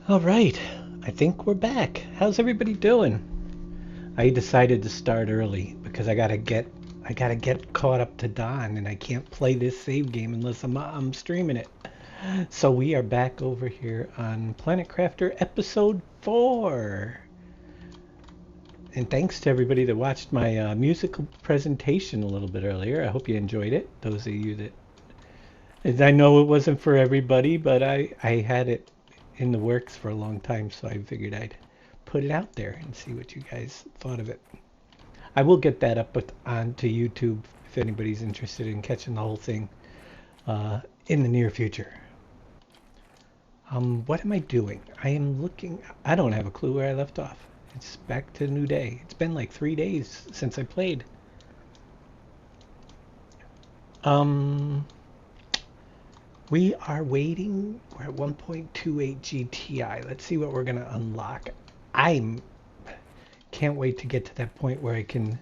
All right, I think we're back. How's everybody doing? I decided to start early because I gotta get caught up to Dawn, and I can't play this save game unless I'm streaming it. So we are back over here on Planet Crafter episode 4. And thanks to everybody that watched my musical presentation a little bit earlier. I hope you enjoyed it. Those of you that and I know it wasn't for everybody, but I had it in the works for a long time, so I figured I'd put it out there and see what you guys thought of it. I will get that up onto YouTube if anybody's interested in catching the whole thing in the near future. What am I doing? I am looking. I don't have a clue where I left off. It's back to a new day. It's been like 3 days since I played. Um, We are waiting. We're at 1.28 GTI. Let's see what we're going to unlock. I can't wait to get to that point where I can...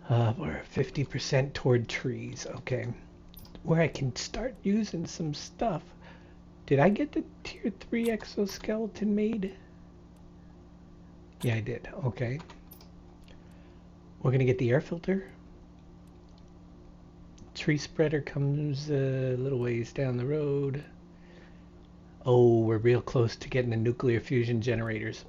we're 50% toward trees. Okay. Where I can start using some stuff. Did I get the tier 3 exoskeleton made? Yeah, I did. Okay. We're going to get the air filter. Tree spreader comes a little ways down the road. Oh, we're real close to getting the nuclear fusion generators.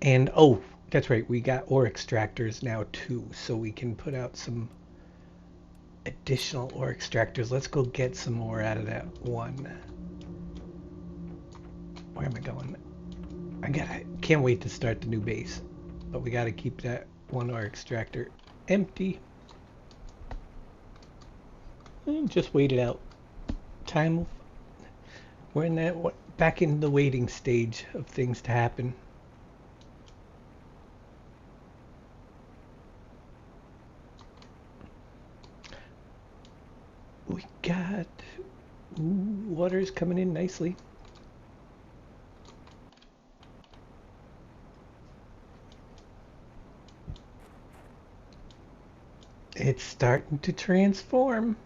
And oh, that's right, we got ore extractors now too, so we can put out some additional ore extractors. Let's go get some more out of that one. Where am I going? Can't wait to start the new base, but we gotta keep that one ore extractor empty. And just wait it out. Time. We're in that back in the waiting stage of things to happen. We got water's coming in nicely. It's starting to transform.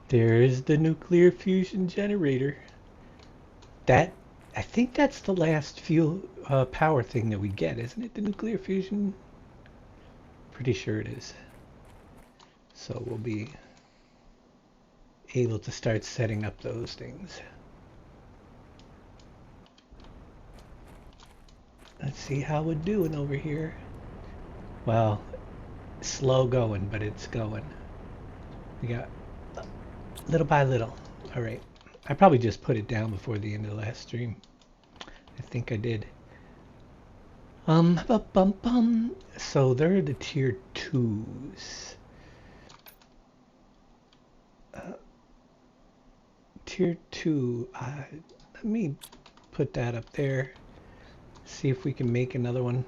There's the nuclear fusion generator. I think that's the last fuel power thing that we get, isn't it? The nuclear fusion? Pretty sure it is. So we'll be able to start setting up those things. Let's see how we're doing over here. Well, slow going, but it's going. We got little by little. All right. I probably just put it down before the end of the last stream. I think I did. So they're the tier 2s. Tier 2. Let me put that up there. See if we can make another one.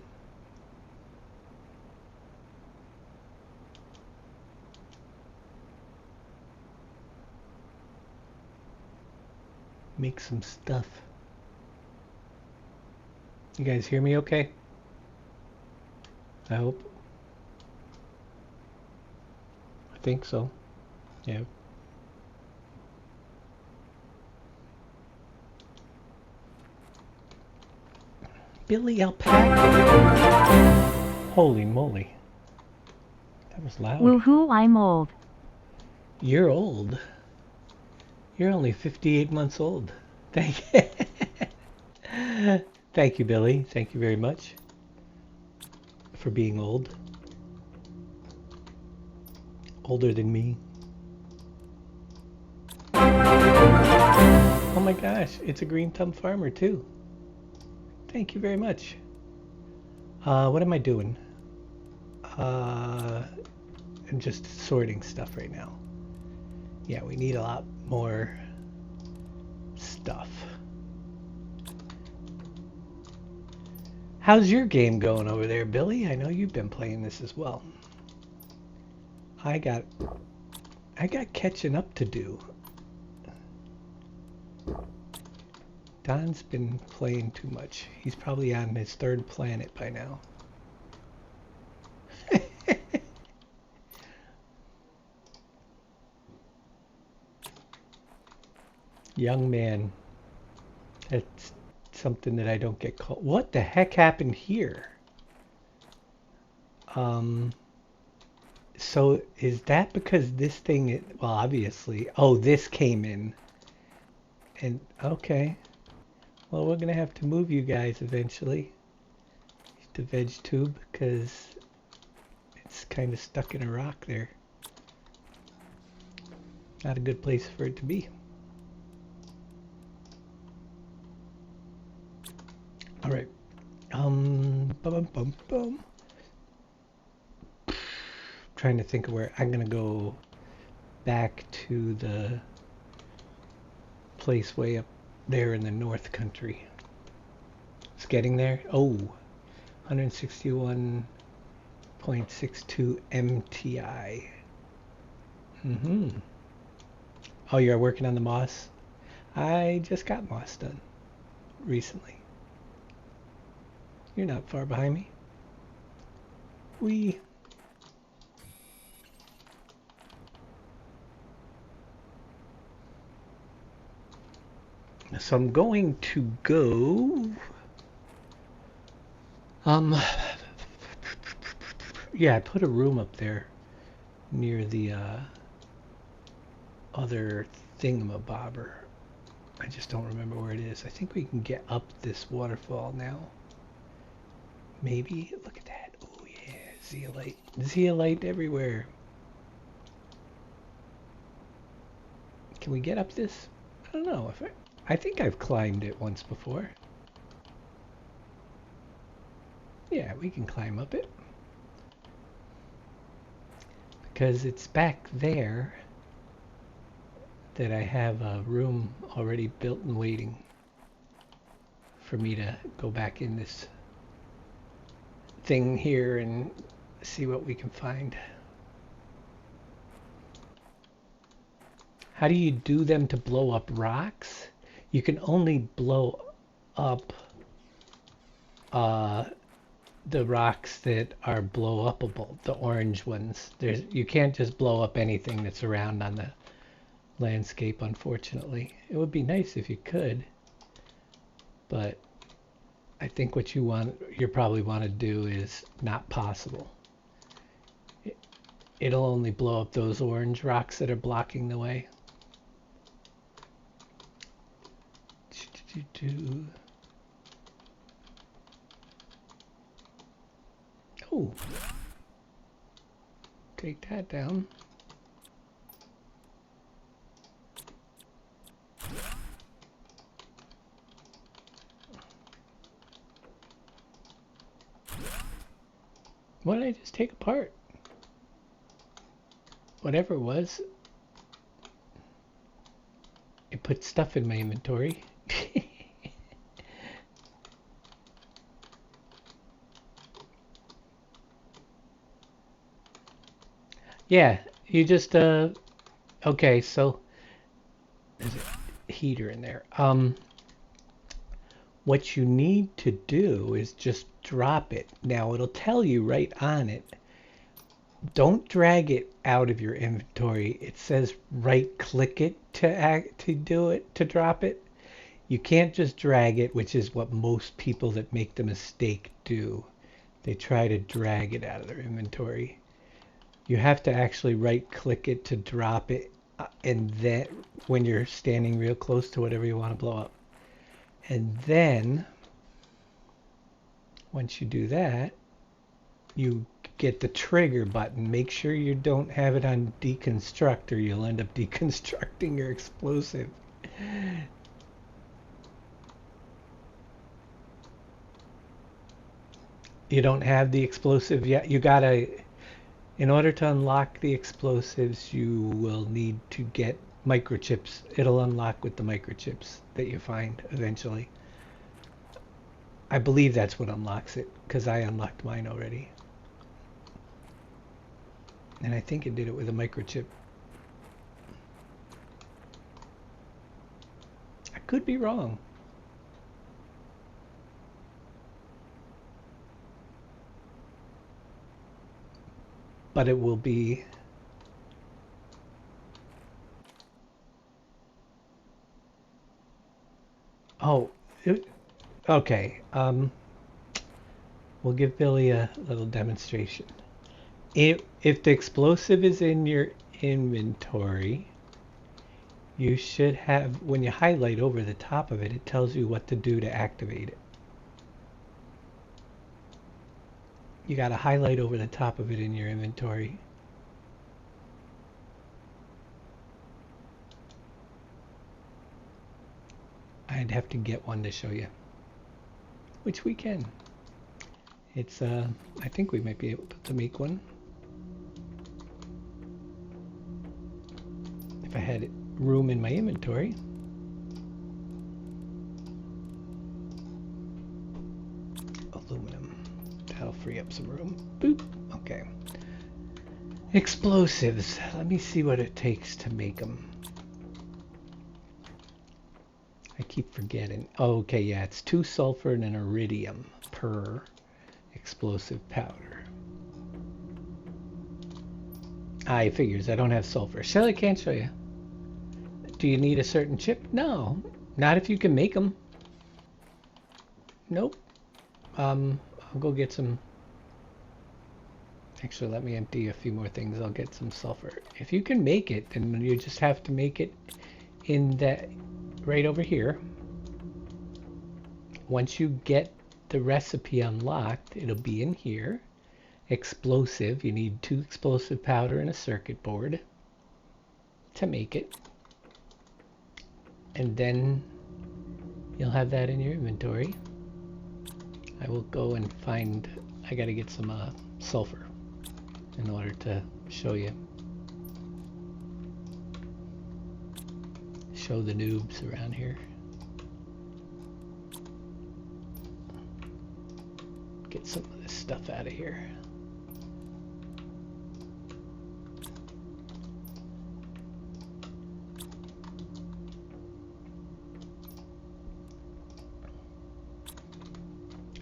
Make some stuff. You guys hear me okay? I hope. I think so. Yeah. Billy Alpaca. Holy moly. That was loud. Woohoo, I'm old. You're old. You're only 58 months old. Thank you. Thank you, Billy. Thank you very much for being old. Older than me. Oh my gosh, it's a green thumb farmer too. Thank you very much. What am I doing? I'm just sorting stuff right now. Yeah, we need a lot more stuff. How's your game going over there, Billy? I know you've been playing this as well. I got catching up to do. Don's been playing too much. He's probably on his 3rd planet by now. Young man. That's something that I don't get called. What the heck happened here? Um, so is that because this thing, well, obviously, oh, this came in. And okay. Well, we're gonna have to move you guys eventually to veg tube because it's kind of stuck in a rock there. Not a good place for it to be. All right. Bum, bum, bum. Trying to think of where I'm gonna go back to the place way up there in the North Country. It's getting there. Oh, 161.62 MTI. Mm-hmm. Oh, you're working on the moss? I just got moss done recently. You're not far behind me. We. So I'm going to go. Yeah, I put a room up there near the other thingamabobber. I just don't remember where it is. I think we can get up this waterfall now. Maybe. Look at that. Oh yeah, zeolite. Zeolite everywhere. Can we get up this? I don't know. I think I've climbed it once before. Yeah, we can climb up it. Because it's back there that I have a room already built and waiting for me to go back in this thing here and see what we can find. How do you do them to blow up rocks? You can only blow up the rocks that are blow upable, the orange ones. You can't just blow up anything that's around on the landscape, unfortunately. It would be nice if you could, but I think what you probably want to do is not possible. It'll only blow up those orange rocks that are blocking the way. Oh, take that down. What did I just take apart? Whatever it was. It put stuff in my inventory. Yeah, you just okay, so there's a heater in there. What you need to do is just drop it. Now it'll tell you right on it. Don't drag it out of your inventory. It says right click it to do it, to drop it. You can't just drag it, which is what most people that make the mistake do. They try to drag it out of their inventory. You have to actually right click it to drop it, and then when you're standing real close to whatever you want to blow up. And then once you do that, you get the trigger button. Make sure you don't have it on deconstruct or you'll end up deconstructing your explosive. You don't have the explosive yet. You gotta, in order to unlock the explosives, you will need to get microchips. It'll unlock with the microchips that you find eventually. I believe that's what unlocks it, because I unlocked mine already. And I think it did it with a microchip. I could be wrong. But it will be Oh, okay. We'll give Billy a little demonstration. If the explosive is in your inventory, you should have, when you highlight over the top of it, it tells you what to do to activate it. You got to highlight over the top of it in your inventory. I'd have to get one to show you, which we can. It's, I think we might be able to make one. If I had room in my inventory. Aluminum. That'll free up some room. Boop. Okay. Explosives. Let me see what it takes to make them. I keep forgetting. Oh, okay, yeah, it's 2 sulfur and an iridium per explosive powder. I figures I don't have sulfur. Shelly can't show you. Do you need a certain chip? No, not if you can make them. Nope. I'll go get some. Actually, let me empty a few more things. I'll get some sulfur. If you can make it, then you just have to make it in that right over here. Once you get the recipe unlocked, it'll be in here. Explosive, you need 2 explosive powder and a circuit board to make it. And then you'll have that in your inventory. I will go and find, I gotta get some sulfur in order to show you. Show the noobs around here. Get some of this stuff out of here.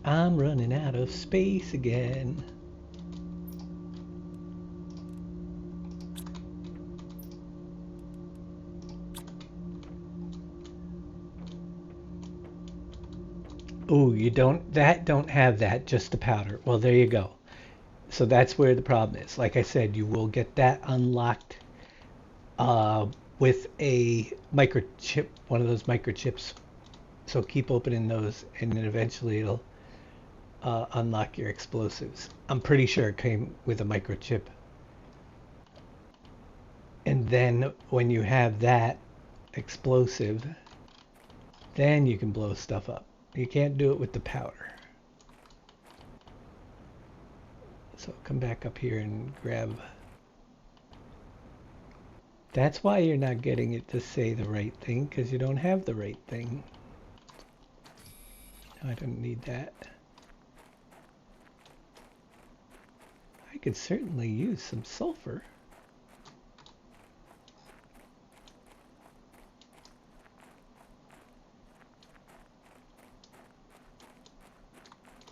I'm running out of space again. Oh, you don't have that, just the powder. Well, there you go. So that's where the problem is. Like I said, you will get that unlocked with a microchip, one of those microchips. So keep opening those, and then eventually it'll unlock your explosives. I'm pretty sure it came with a microchip. And then when you have that explosive, then you can blow stuff up. You can't do it with the powder. So come back up here and grab. That's why you're not getting it to say the right thing, because you don't have the right thing. I don't need that. I could certainly use some sulfur.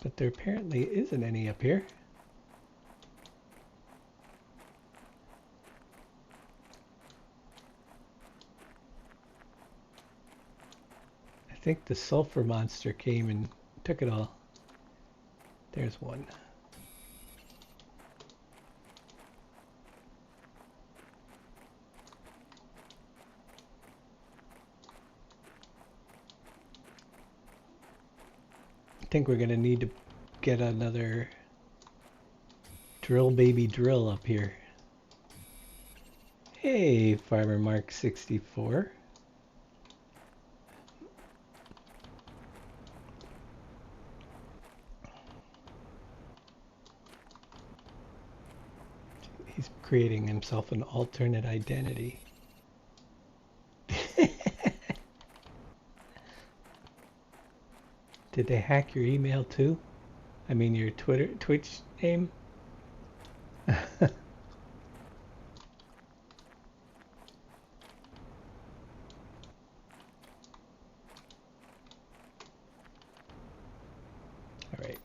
But there apparently isn't any up here. I think the sulfur monster came and took it all. There's one. I think we're gonna need to get another drill baby drill up here. Hey, Farmer Mark 64. He's creating himself an alternate identity. Did they hack your email too? I mean your Twitch name? Alright,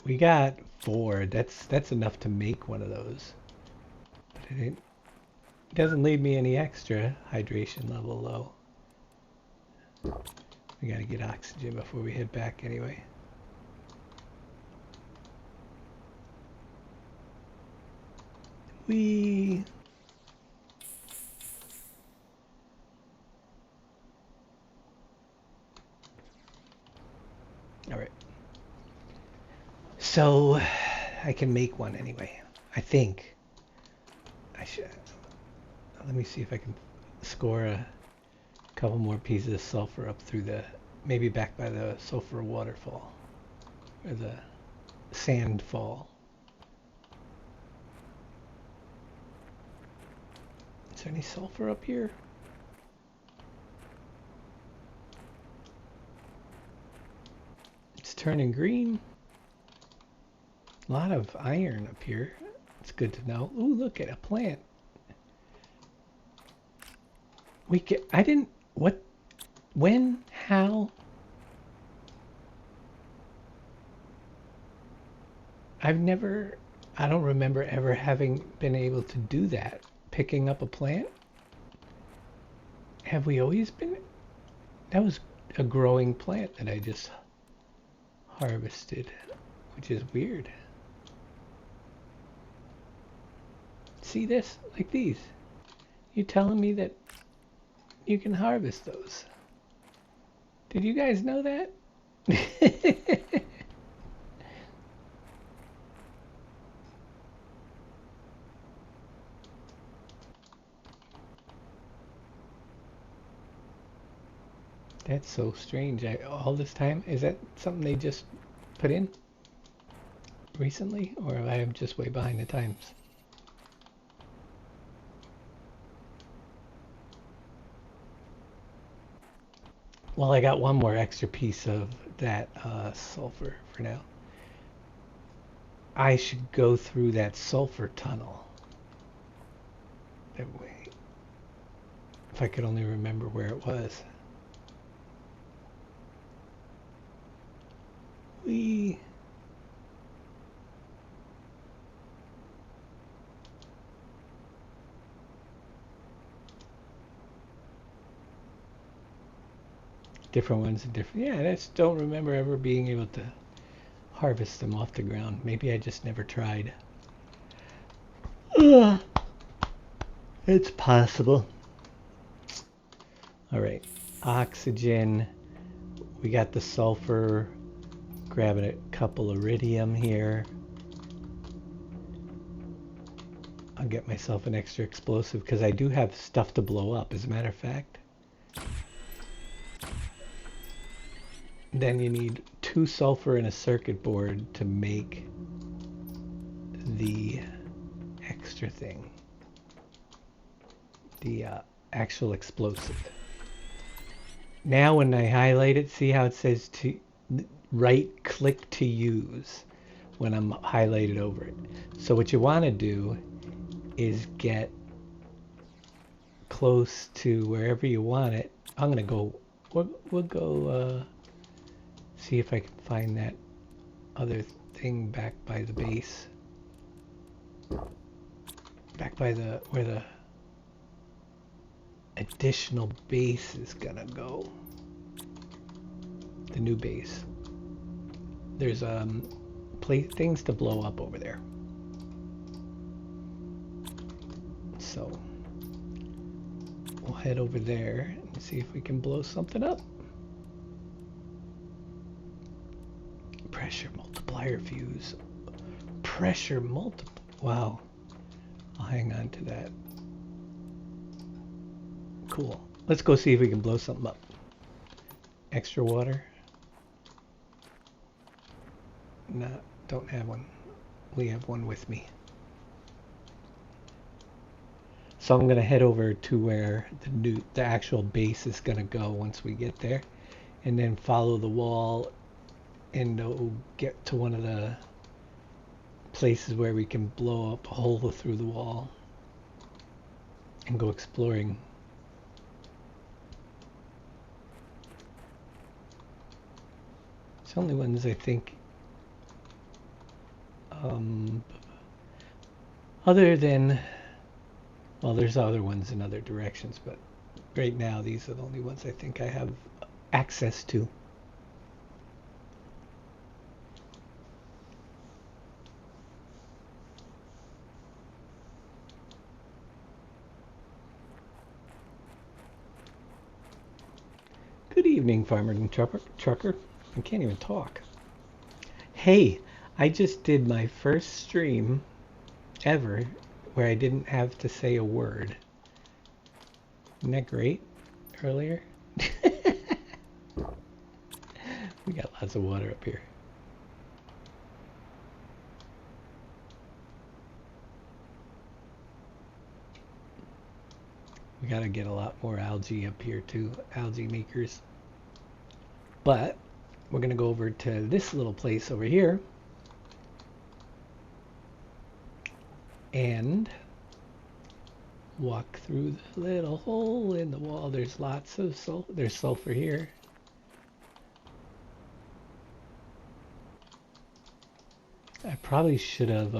we got 4. That's enough to make one of those. But it doesn't leave me any extra hydration level though. We gotta get oxygen before we head back anyway. We... Alright. So, I can make one anyway. I think. I should... Let me see if I can score a couple more pieces of sulfur up through the... Maybe back by the sulfur waterfall. Or the sand fall. Is there any sulfur up here? It's turning green. A lot of iron up here. It's good to know. Ooh, look at a plant. I didn't, what, when, how? I don't remember ever having been able to do that. Picking up a plant? Have we always been? That was a growing plant that I just harvested, which is weird. See this? Like these. You telling me that you can harvest those? Did you guys know that? That's so strange. All this time, is that something they just put in recently, or I am just way behind the times? Well, I got one more extra piece of that sulfur for now. I should go through that sulfur tunnel. That way. If I could only remember where it was. Different ones and different. Yeah, I just don't remember ever being able to harvest them off the ground. Maybe I just never tried. It's possible. All right, oxygen. We got the sulfur. Grabbing a couple iridium here. I'll get myself an extra explosive because I do have stuff to blow up, as a matter of fact. Then you need 2 sulfur and a circuit board to make the extra thing. The actual explosive. Now when I highlight it, see how it says to right click to use when I'm highlighted over it. So what you want to do is get close to wherever you want it. I'm gonna go, we'll go see if I can find that other thing back by the base, back by the where the additional base is gonna go, the new base. There's things to blow up over there. So we'll head over there and see if we can blow something up. Pressure multiplier fuse. Pressure multiplier. Wow. I'll hang on to that. Cool. Let's go see if we can blow something up. Extra water. No, don't have one. We have one with me. So I'm gonna head over to where the actual base is gonna go once we get there, and then follow the wall and get to one of the places where we can blow up a hole through the wall and go exploring. It's the only ones I think other than, well, there's other ones in other directions, but right now these are the only ones I think I have access to. Good evening, Farmer and Trucker. I can't even talk. Hey, I just did my first stream ever where I didn't have to say a word. Isn't that great? Earlier? We got lots of water up here. We gotta get a lot more algae up here too, algae makers. But we're gonna go over to this little place over here and walk through the little hole in the wall. There's lots of sulfur. There's sulfur here. I probably should have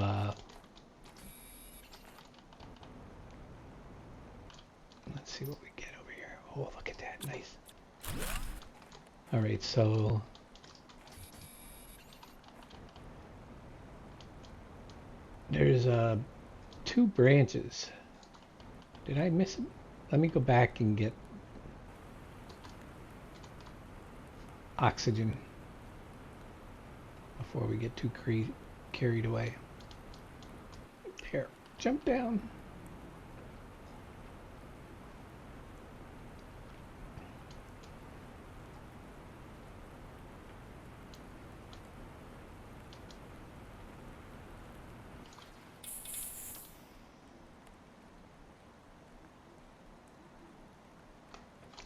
let's see what we get over here. Oh, look at that. Nice. All right, so there's two branches. Did I miss it? Let me go back and get oxygen before we get too carried away. There, jump down.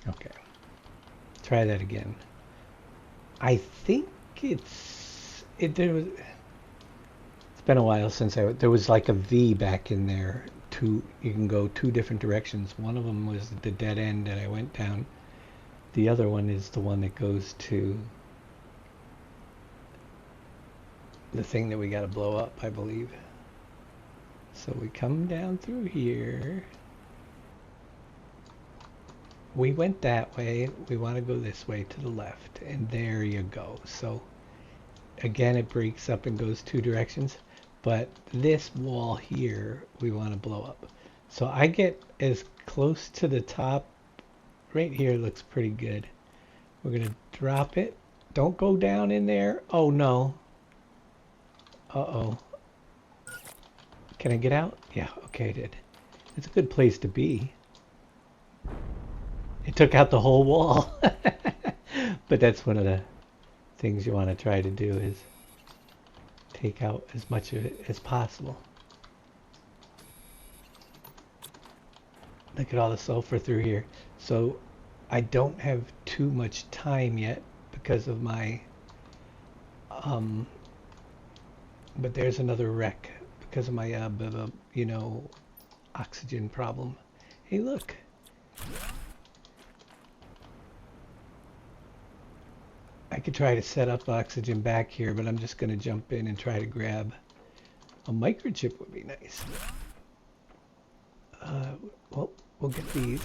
Okay, try that again. I think it's been a while since there was like a V back in there. You can go two different directions. One of them was the dead end that I went down. The other one is the one that goes to the thing that we got to blow up, I believe. So we come down through here. We went that way. We want to go this way to the left, and there you go. So again, it breaks up and goes two directions, but this wall here we want to blow up. So I get as close to the top. Right here looks pretty good. We're gonna drop it. Don't go down in there. Oh no. Uh-oh. Can I get out? Yeah, okay, I did. It's a good place to be. It took out the whole wall. But that's one of the things you want to try to do is take out as much of it as possible. Look at all the sulfur through here. So I don't have too much time yet because of my but there's another wreck because of my oxygen problem. Hey, look. I could try to set up oxygen back here, but I'm just going to jump in and try to grab a microchip would be nice. Well, we'll get these.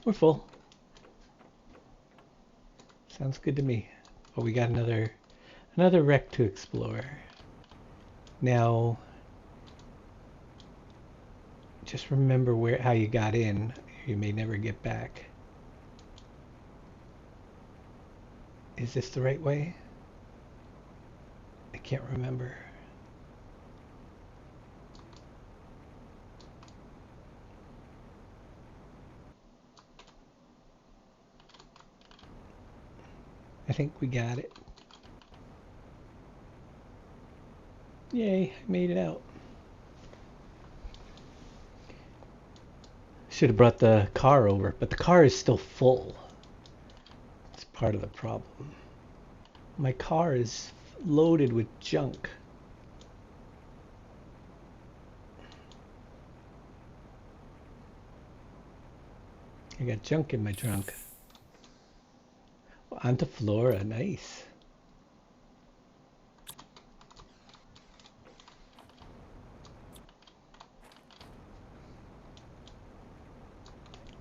We're full. Sounds good to me. Oh, we got another wreck to explore. Now, just remember how you got in. You may never get back. Is this the right way? I can't remember. I think we got it. Yay, I made it out. Should have brought the car over, but the car is still full. It's part of the problem. My car is loaded with junk. I got junk in my trunk. Onto Flora, nice.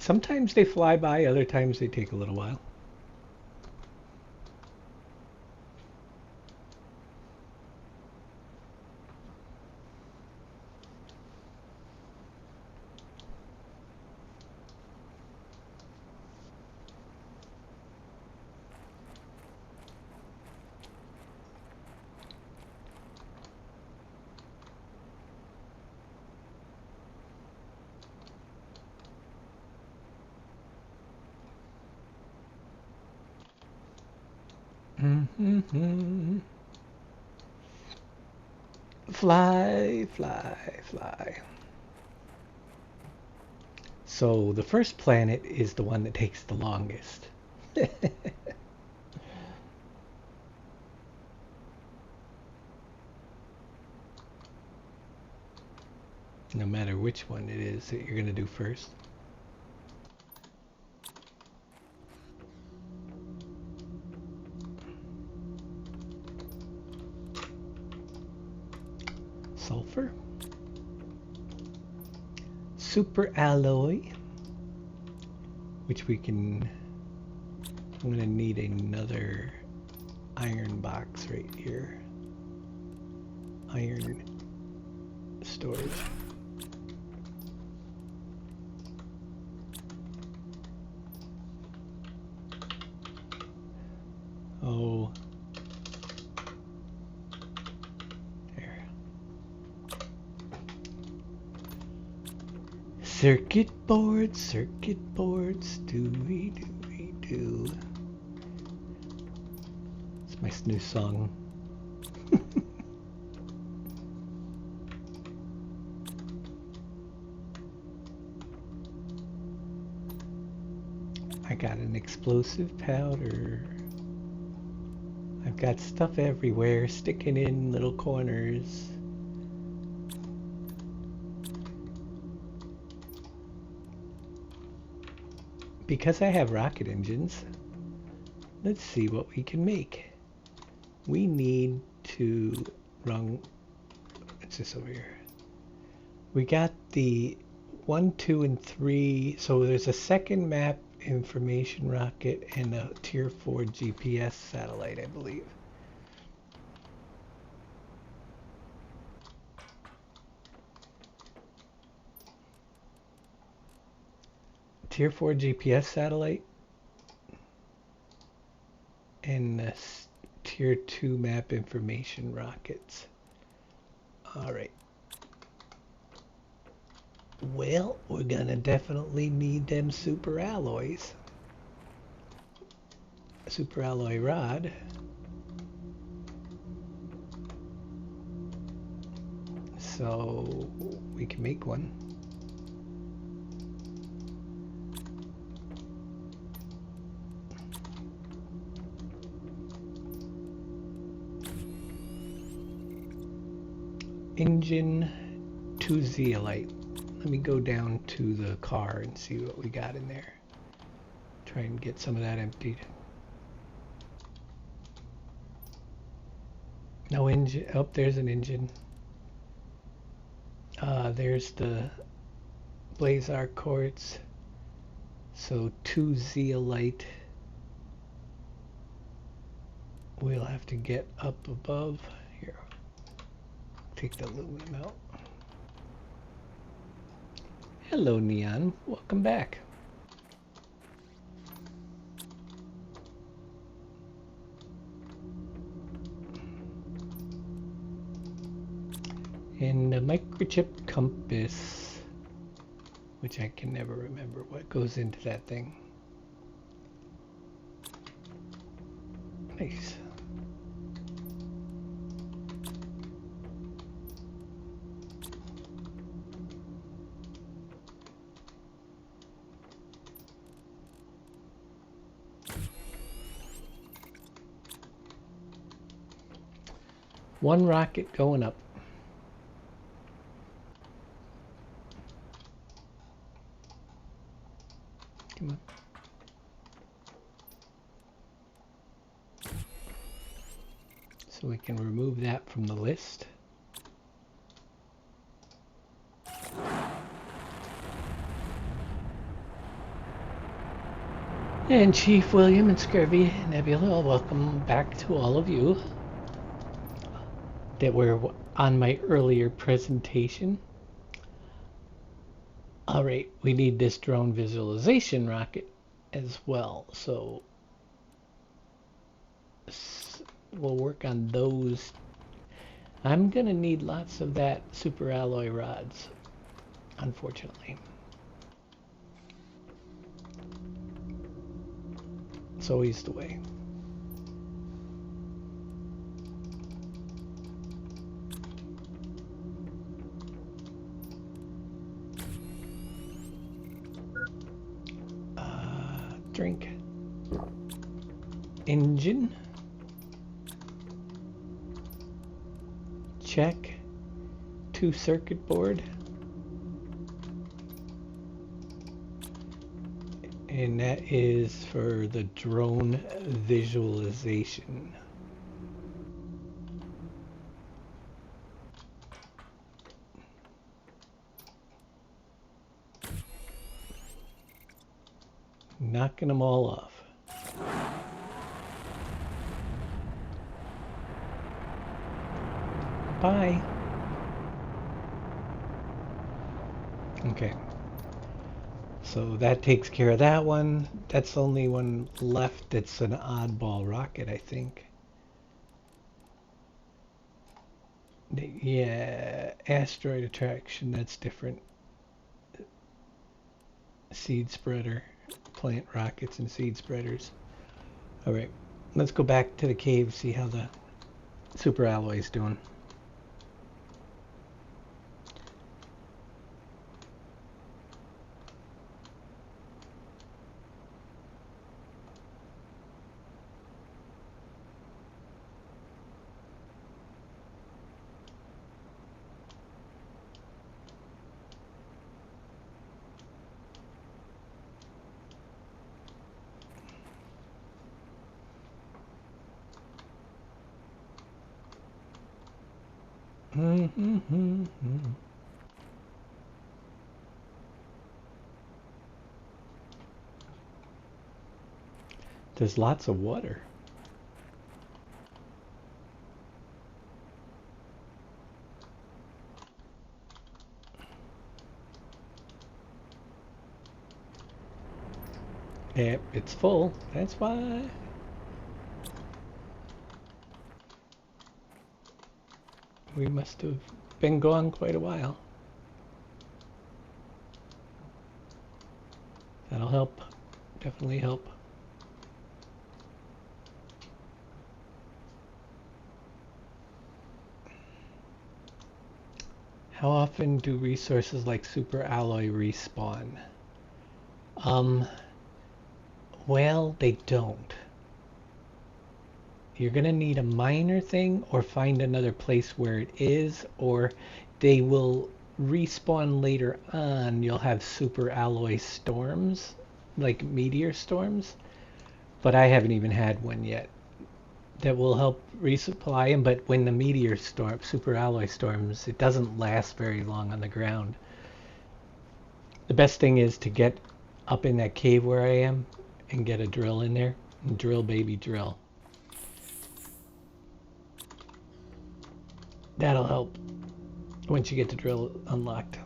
Sometimes they fly by, other times they take a little while. Mm-hmm. Fly, fly, fly. So the first planet is the one that takes the longest. No matter which one it is that you're going to do first. Sulfur. Super alloy. Which we can... I'm going to need another iron box right here. Iron storage. Oh. There. Circuit boards, do-we, do-we, do. It's my new song. I got an explosive powder. I've got stuff everywhere, sticking in little corners. Because I have rocket engines, let's see what we can make. We need to run... What's this over here? We got the 1, 2, and 3. So there's a second map information rocket and a tier 4 GPS satellite, I believe. Tier 4 GPS satellite and tier 2 map information rockets. Alright. Well, we're gonna definitely need them super alloys. Super alloy rod. So we can make one. Engine to zeolite. Let me go down to the car and see what we got in there. Try and get some of that emptied. No engine. Oh, there's an engine. There's the Blazar quartz. So 2 zeolite. We'll have to get up above here. Take the aluminum out. Hello, Neon. Welcome back. And the microchip compass, which I can never remember what goes into that thing. Nice. One rocket going up. Come on. So we can remove that from the list. And Chief William and Scurvy Nebula, welcome back to all of you that were on my earlier presentation. All right, we need this drone visualization rocket as well, so we'll work on those. I'm gonna need lots of that super alloy rods, unfortunately. It's always the way. Drink. Engine. Check. 2 circuit board. And that is for the drone visualization. Knocking them all off. Bye. Okay. So that takes care of that one. That's the only one left. It's an oddball rocket, I think. Yeah, asteroid attraction, that's different. Seed spreader, plant rockets and seed spreaders. All right, let's go back to the cave, see how the super alloy is doing. There's lots of water. Yep, it's full. That's why. We must have been gone quite a while. That'll help. Definitely help. How often do resources like super alloy respawn? Well, they don't. You're gonna need a minor thing or find another place where it is, or they will respawn later on. You'll have super alloy storms, like meteor storms, but I haven't even had one yet. That will help resupply them, but when the meteor storm, super alloy storms, it doesn't last very long on the ground. The best thing is to get up in that cave where I am and get a drill in there and drill, baby, drill. That'll help once you get the drill unlocked.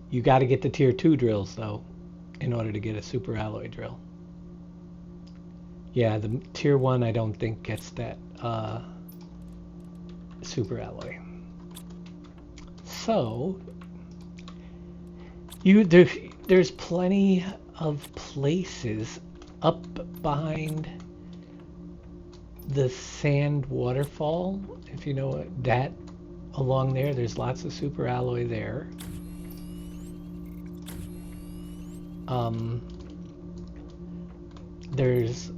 You got to get the tier 2 drills though in order to get a super alloy drill. Yeah, the tier 1 I don't think gets that super alloy. So there's plenty of places up behind the sand waterfall, if you know that, along there's lots of super alloy there. There's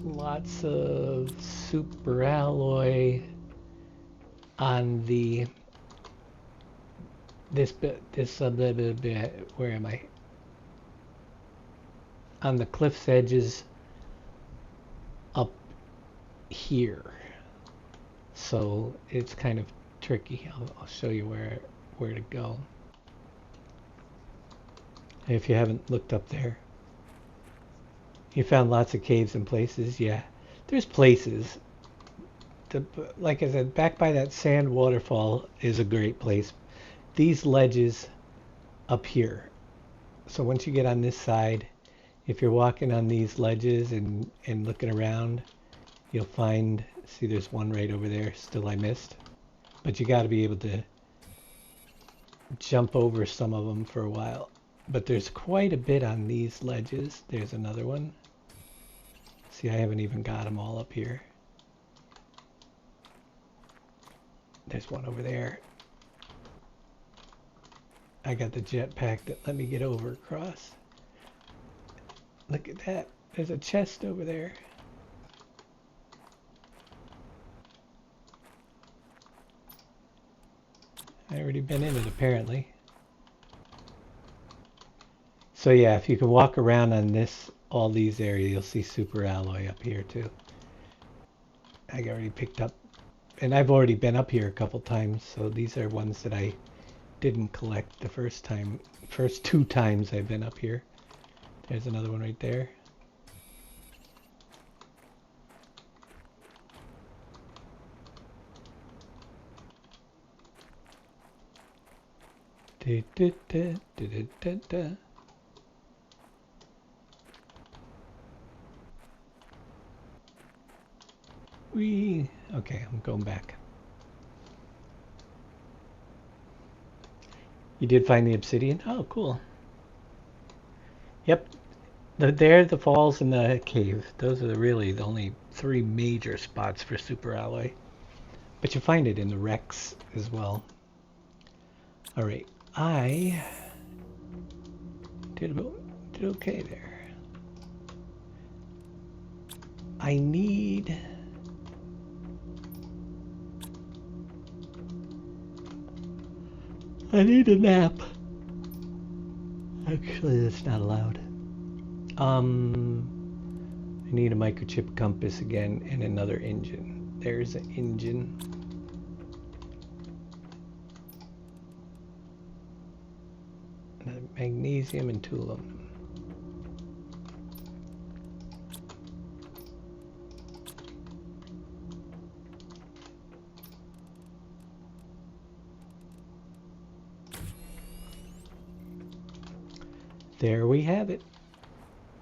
lots of super alloy on the this bit, where am I? On the cliff's edges up here. So it's kind of tricky. I'll show you where to go. If you haven't looked up there. You found lots of caves and places. Yeah, there's places. The, like I said, back by that sand waterfall is a great place. These ledges up here. So once you get on this side, if you're walking on these ledges and looking around, you'll find, see there's one right over there, still I missed. But you got to be able to jump over some of them for a while. But there's quite a bit on these ledges. There's another one. See, I haven't even got them all up here. There's one over there. I got the jetpack that let me get over across. Look at that. There's a chest over there. I already been in it apparently. So yeah, if you can walk around on this, all these areas, you'll see super alloy up here too. I already picked up, and I've already been up here a couple times, so these are ones that I didn't collect the first time. First 2 times I've been up here. There's another one right there. Da, da, da, da, da, da, da. Whee. Okay, I'm going back. You did find the obsidian? Oh, cool. Yep. There, the falls and the cave. Those are really the only 3 major spots for super alloy. But you find it in the wrecks as well. All right. I did okay there. I need... a nap. Actually, that's not allowed. I need a microchip compass again and another engine. There's an engine. Another magnesium and 2 aluminum. There we have it.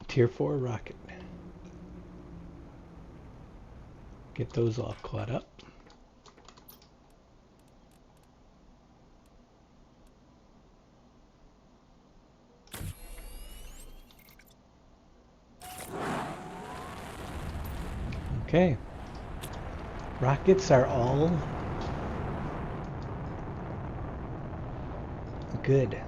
Tier 4 rocket. Get those all caught up. Okay. Rockets are all good.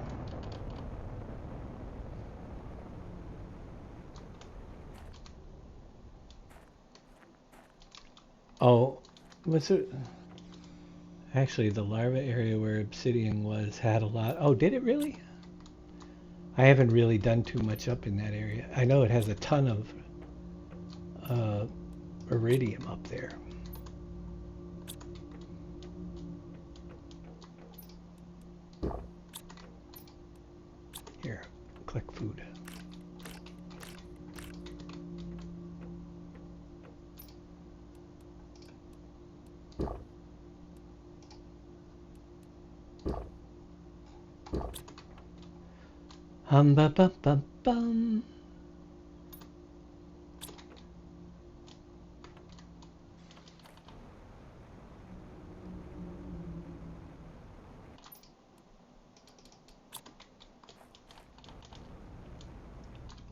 Oh, was it? Actually, the larva area where obsidian was had a lot. Oh, did it really? I haven't really done too much up in that area. I know it has a ton of iridium up there. Here, click food. Ba ba ba bum.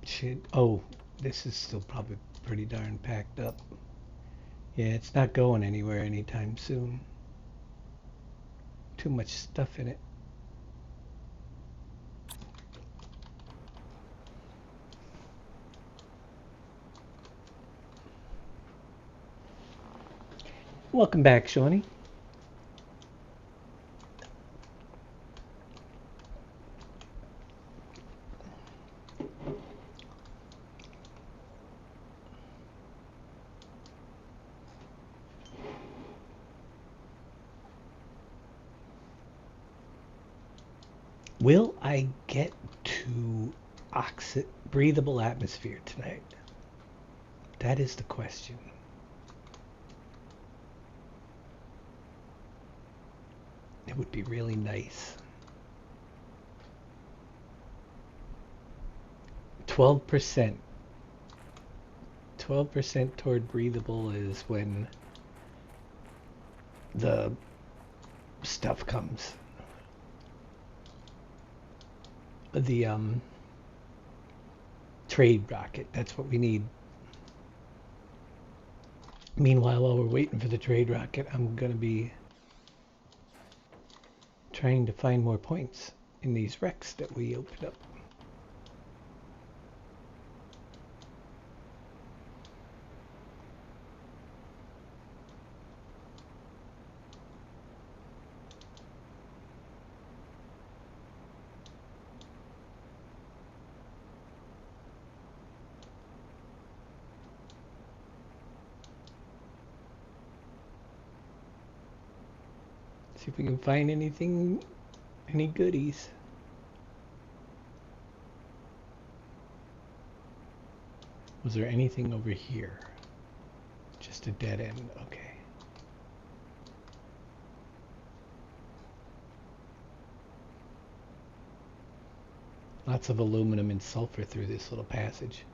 Shit. Oh, this is still probably pretty darn packed up. Yeah, it's not going anywhere anytime soon. Too much stuff in it. Welcome back, Shawnee. Will I get to breathable atmosphere tonight? That is the question. It would be really nice. 12%. 12% toward breathable is when the stuff comes. The trade rocket. That's what we need. Meanwhile, while we're waiting for the trade rocket, I'm gonna be trying to find more points in these wrecks that we opened up. See if we can find anything, any goodies. Was there anything over here? Just a dead end, okay. Lots of aluminum and sulfur through this little passage.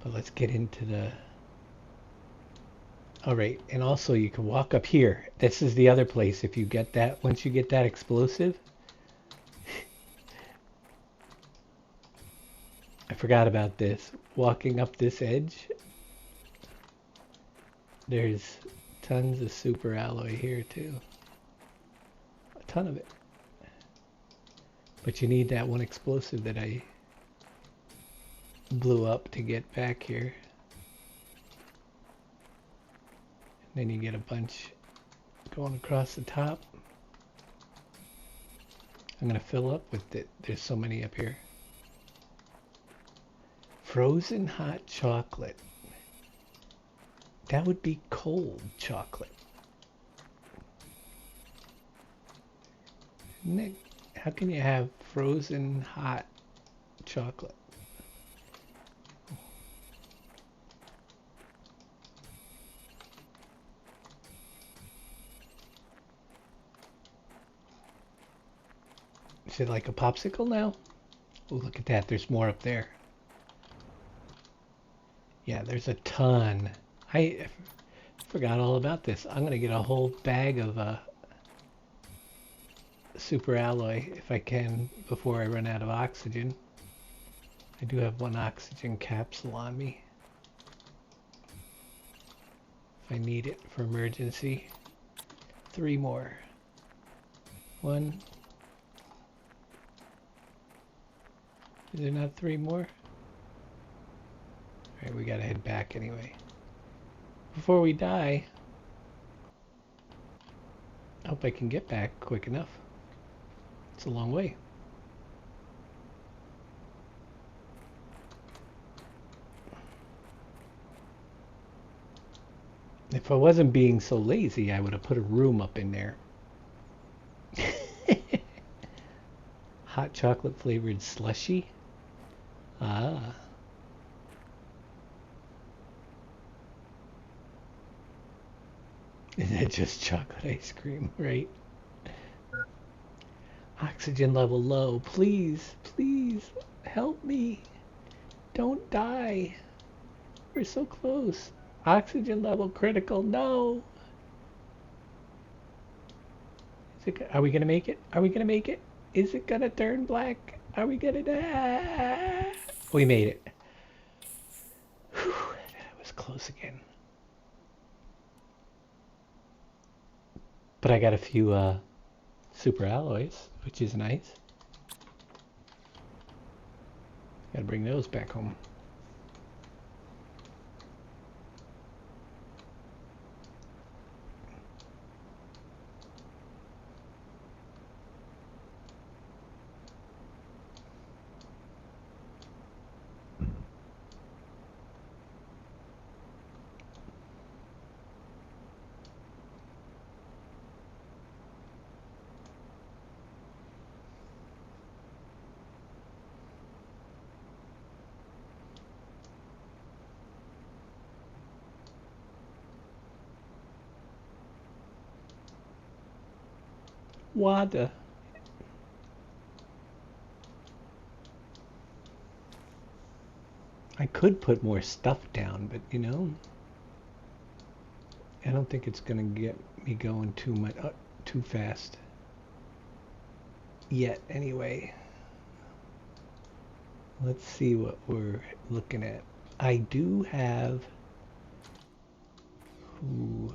But let's get into the... Alright, and also you can walk up here. This is the other place. If you get that, once you get that explosive... I forgot about this. Walking up this edge, there's tons of super alloy here too. A ton of it. But you need that one explosive that I blew up to get back here. And then you get a bunch going across the top. I'm gonna fill up with it. There's so many up here. Frozen hot chocolate. That would be cold chocolate. Nick, how can you have frozen hot chocolate? Is it like a popsicle now? Oh, look at that. There's more up there. Yeah, there's a ton. I forgot all about this. I'm going to get a whole bag of super alloy if I can before I run out of oxygen. I do have one oxygen capsule on me if I need it for emergency. 3 more. 1. Is there not 3 more? Alright, we gotta head back anyway. Before we die, I hope I can get back quick enough. It's a long way. If I wasn't being so lazy, I would have put a room up in there. Hot chocolate flavored slushy? Ah. Is that just chocolate ice cream, right? Oxygen level low. Please, please, help me. Don't die. We're so close. Oxygen level critical. No. Are we going to make it? Are we going to make it? Is it going to turn black? Are we going to die? We made it. Whew, that was close again. But I got a few super alloys, which is nice. Gotta bring those back home. Wada. I could put more stuff down, but you know, I don't think it's gonna get me going too much, too fast. Yet, anyway. Let's see what we're looking at. I do have. Ooh,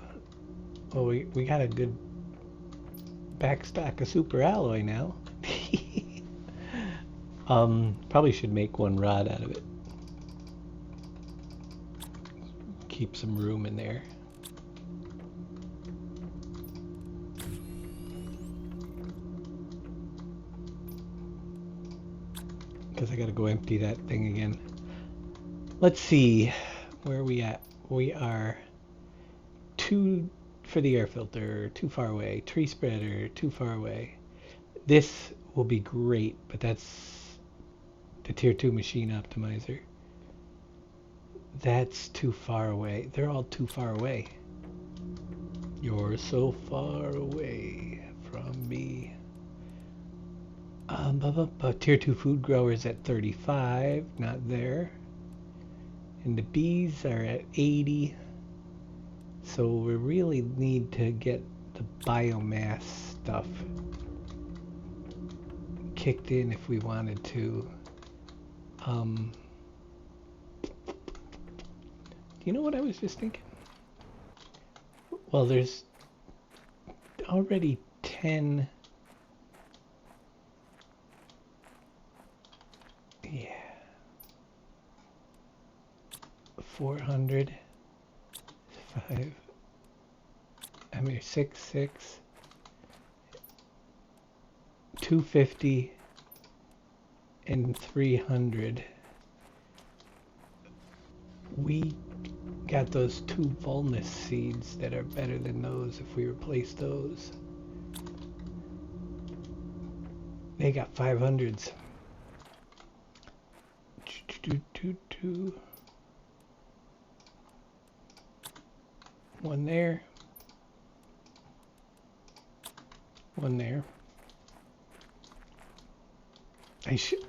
oh, we got a good backstock of super alloy now. Probably should make one rod out of it. Keep some room in there. Because I gotta go empty that thing again. Let's see, where are we at? We are 2 for the air filter, too far away. Tree spreader, too far away. This will be great, but that's the tier 2 machine optimizer. That's too far away. They're all too far away. You're so far away from me. Tier 2 food growers at 35, not there. And the bees are at 80. So we really need to get the biomass stuff kicked in if we wanted to. You know what I was just thinking? Well, there's already 10. Yeah. 400. 5. I mean, 6. 250 and 300. We got those 2 Vulnus seeds that are better than those if we replace those. They got 500s. One there. One there.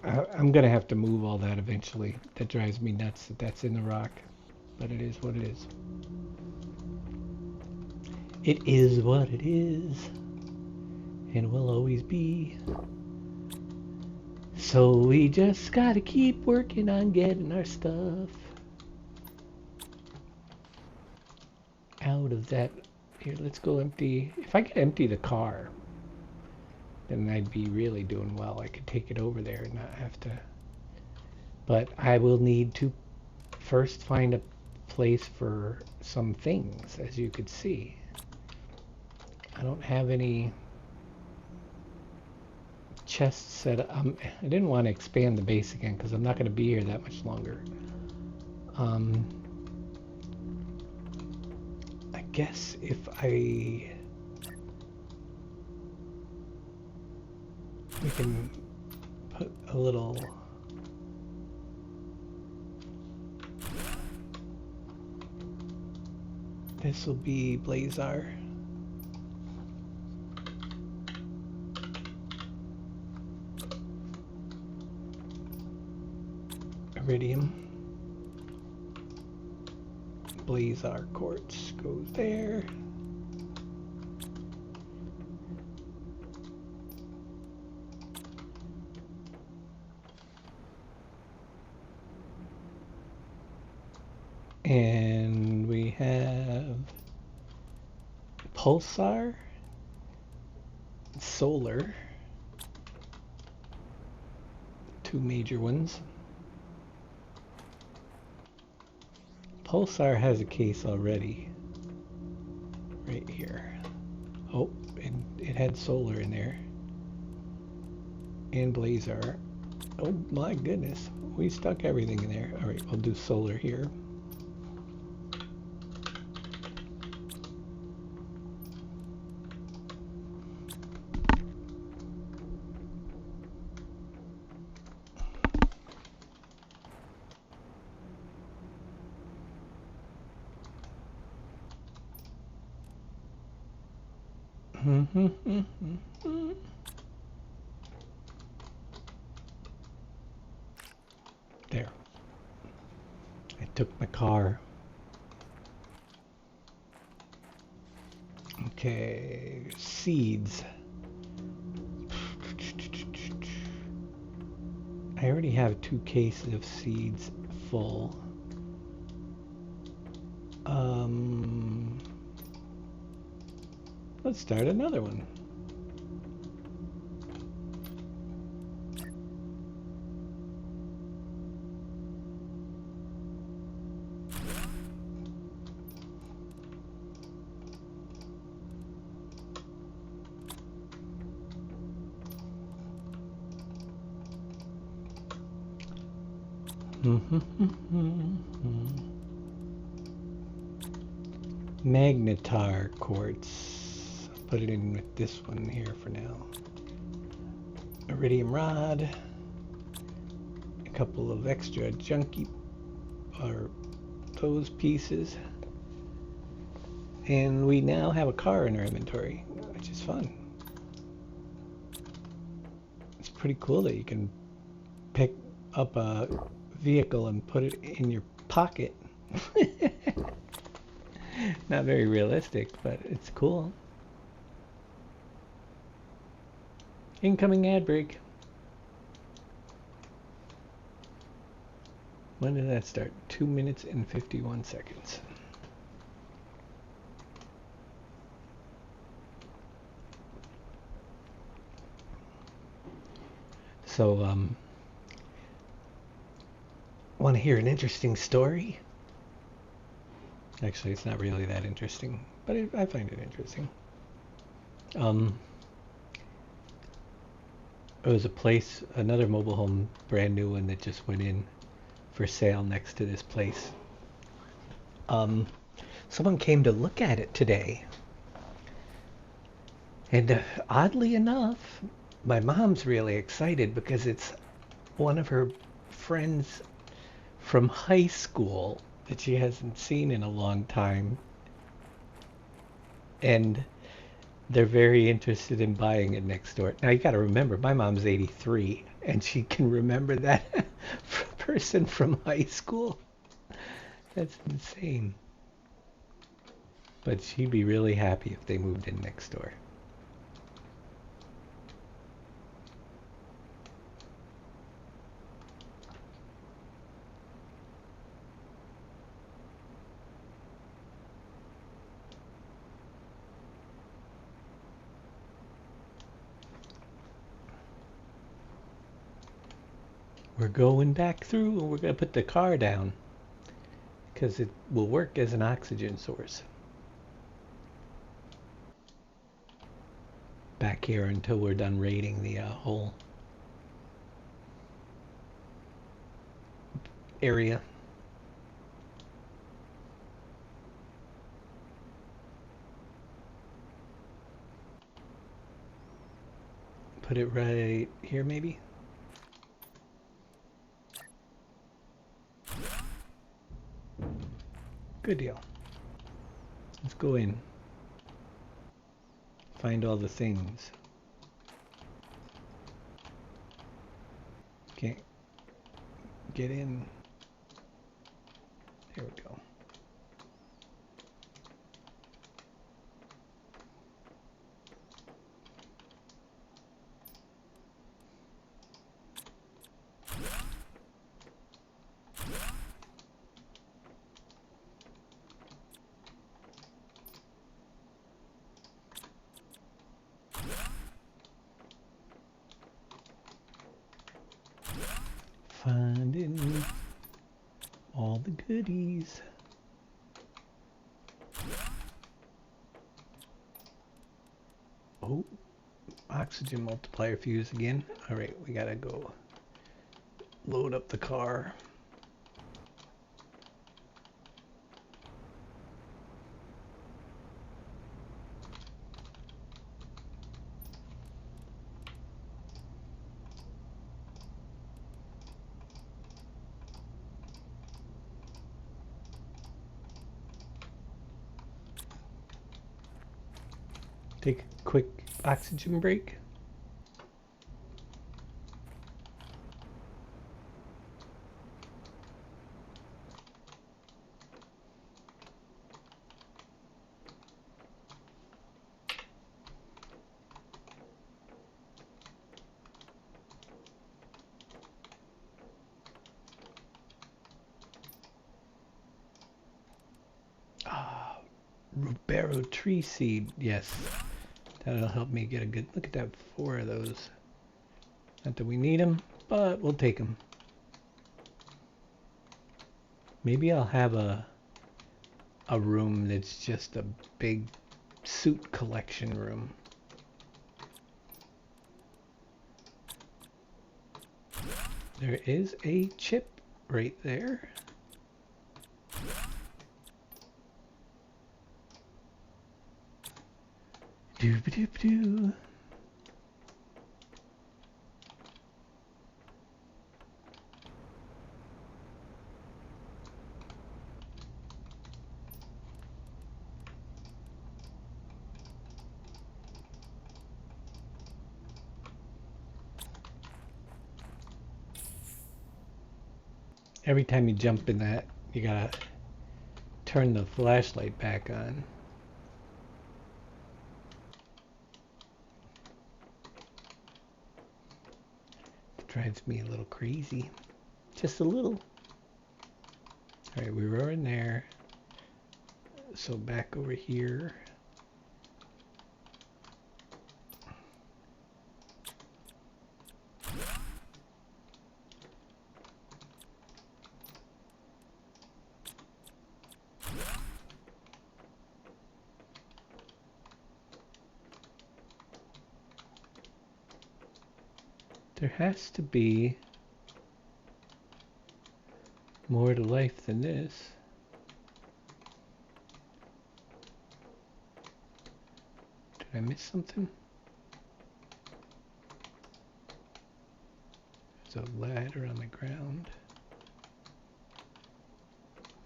I'm gonna have to move all that eventually. That drives me nuts that that's in the rock, but it is what it is. It is what it is, and will always be. So we just gotta keep working on getting our stuff out of that. Here, let's go empty. If I could empty the car, then I'd be really doing well. I could take it over there and not have to. But I will need to first find a place for some things, as you could see. I don't have any chests set up. I didn't want to expand the base again because I'm not going to be here that much longer. I guess if we can put a little this will be Blazar. Iridium. Blazar quartz goes there. And we have Pulsar, Solar, 2 major ones. Pulsar has a case already, right here. Oh, and it had Solar in there. And Blazar. Oh my goodness, we stuck everything in there. All right, we'll do Solar here. There. I took my car. Okay, seeds. I already have 2 cases of seeds full. Let's start another one. Magnetar quartz. Put it in with this one here for now. Iridium rod. A couple of extra junky or those pieces. And we now have a car in our inventory, which is fun. It's pretty cool that you can pick up a vehicle and put it in your pocket. Not very realistic, but it's cool. Incoming ad break. When did that start? 2 minutes and 51 seconds. So, want to hear an interesting story? Actually, it's not really that interesting, but I find it interesting. There was a place, another mobile home, brand new one that just went in for sale next to this place. Someone came to look at it today. And oddly enough, my mom's really excited because it's one of her friends from high school that she hasn't seen in a long time. And they're very interested in buying it next door. Now you got to remember, my mom's 83 and she can remember that person from high school. That's insane. But she'd be really happy if they moved in next door. We're going back through and we're going to put the car down because it will work as an oxygen source. Back here until we're done raiding the whole area. Put it right here maybe. Good deal. Let's go in. Find all the things. Okay. Get in. There we go. Finding all the goodies. Oh, oxygen multiplier fuse again. All right, we gotta go load up the car. Take a quick oxygen break. Rubero tree seed, yes. That'll help me get a good look at that. 4 of those. Not that we need them, but we'll take them. Maybe I'll have a room that's just a big suit collection room. There is a chip right there. Doop-a-doop-doo. Every time you jump in that, you gotta turn the flashlight back on. It drives me a little crazy. Just a little. Alright, we were in there. So back over here. There has to be more to life than this. Did I miss something? There's a ladder on the ground.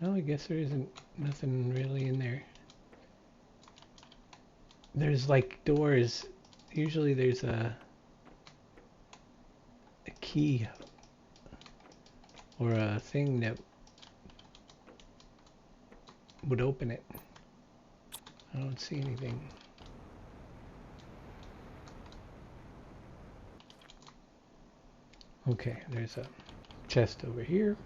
No, I guess there isn't nothing really in there. There's like doors. Usually there's a key or a thing that would open it. I don't see anything. Okay, there's a chest over here.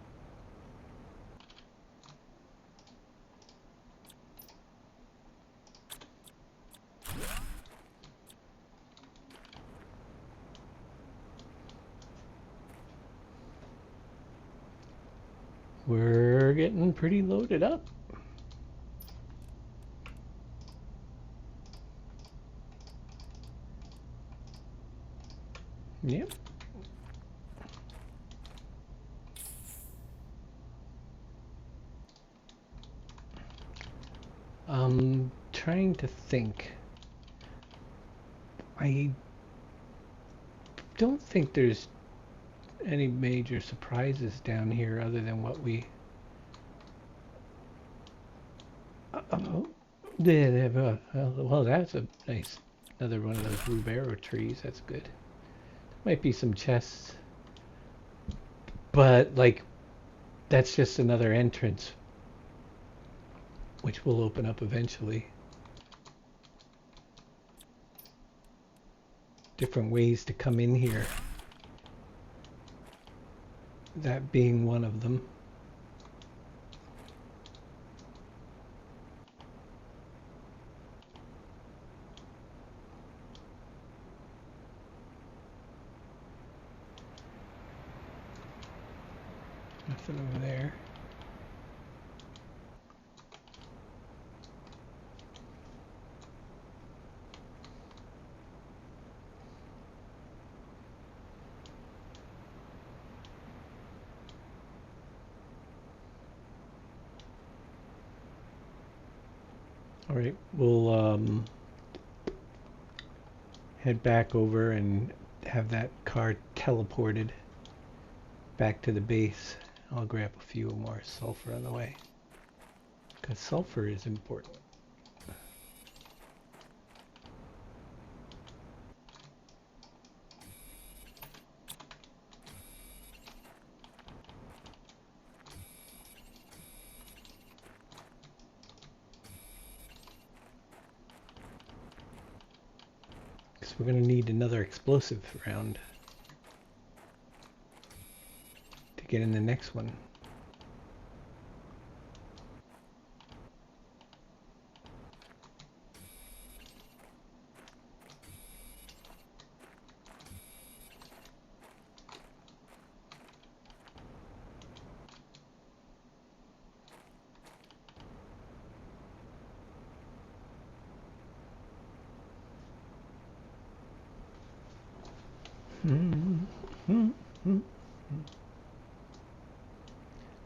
We're getting pretty loaded up. Yep. I'm trying to think. I don't think there's any major surprises down here other than what we... oh, well, that's a nice, another one of those Rubero trees. That's good. Might be some chests, but like that's just another entrance, which will open up eventually. Different ways to come in here. That being one of them. Nothing over there. All right, we'll head back over and have that car teleported back to the base. I'll grab a few more sulfur on the way, because sulfur is important. we're going to need another explosive round to get in the next one.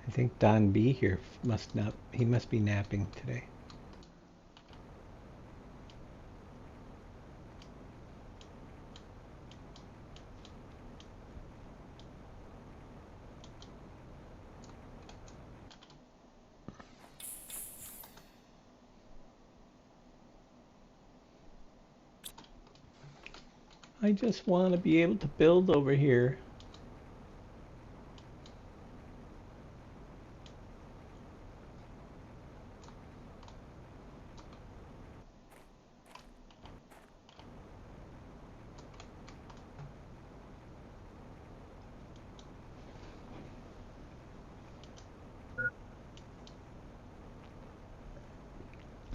I think Don B here he must be napping today. I just want to be able to build over here.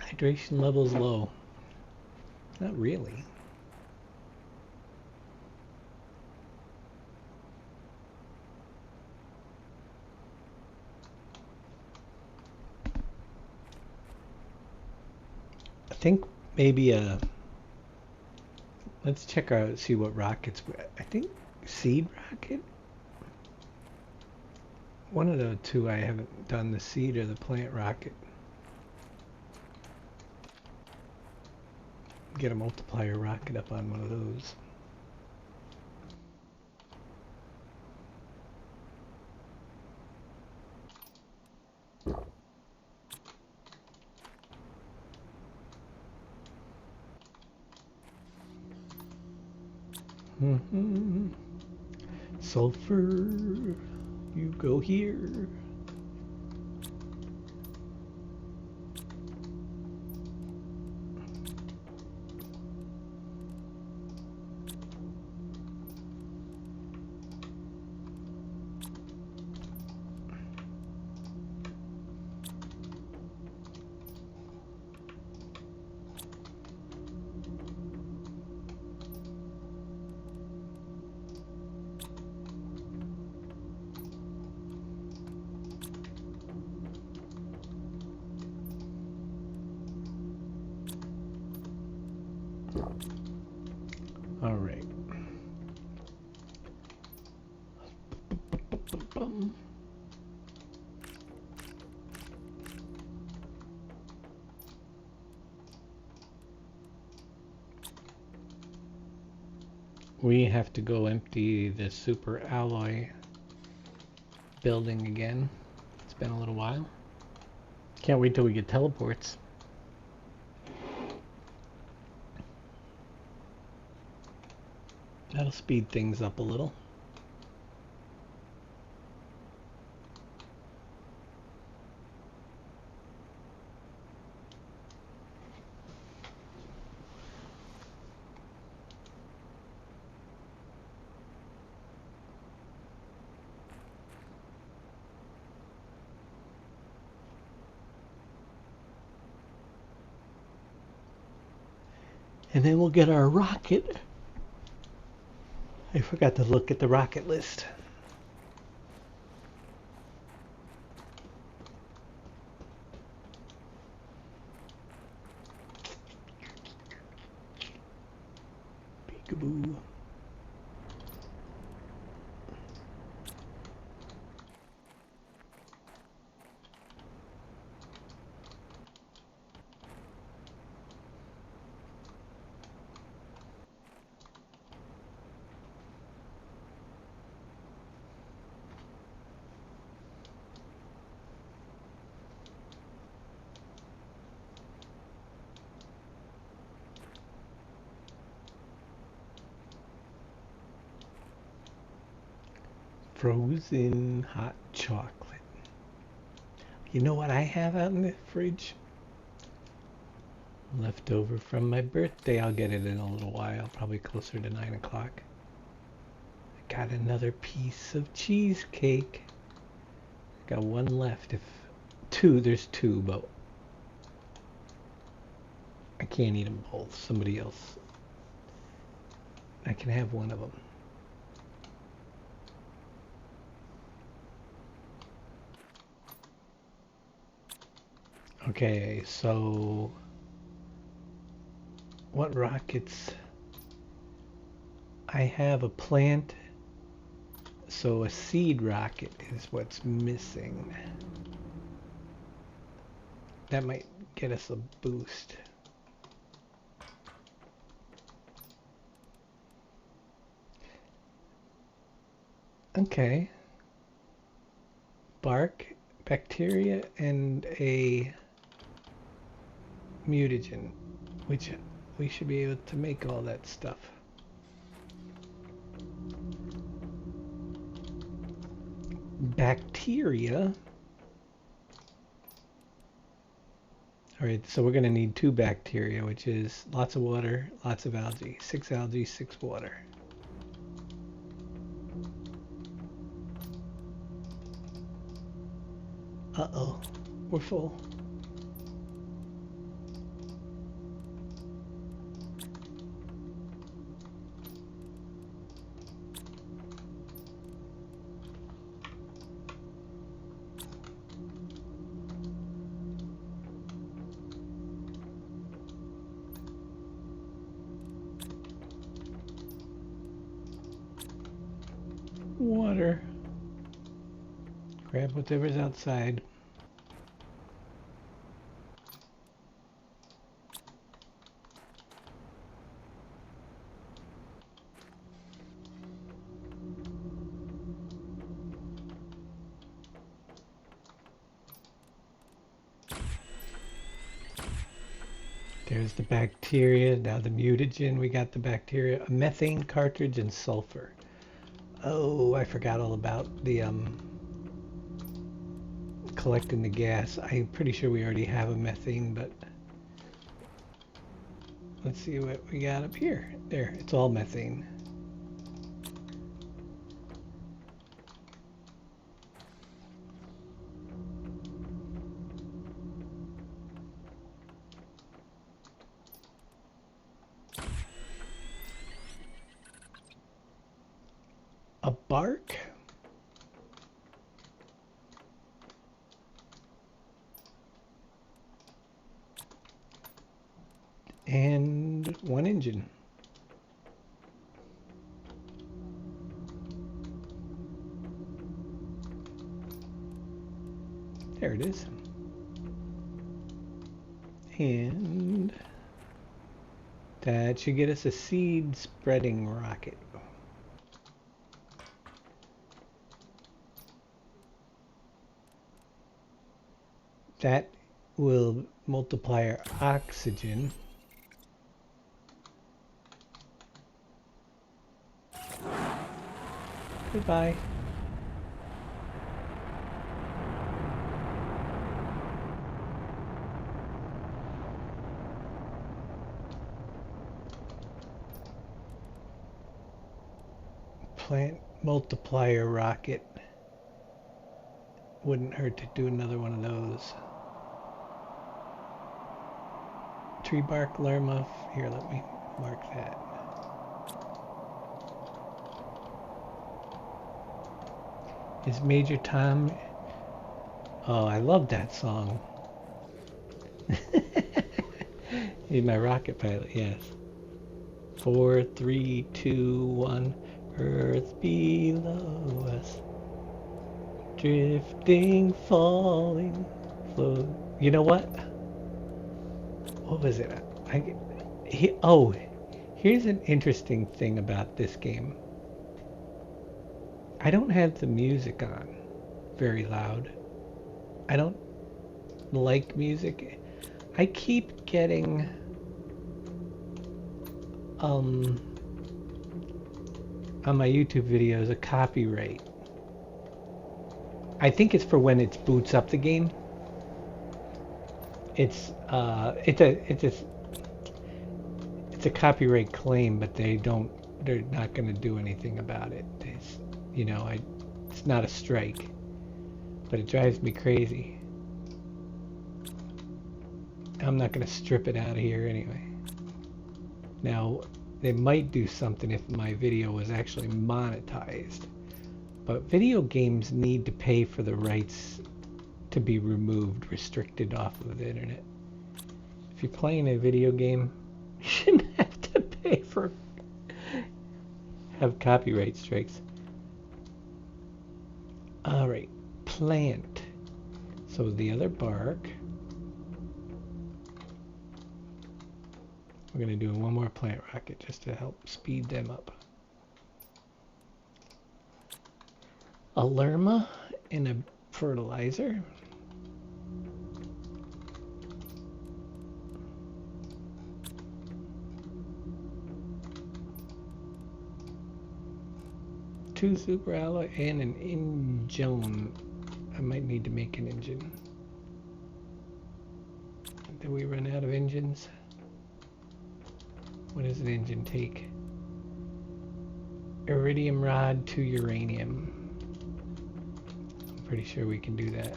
Hydration level's low. Not really. I think maybe let's check out, see what rockets. I think seed rocket. One of the two I haven't done, the seed or the plant rocket. Get a multiplier rocket up on one of those. Sulfur, you go here. All right. We have to go empty the super alloy building again. It's been a little while. Can't wait till we get teleports. That'll speed things up a little. And then we'll get our rocket. I forgot to look at the rocket list. Peekaboo. Frozen hot chocolate. You know what I have out in the fridge? Left over from my birthday. I'll get it in a little while, probably closer to 9 o'clock. I got another piece of cheesecake. Got one left. There's two, but I can't eat them both. Somebody else. I can have one of them. Okay, so what rockets? I have a plant, so a seed rocket is what's missing. That might get us a boost. Okay. Bark, bacteria, and a mutagen, which we should be able to make all that stuff. Bacteria. Alright, so we're going to need 2 bacteria, which is lots of water, lots of algae. 6 algae, 6 water. Uh-oh, we're full. Water. Grab whatever's outside. There's the bacteria, now the mutagen, we got the bacteria, a methane cartridge, and sulfur. Oh, I forgot all about the collecting the gas. I'm pretty sure we already have a methane, but let's see what we got up here. There, it's all methane. A bark? And 1 engine. There it is. And that should get us a seed spreading rocket. That will multiply our oxygen. Goodbye. Plant multiplier rocket. Wouldn't hurt to do another one of those. Tree bark, lerma. Here, let me mark that. Is Major Tom? Oh, I love that song. He's my rocket pilot, yes. 4, 3, 2, 1. Earth below us. Drifting, falling, float. You know what? What was it? Here's an interesting thing about this game. I don't have the music on very loud. I don't like music. I keep getting on my YouTube videos a copyright. I think it's for when it boots up the game. It's a It's a copyright claim, but they're not going to do anything about it. It's, you know, it's not a strike, but it drives me crazy. I'm not going to strip it out of here anyway. Now, they might do something if my video was actually monetized, but video games need to pay for the rights to be removed, restricted off of the internet. If you're playing a video game, you shouldn't have to pay for have copyright strikes. All right, plant. So the other bark. We're going to do one more plant rocket just to help speed them up. A lerma and a fertilizer. Two super alloy and an engine. I might need to make an engine. Did we run out of engines? What does an engine take? Iridium rod to uranium. I'm pretty sure we can do that.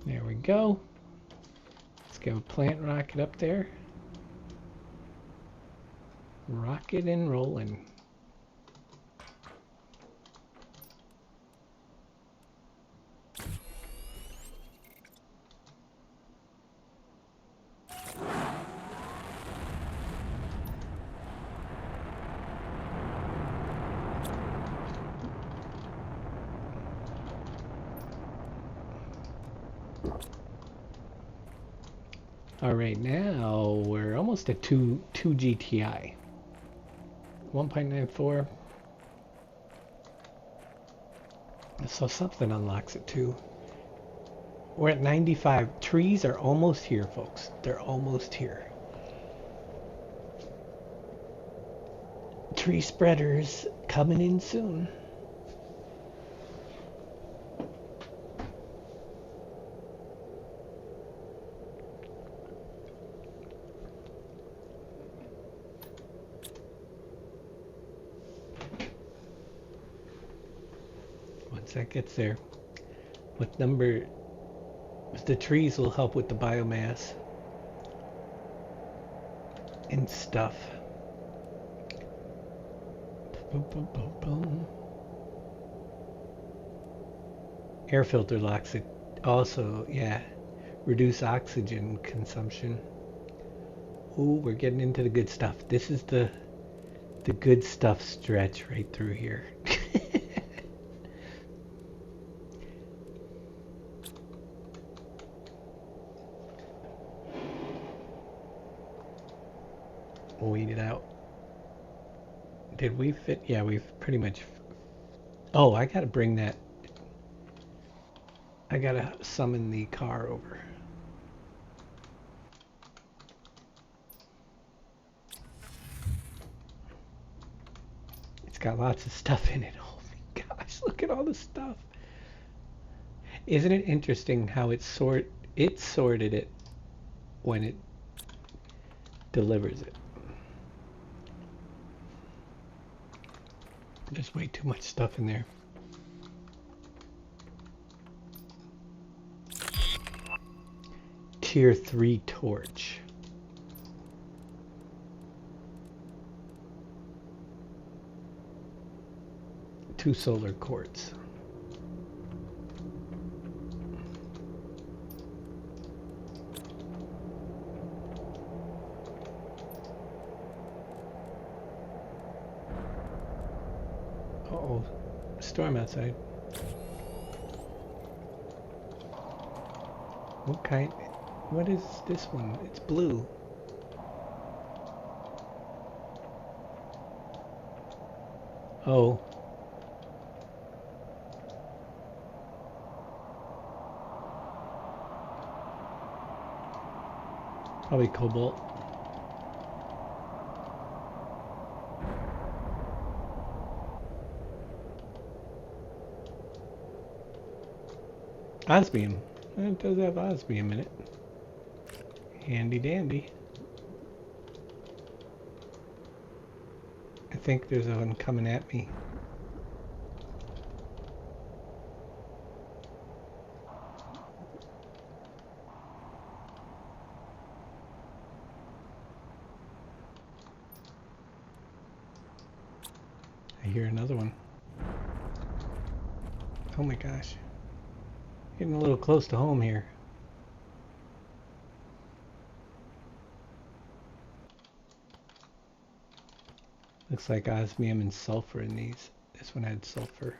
There we go. Let's get a plant rocket up there. Rocket and rolling. All right, now we're almost at 2 GTI. 1.94. So something unlocks it too. We're at 95. Trees are almost here, folks. They're almost here. Tree spreaders coming in soon. Once that gets there, what number? The trees will help with the biomass and stuff. Boom, boom, boom, boom. Air filter locks it. Also, yeah, reduce oxygen consumption. Ooh, we're getting into the good stuff. This is the good stuff stretch right through here. Weed it out. Did we fit? Yeah, we've pretty much. Oh, I gotta bring that. I gotta summon the car over. It's got lots of stuff in it. Oh my gosh, look at all the stuff. Isn't it interesting how it sorted it when it delivers it? There's way too much stuff in there. Tier 3 torch. Two solar quartz. Uh-oh, storm outside. What kind? What is this one? It's blue. Oh. Probably cobalt. Osmium. It does have osmium in it. Handy dandy. I think there's one coming at me. I hear another one. Oh my gosh. Getting a little close to home here. Looks like osmium and sulfur in these. This one had sulfur.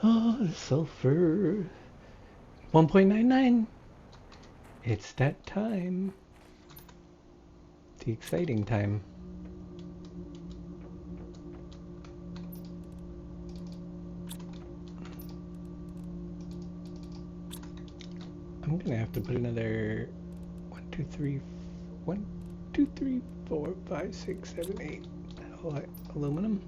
Oh, sulfur. 1.99. It's that time. The exciting time. I'm gonna have to put another 1, 2, 3, 1, 2, 3, 4, 5, 6, 7, 8 aluminum.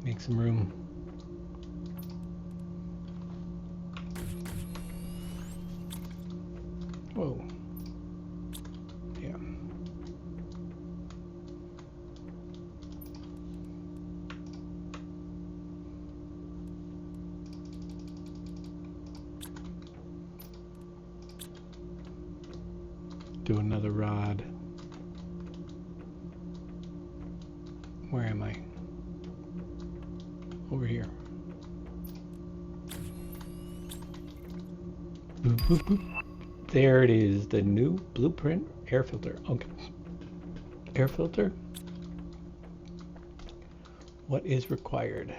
Make some room. Whoa. Yeah. Do another rod. Where am I? Over here. Boop, boop, boop. There it is, the new blueprint air filter. Okay. Air filter. What is required?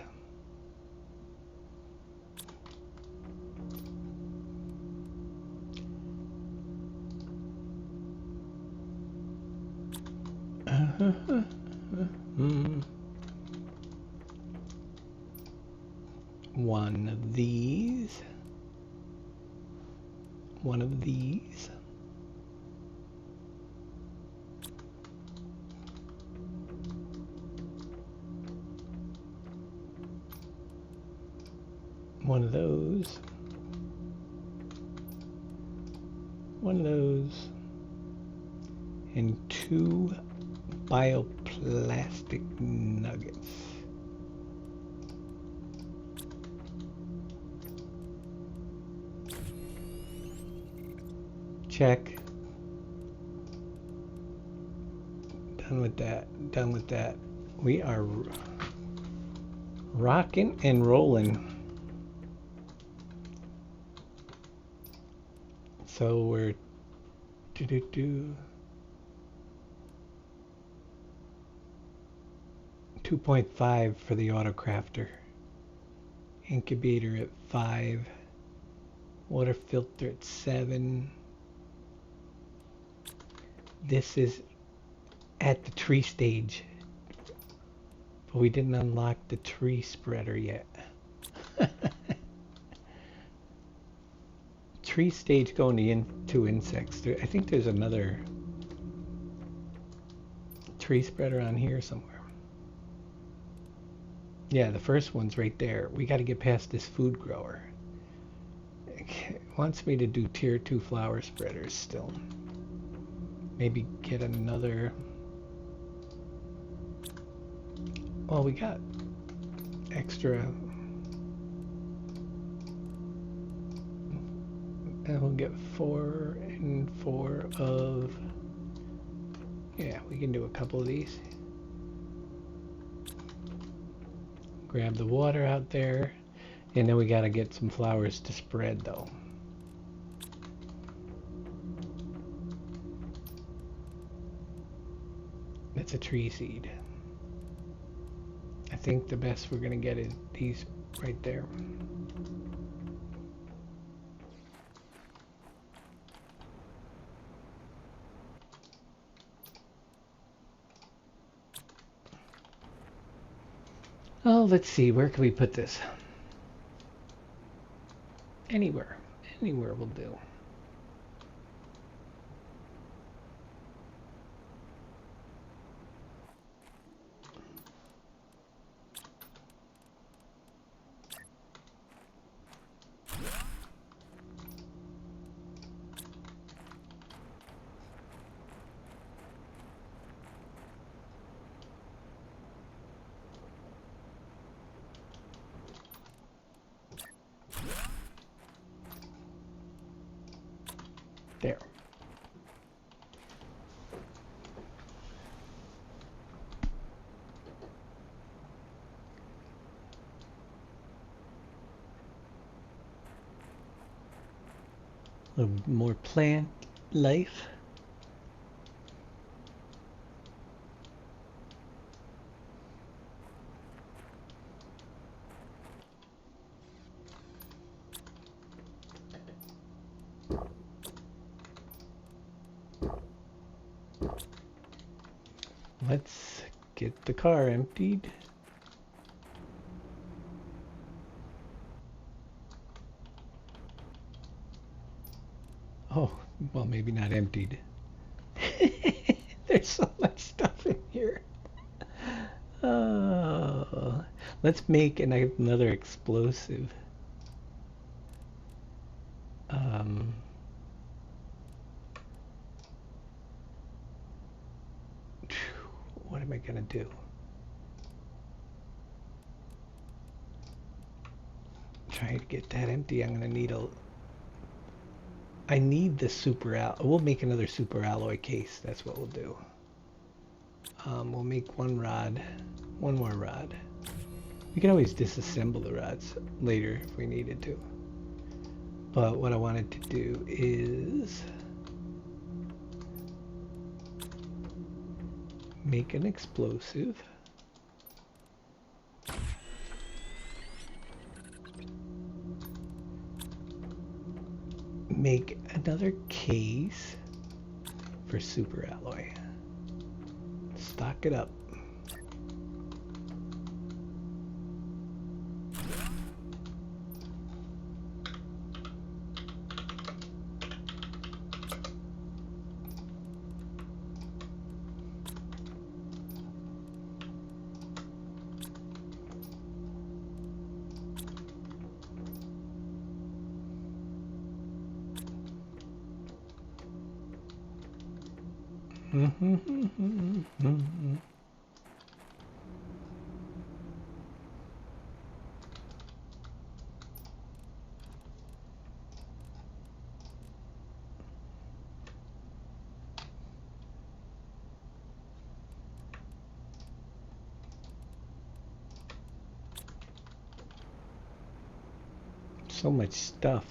One of these. One of these. One of those. One of those. And 2 bioplastic nuggets. Check. Done with that. Done with that. We are rocking and rolling. So we're 2.5 for the autocrafter. Incubator at 5. Water filter at 7. This is at the tree stage, but we didn't unlock the tree spreader yet. Tree stage going into insects. I think there's another tree spreader on here somewhere. Yeah, the first one's right there. We got to get past this food grower. It wants me to do tier 2 flower spreaders still. Maybe get another. Well, we got extra. And we'll get 4 and 4 of. Yeah, we can do a couple of these. Grab the water out there. And then we got to get some flowers to spread though. That's a tree seed. I think the best we're going to get is these right there. Oh, let's see. Where can we put this? Anywhere. Anywhere will do. There. A little more plant life. Let's get the car emptied. Oh, well, maybe not emptied. There's so much stuff in here. Oh, let's make another explosive. What am I gonna do? Trying to get that empty. I'm gonna need I need the super alloy. We'll make another super alloy case. That's what we'll do. We'll make one more rod. We can always disassemble the rods later if we needed to. But what I wanted to do is make an explosive. Make another case for super alloy. Stock it up. So much stuff.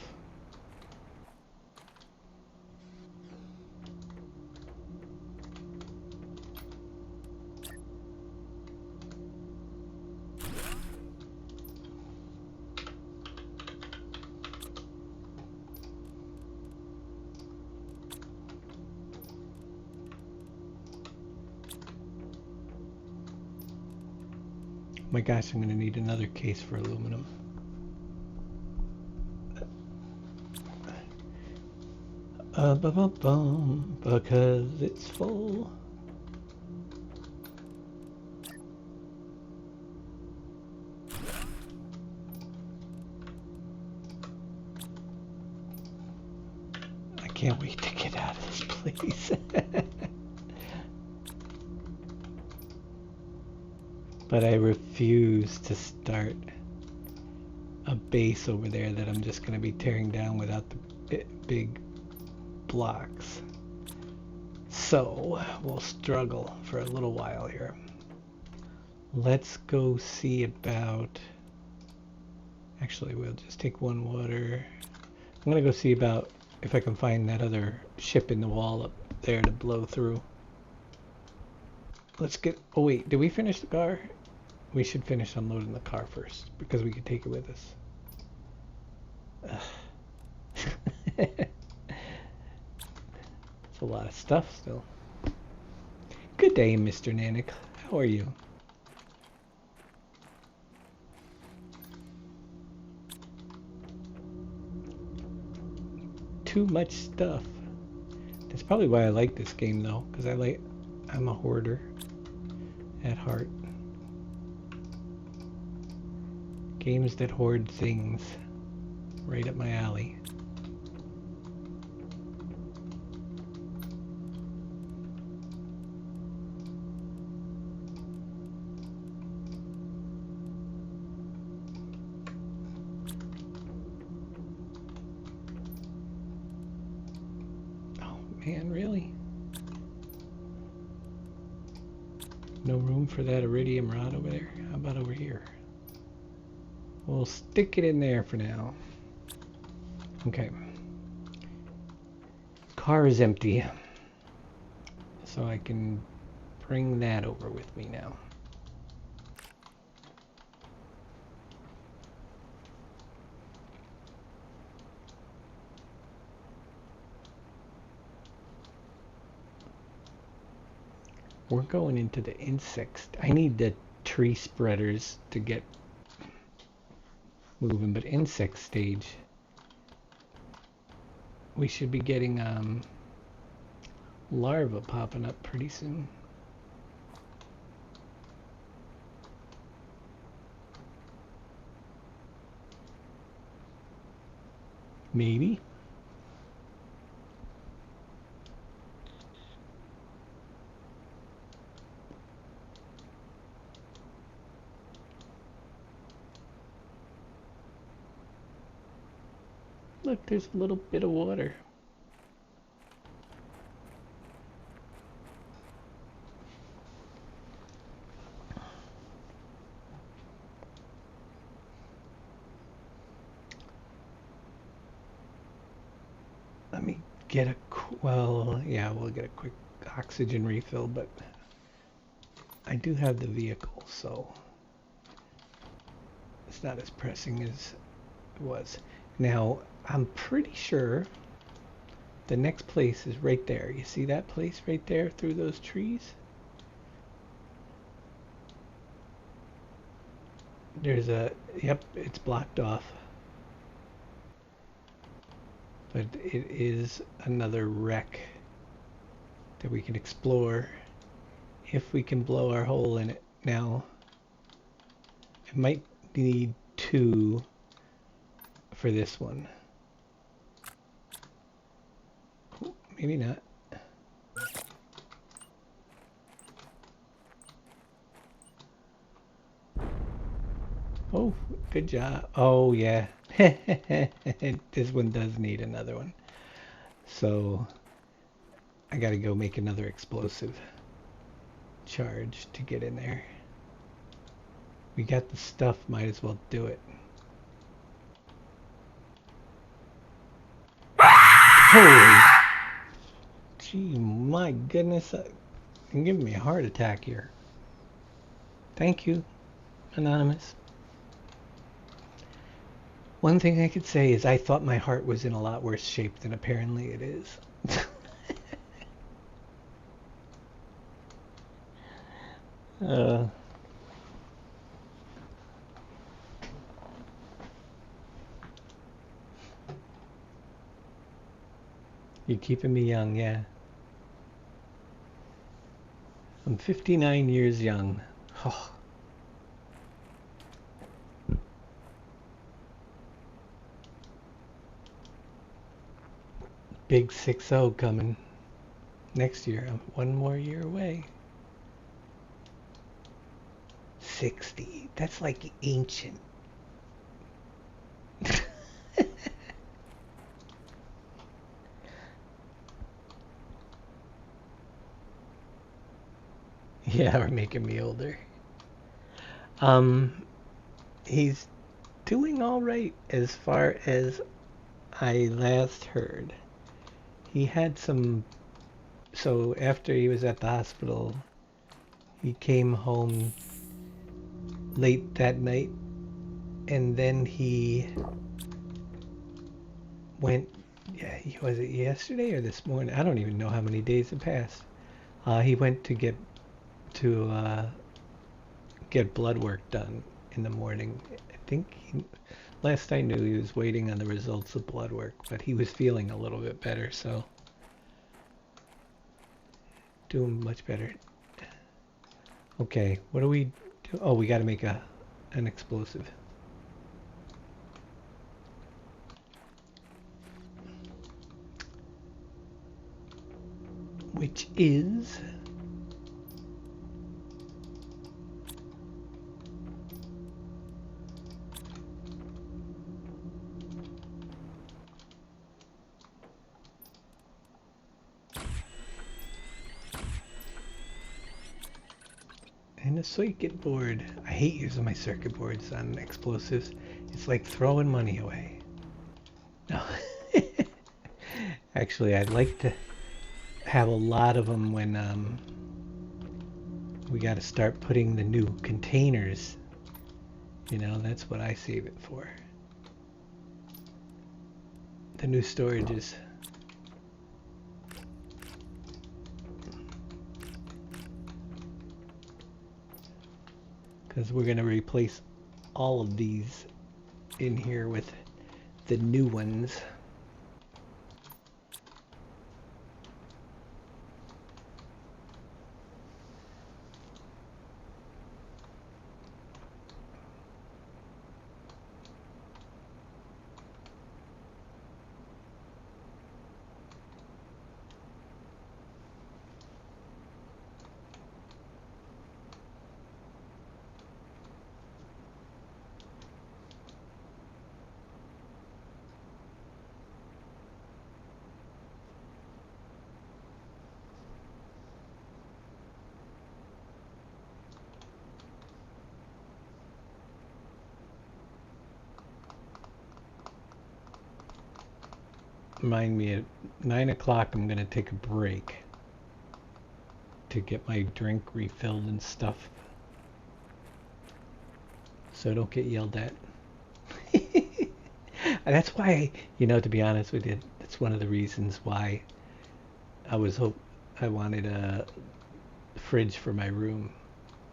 My gosh, I'm going to need another case for aluminum. Because it's full. I can't wait to get out of this place. But I refuse to start a base over there that I'm just going to be tearing down without the big blocks. So we'll struggle for a little while here. Let's go see about, actually we'll just take one water. I'm gonna go see about if I can find that other ship in the wall up there to blow through. Let's get, oh wait, did we finish the car? We should finish unloading the car first because we could take it with us. It's a lot of stuff still. Good day, Mr. Nanik. How are you? too much stuff. That's probably why I like this game though, because I'm a hoarder at heart. Games that hoard things, right up my alley. Man, really? No room for that iridium rod over there? How about over here? We'll stick it in there for now. Okay. Car is empty. So I can bring that over with me now. We're going into the insects. I need the tree spreaders to get moving, but insect stage. We should be getting larvae popping up pretty soon. Maybe. Look, there's a little bit of water. Let me get a, well, yeah, we'll get a quick oxygen refill, but I do have the vehicle, so it's not as pressing as it was. Now, I'm pretty sure the next place is right there. You see that place right there through those trees? There's a, yep, it's blocked off. But it is another wreck that we can explore if we can blow our hole in it. Now, I might need 2 for this one. Maybe not. Oh, good job. Oh, yeah. This one does need another one. So, I gotta go make another explosive charge to get in there. We got the stuff, might as well do it. Holy, gee, my goodness, you're giving me a heart attack here. Thank you, Anonymous. One thing I could say is I thought my heart was in a lot worse shape than apparently it is. You're keeping me young, yeah. I'm 59 years young. Oh. Big 6-0 coming next year. I'm 1 more year away. 60. That's like ancient. Yeah, we're making me older. He's doing all right as far as I last heard. He had some, so after he was at the hospital, he came home late that night, and then he went, yeah, was it yesterday or this morning? I don't even know how many days have passed. He went to get blood work done in the morning. I think Last I knew, he was waiting on the results of blood work, but he was feeling a little bit better, so doing much better. Okay, what do we do? Oh, we got to make an explosive. Which is and a circuit board. I hate using my circuit boards on explosives. It's like throwing money away. No. Actually, I'd like to have a lot of them when we got to start putting the new containers. You know, that's what I save it for. The new storages. Because we're going to replace all of these in here with the new ones. Remind me at 9 o'clock I'm going to take a break to get my drink refilled and stuff. So don't get yelled at. That's why, you know, to be honest with you, that's one of the reasons why I wanted a fridge for my room,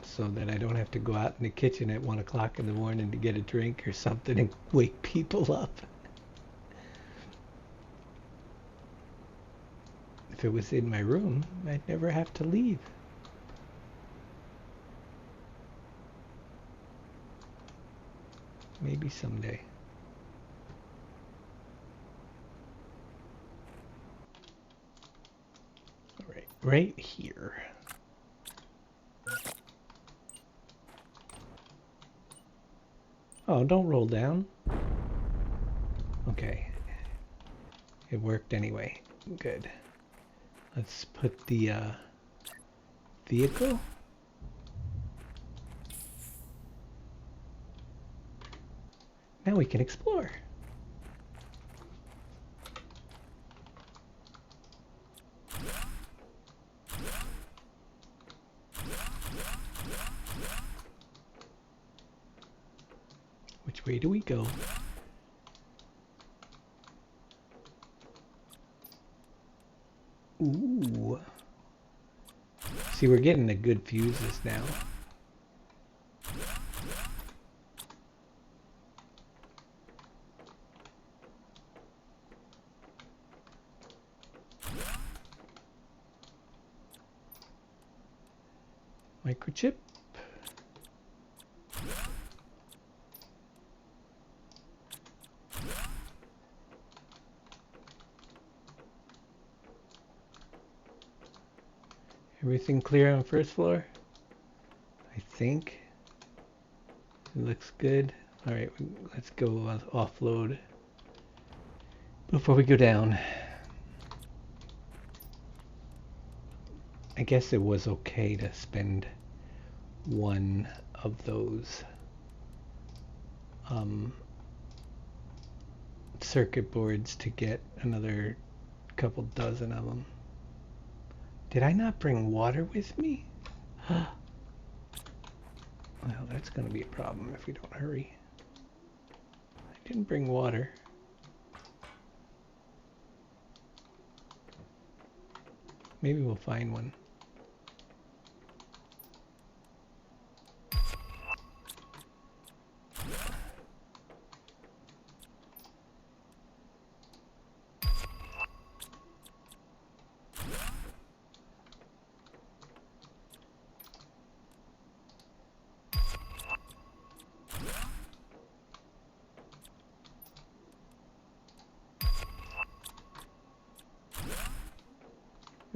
so that I don't have to go out in the kitchen at 1 o'clock in the morning to get a drink or something and wake people up. If it was in my room, I'd never have to leave. Maybe someday. All right, right here. Oh, don't roll down. Okay. It worked anyway. Good. Let's put the vehicle. Now we can explore. Which way do we go? Ooh. See, we're getting the good fuses now. Microchip. Everything clear on first floor? I think. It looks good. All right, let's go offload before we go down. I guess it was okay to spend one of those circuit boards to get another couple dozen of them. Did I not bring water with me? Well, that's going to be a problem if we don't hurry. I didn't bring water. Maybe we'll find one.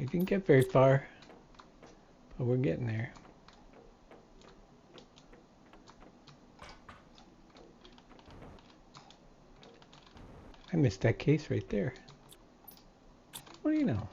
We didn't get very far, but we're getting there. I missed that case right there. What do you know?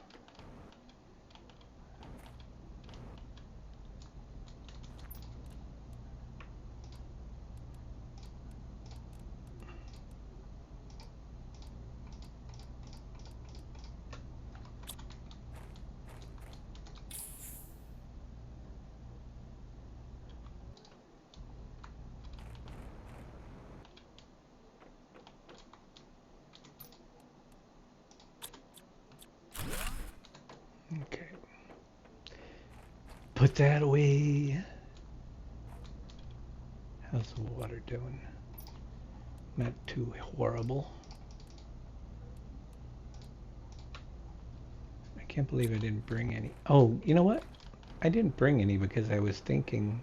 Okay. Put that away. How's the water doing? Not too horrible. I can't believe I didn't bring any. Oh, you know what? I didn't bring any because I was thinking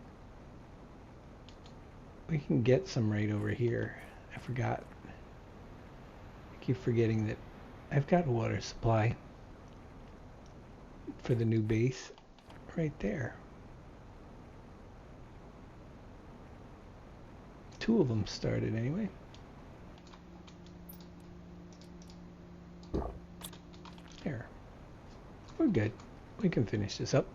we can get some right over here. I forgot. I keep forgetting that I've got a water supply for the new base right there. 2 of them started anyway. There. We're good. We can finish this up.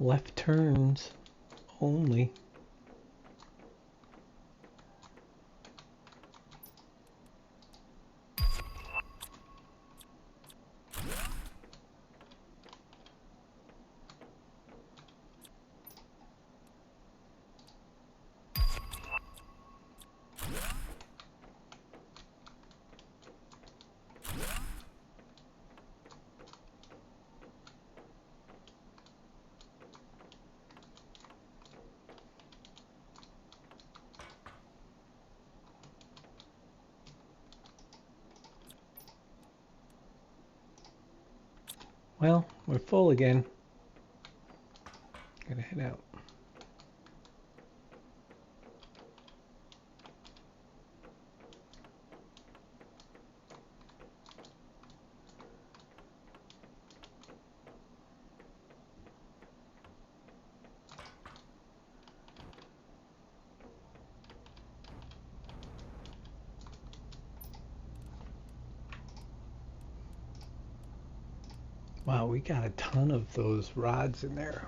Left turns only. Well, we're full again. Gotta head out. Wow, we got a ton of those rods in there.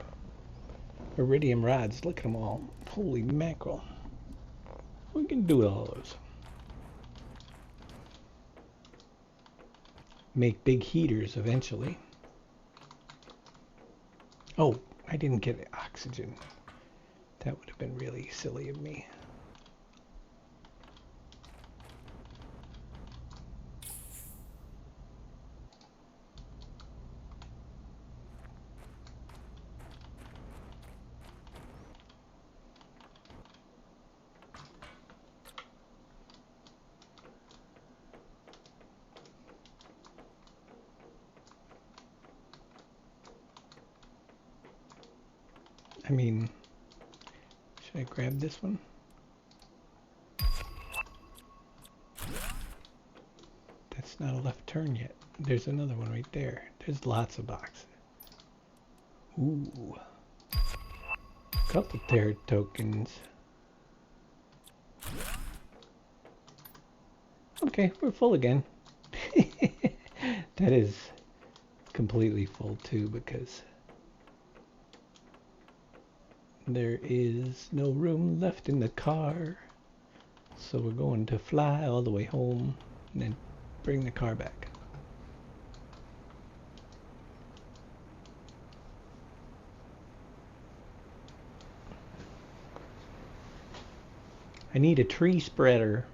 Iridium rods, look at them all. Holy mackerel. We can do all those. Make big heaters eventually. Oh, I didn't get oxygen. That would have been really silly of me. I mean, should I grab this one? That's not a left turn yet. There's another one right there. There's lots of boxes. Ooh. Couple Terra tokens. Okay, we're full again. That is completely full too because there is no room left in the car. So we're going to fly all the way home and then bring the car back. I need a tree spreader.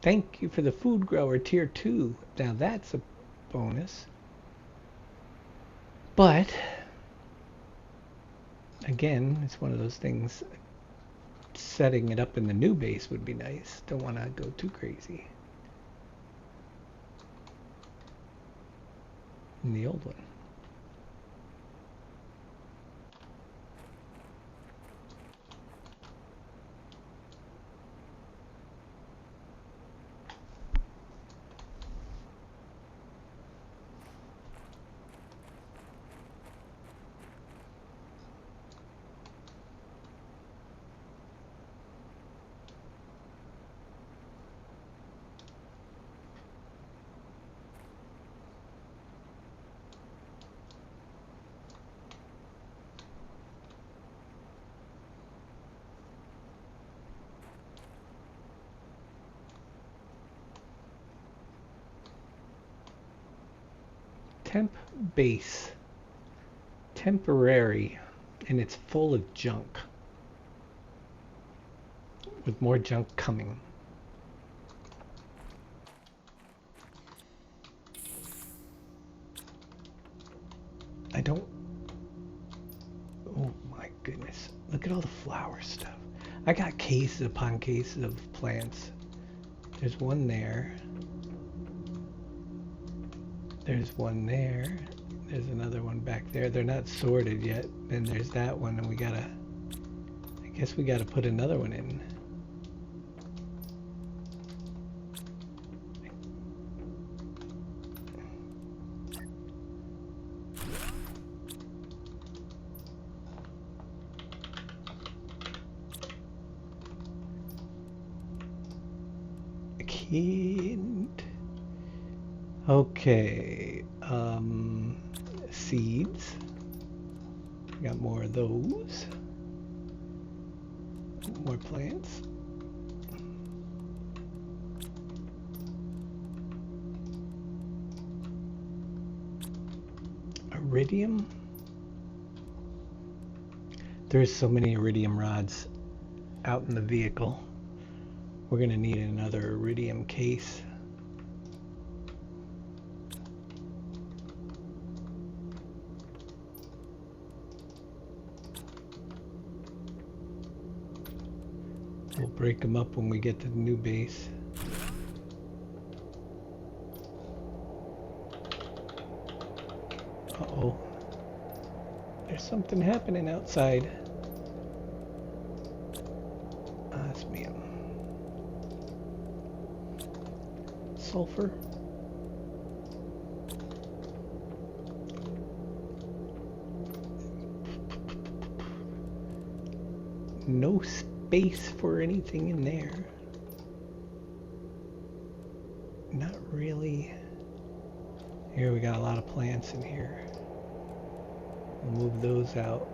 Thank you for the food grower tier 2. Now that's a bonus. But Again, it's one of those things. Setting it up in the new base would be nice. Don't want to go too crazy in the old one. Temp base. Temporary. And it's full of junk. With more junk coming. I don't... Oh my goodness. Look at all the flower stuff. I got cases upon cases of plants. There's one there. There's one there. There's another one back there. They're not sorted yet. Then there's that one, and we gotta... I guess we gotta put another one in. Okay, seeds. Got more of those. More plants. Iridium. There's so many iridium rods out in the vehicle. We're gonna need another iridium case. We'll break them up when we get to the new base. Uh-oh. There's something happening outside. Osmium. Sulfur. No space for anything in there. Not really. Here we got a lot of plants in here. We'll move those out.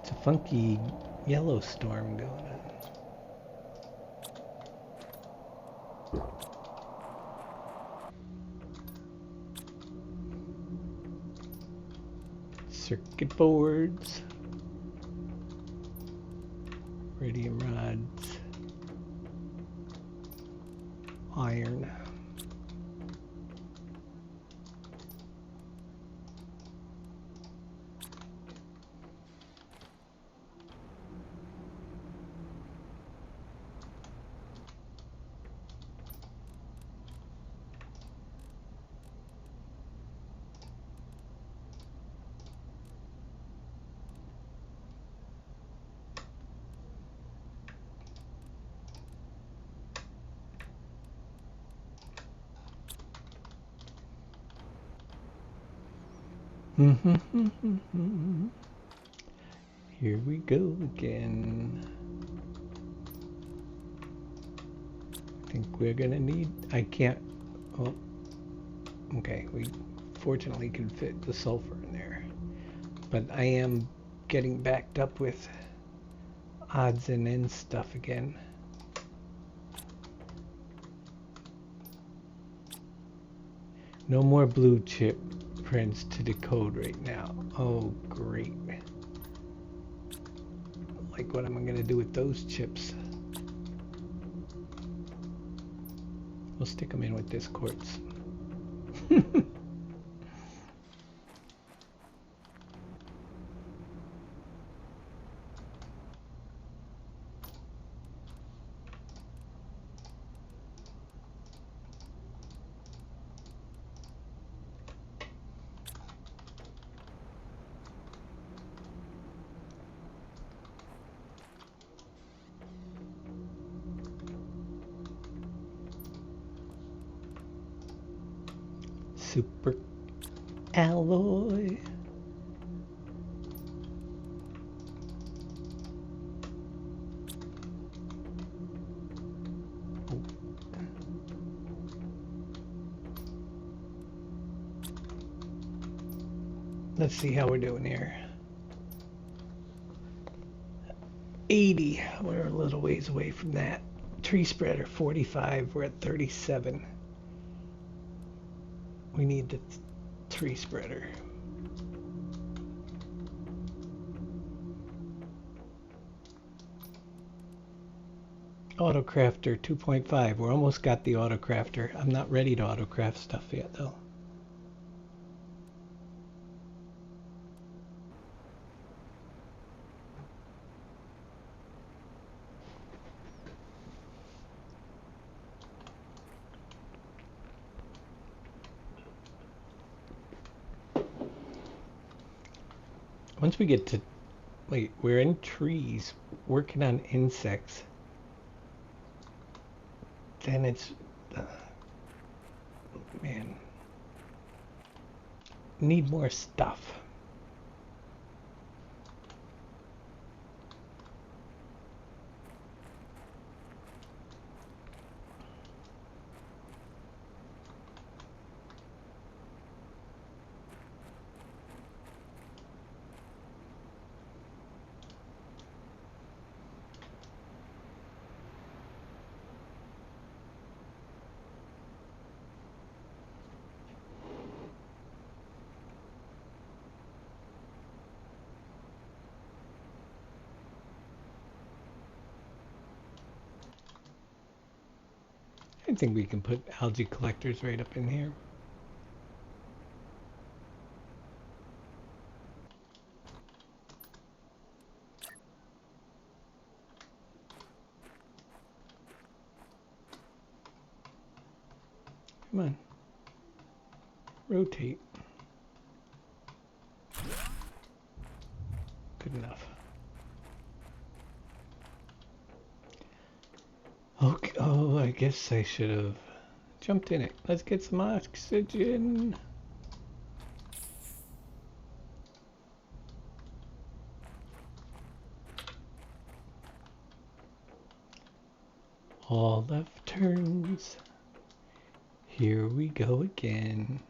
It's a funky yellow storm going on. Circuit boards, radium rods, iron. Here we go again. I think we're gonna need, I can't, oh, okay, we fortunately can fit the sulfur in there. But I am getting backed up with odds and ends stuff again. No more blue chip blueprints to decode right now. Oh, great. Like, what am I going to do with those chips? We'll stick them in with this quartz. Super alloy. Let's see how we're doing here. 80. We're a little ways away from that. Tree spreader 45. We're at 37. We need the tree spreader. Autocrafter 2.5. We're almost got the autocrafter. I'm not ready to autocraft stuff yet though. Once we get to, wait, we're in trees working on insects. Then it's, man, need more stuff. I think we can put algae collectors right up in here. Come on. Rotate. Good enough. Okay, oh, I guess I should have jumped in it. Let's get some oxygen. All left turns. Here we go again.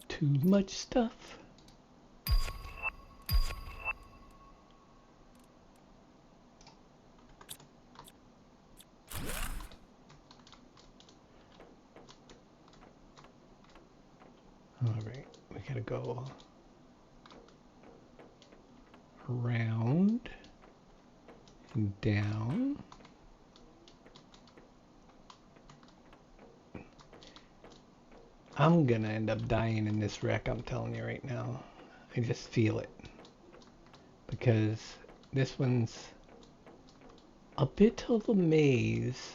Too much stuff. All right, we gotta go around and down. I'm gonna end up dying in this wreck, I'm telling you right now. I just feel it. because this one's a bit of a maze.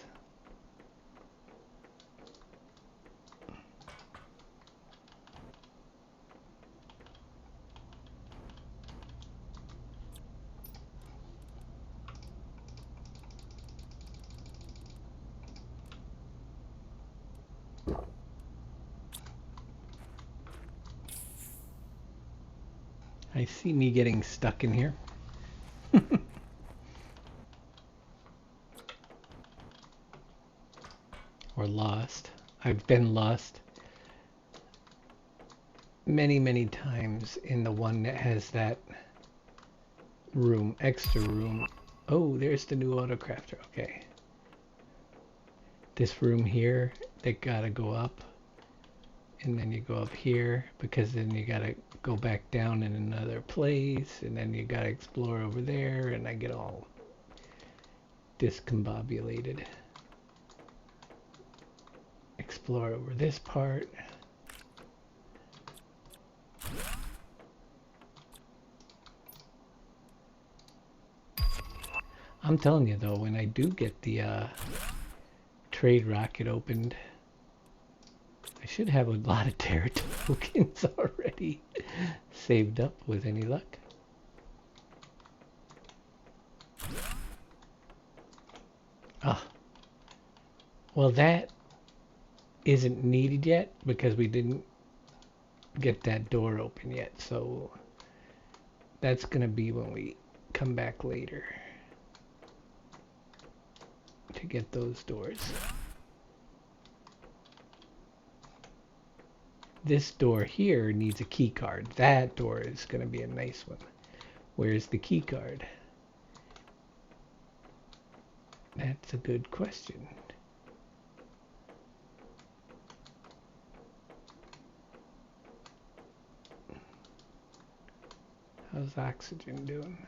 I see me getting stuck in here. Or lost. I've been lost many, many times in the one that has that room, extra room. Oh, there's the new autocrafter. Okay. This room here, they gotta go up. And then you go up here because then you gotta go back down in another place. And then you gotta explore over there. And I get all discombobulated. Explore over this part. I'm telling you though, when I do get the trade rocket opened, I should have a lot of Terra tokens already saved up with any luck. Ah, well that isn't needed yet because we didn't get that door open yet, so that's gonna be when we come back later to get those doors. This door here needs a key card. That door is gonna be a nice one. Where's the key card? That's a good question. How's oxygen doing?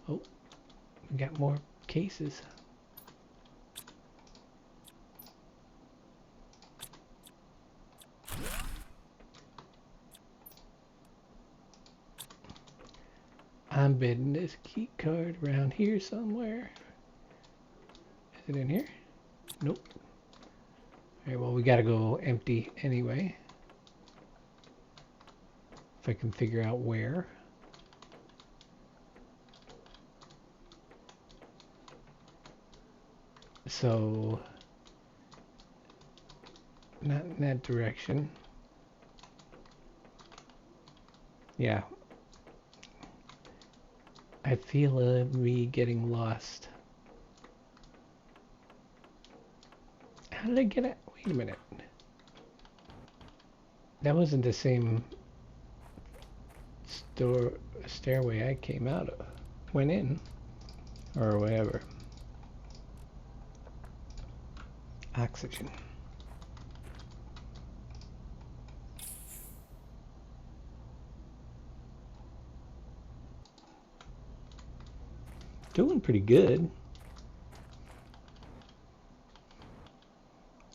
Oh, we got more cases. I'm betting this key card around here somewhere. Is it in here? Nope. Alright, well we gotta go empty anyway. If I can figure out where. So, not in that direction. Yeah. I feel me getting lost. How did I get it? Wait a minute. That wasn't the same stairway I came out of. Went in. Or whatever. Oxygen. Doing pretty good.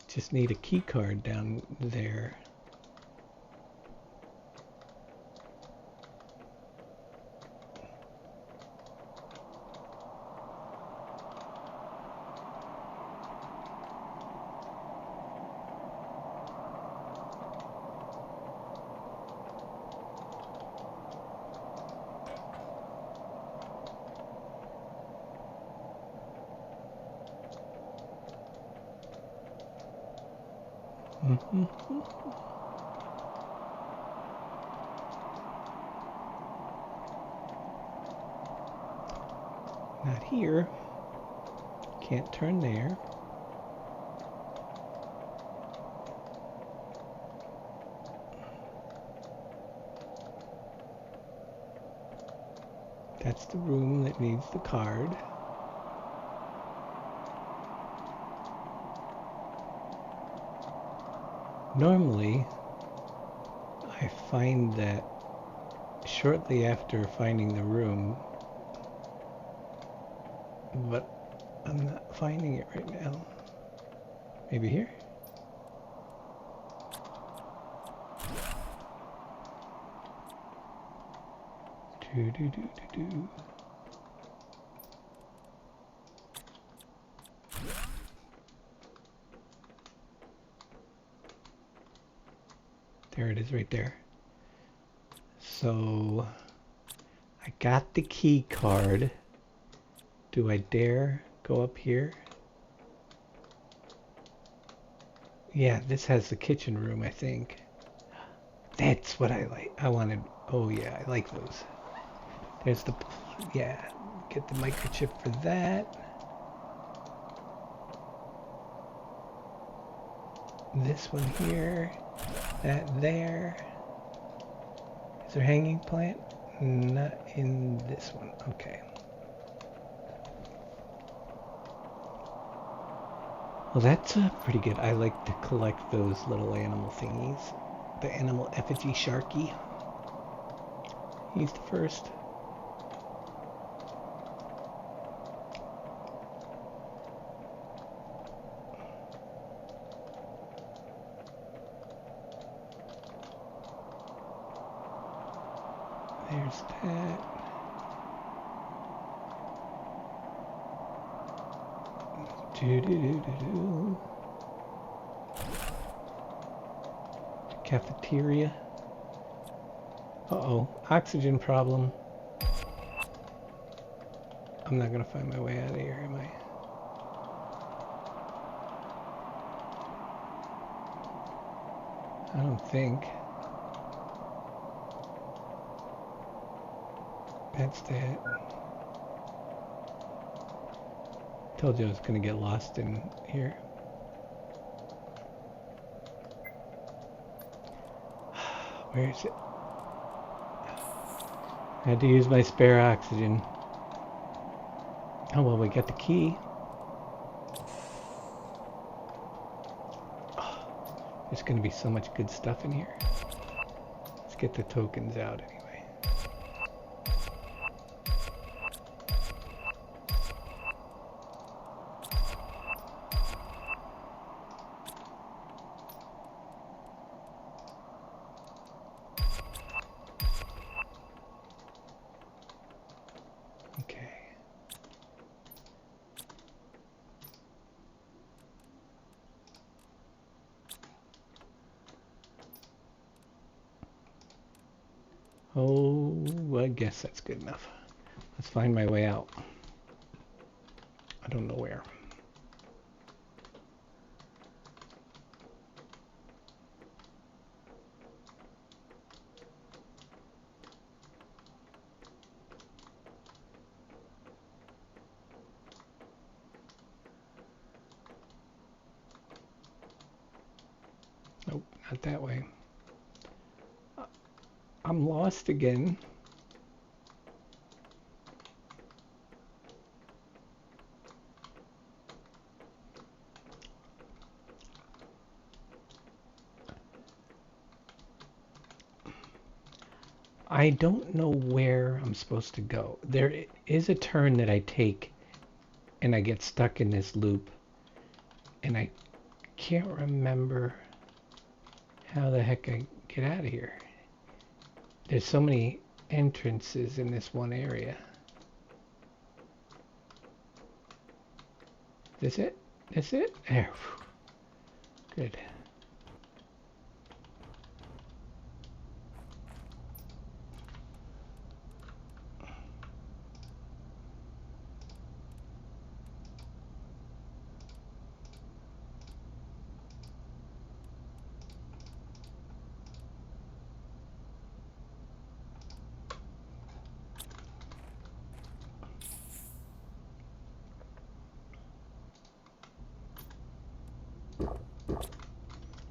Just need a key card down there. Not here. Can't turn there. That's the room that needs the card. Normally, I find that shortly after finding the room, but I'm not finding it right now. Maybe here? Do, do, do, do, do. There it is right there. So I got the key card. Do I dare go up here? Yeah, this has the kitchen room, I think. That's what I like. I wanted, oh yeah, I like those. There's the, yeah, get the microchip for that. This one here, that there. Is there a hanging plant? Not in this one, okay. Well, that's pretty good. I like to collect those little animal thingies. The animal effigy Sharky. He's the first. There's that. Do. Cafeteria. Uh-oh, oxygen problem. I'm not gonna find my way out of here, am I? I don't think. That's that. Told you I was gonna get lost in here. Where is it? I had to use my spare oxygen. Oh well, we got the key. Oh, there's gonna be so much good stuff in here. Let's get the tokens out anyway. Okay. Oh, I guess that's good enough. Let's find my way out. I don't know where. Nope, not that way. I'm lost again. I don't know where I'm supposed to go. There is a turn that I take and I get stuck in this loop and I can't remember how the heck I get out of here. There's so many entrances in this one area. This it? That's it? There. Good.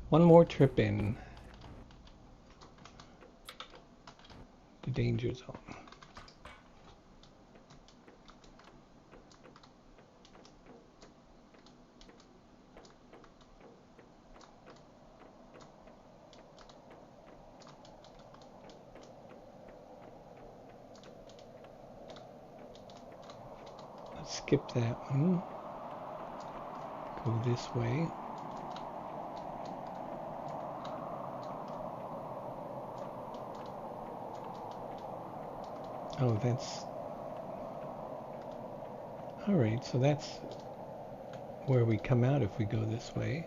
One more trip in the danger zone. Let's skip that one. Go this way. Oh, that's... Alright, so that's where we come out if we go this way.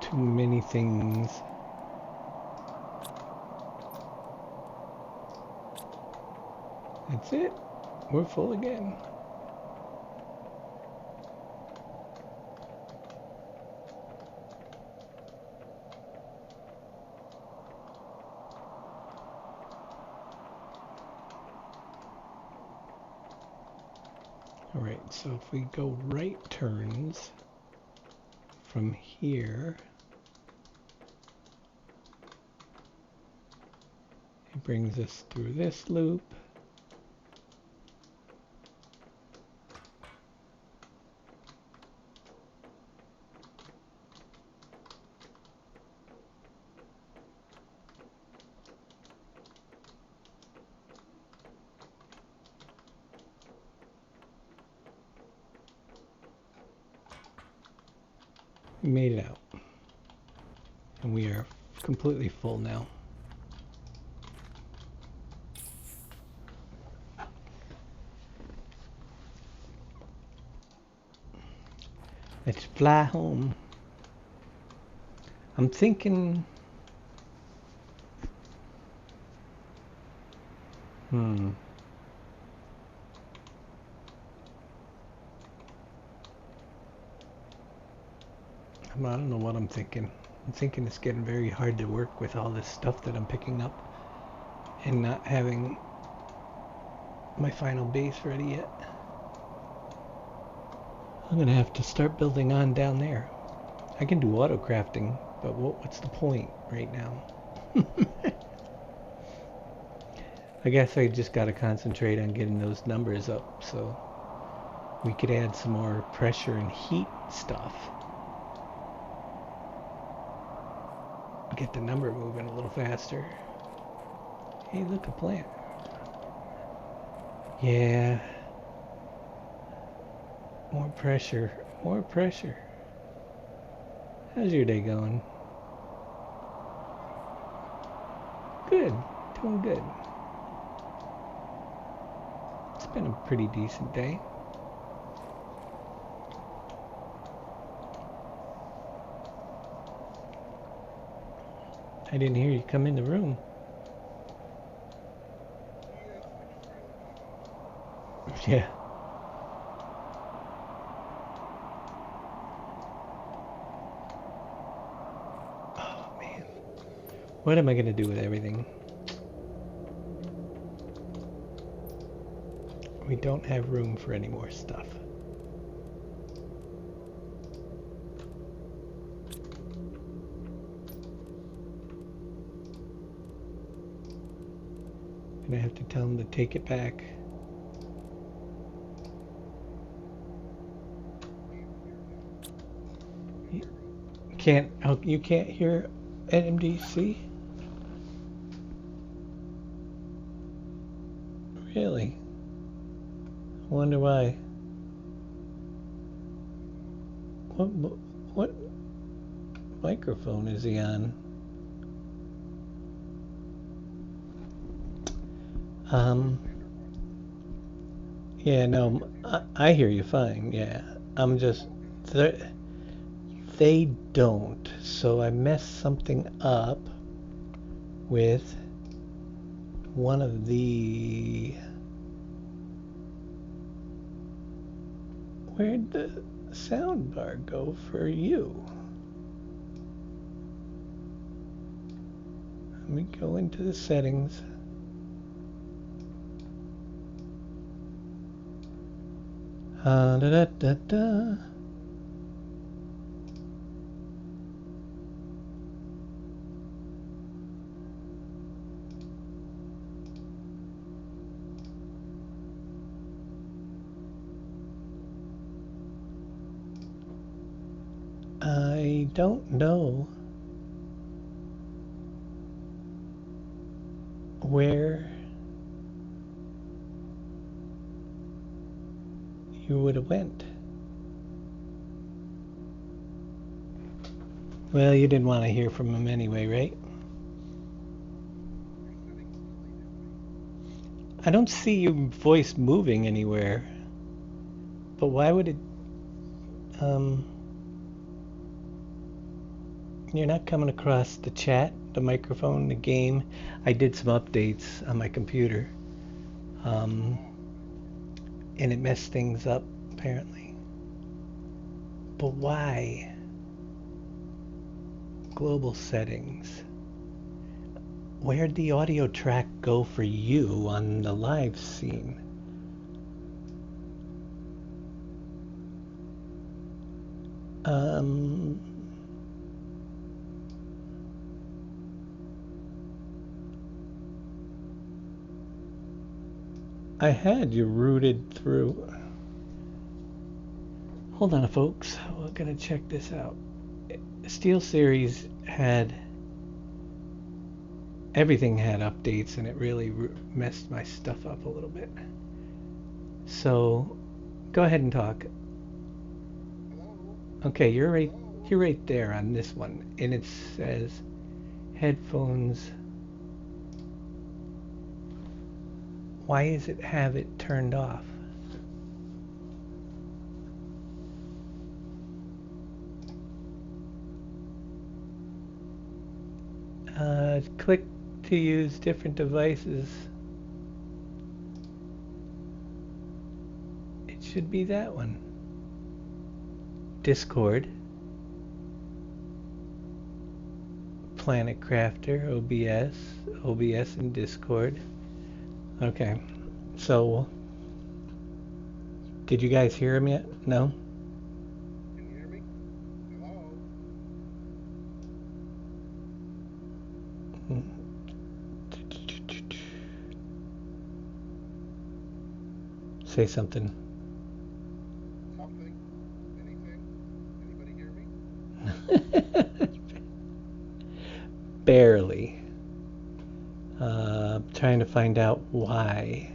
Too many things. That's it. We're full again. Alright, so if we go right turns from here, it brings us through this loop. We made it out. And we are completely full now. Let's fly home. I'm thinking... I don't know what I'm thinking. I'm thinking it's getting very hard to work with all this stuff that I'm picking up and not having my final base ready yet. I'm gonna have to start building on down there. I can do auto crafting, but what's the point right now? I guess I just gotta concentrate on getting those numbers up so we could add some more pressure and heat stuff. Get the number moving a little faster. Hey, look, a plant. Yeah. More pressure. More pressure. How's your day going? Good. Doing good. It's been a pretty decent day. I didn't hear you come in the room. Yeah. Oh, man. What am I going to do with everything? We don't have room for any more stuff. I'm going to have to tell them to take it back. You can't hear NMDC? Really? I wonder why. What microphone is he on? Yeah, no, I hear you fine. Yeah, I'm just they don't. So I messed something up with one of the... Where'd the sound bar go for you? Let me go into the settings. Da da da da. don't know where you would have went. Well, you didn't want to hear from him anyway, right? I don't see your voice moving anywhere. But why would it... Um, you're not coming across the chat, the microphone, the game. I did some updates on my computer. And it messed things up, apparently. But why? Global settings. Where'd the audio track go for you on the live scene? I had you routed through. Hold on, folks. We're gonna check this out. SteelSeries had everything had updates, and it really messed my stuff up a little bit. So, go ahead and talk. Okay, you're right there on this one, and it says headphones. Why does it have it turned off? Click to use different devices. It should be that one. Discord. Planet Crafter, OBS and Discord. Okay, so did you guys hear him yet? No? Can you hear me? Hello? Say something. Something? Anything? Anybody hear me? Barely. Trying to find out why.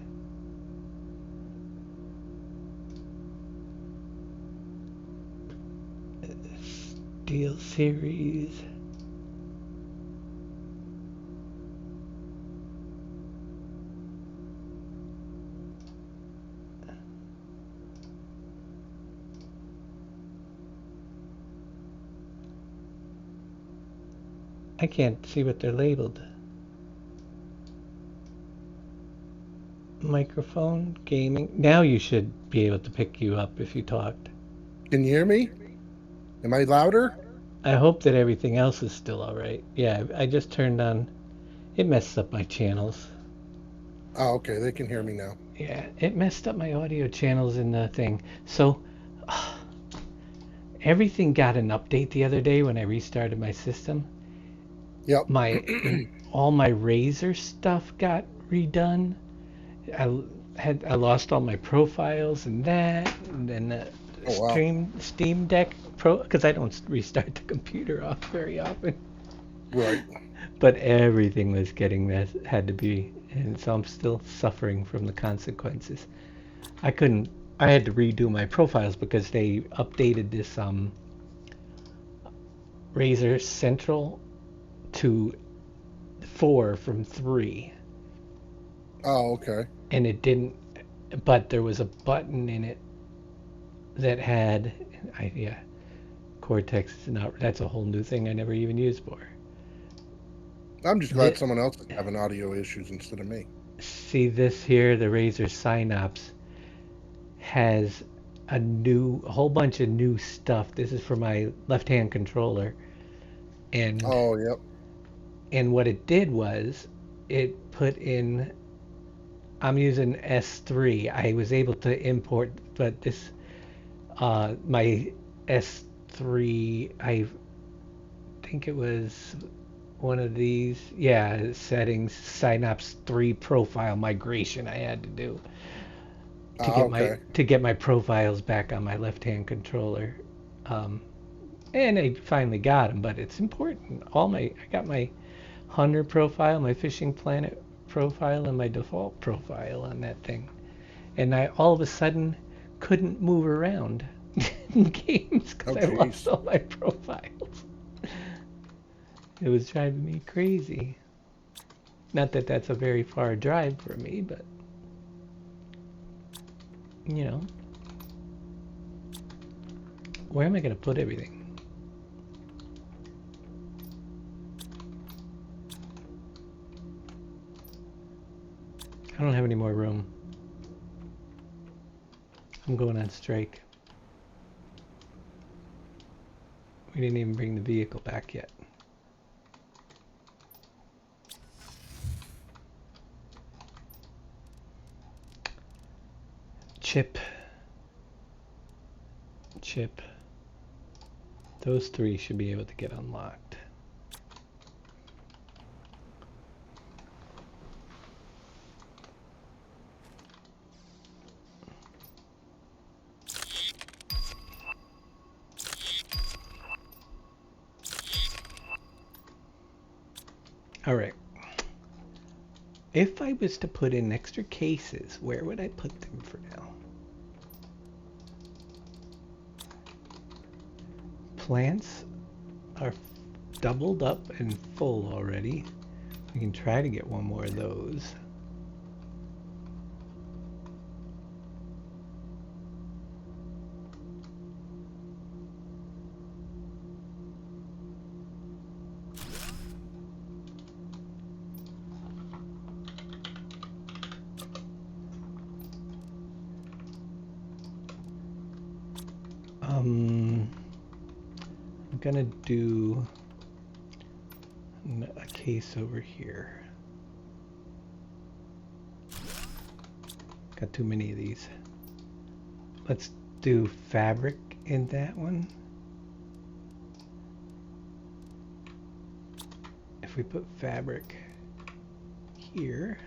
SteelSeries. I can't see what they're labeled. Microphone, gaming. Now you should be able to pick you up if you talked. Can you hear me? Am I louder? I hope that everything else is still all right. Yeah, I just turned on. It messed up my channels. Oh, okay. They can hear me now. Yeah, it messed up my audio channels in the thing. So everything got an update the other day when I restarted my system. Yep. All my Razer stuff got redone. I lost all my profiles and that, and then the Steam Deck Pro, because I don't restart the computer off very often. Right. But everything was getting that had to be, and so I'm still suffering from the consequences. I had to redo my profiles because they updated this Razer Central to 4 from 3. Oh, okay. And it didn't, but there was a button in it that had, Cortex is not, that's a whole new thing I never even used before. I'm just glad someone else is having audio issues instead of me. See this here, the Razer Synops has a whole bunch of new stuff. This is for my left-hand controller. And oh, yep. And what it did was it put in, I'm using S3. I was able to import, but this, my S3, I think it was one of these, settings, Synops 3 profile migration I had to do to get my profiles back on my left-hand controller. And I finally got them, but it's important. I got my hunter profile, my fishing planet profile, and my default profile on that thing. And I all of a sudden couldn't move around in games because I lost all my profiles. It was driving me crazy. Not that that's a very far drive for me, but you know, where am I going to put everything? I don't have any more room. I'm going on strike. We didn't even bring the vehicle back yet. Chip. Those three should be able to get unlocked. All right. If I was to put in extra cases, where would I put them for now? Plants are doubled up and full already. We can try to get one more of those. I'm gonna do a case over here. Got too many of these. Let's do fabric in that one. If we put fabric here,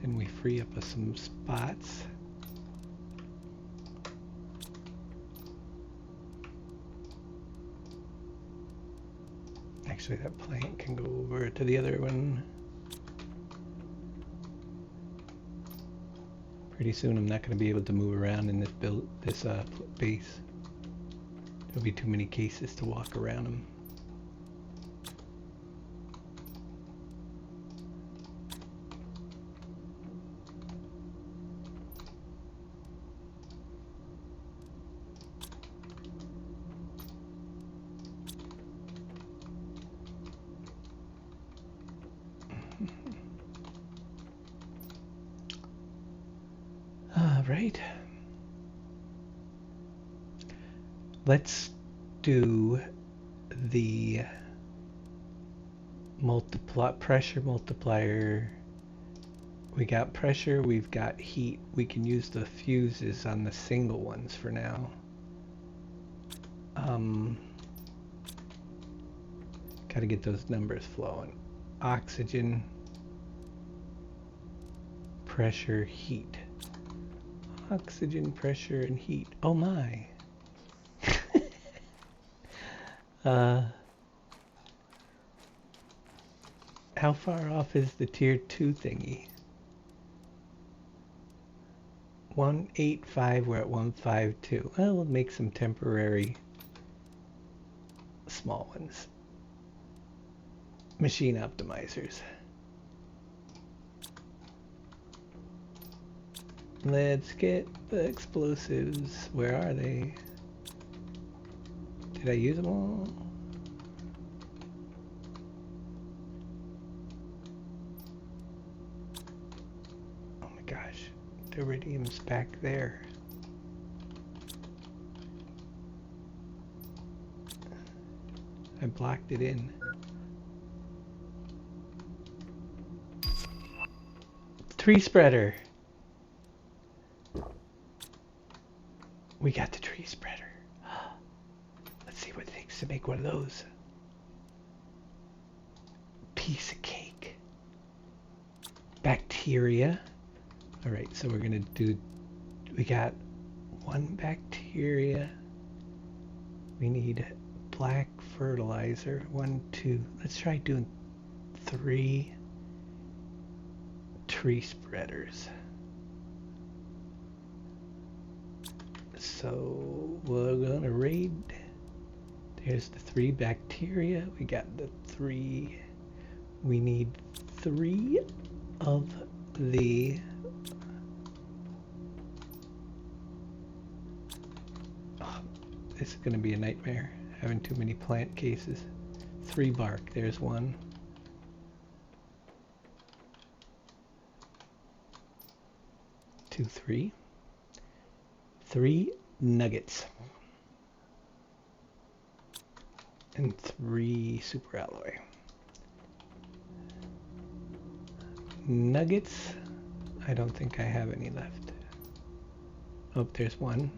then we free up some spots. Actually, that plant can go over to the other one. Pretty soon I'm not going to be able to move around in this base. There'll be too many cases to walk around them. Right. Let's do the pressure multiplier. We got pressure, we've got heat. We can use the fuses on the single ones for now. Got to get those numbers flowing. Oxygen, pressure, heat. Oxygen, pressure, and heat. Oh my. How far off is the tier 2 thingy? 185, we're at 152. Well, we'll make some temporary small ones. Machine optimizers. Let's get the explosives. Where are they? Did I use them all? Oh my gosh. The iridium's back there. I blocked it in. Tree spreader. We got the tree spreader. Let's see what it takes to make one of those. Piece of cake. Bacteria. Alright, so we're going to do We got one bacteria. We need black fertilizer. 1, 2. Let's try doing 3 tree spreaders. So we're gonna raid. There's the 3 bacteria. We got the 3. We need 3 of the this is gonna be a nightmare having too many plant cases. 3 bark. There's 1. 2, 3. 3 nuggets. And 3 super alloy. Nuggets. I don't think I have any left. Oh, there's 1.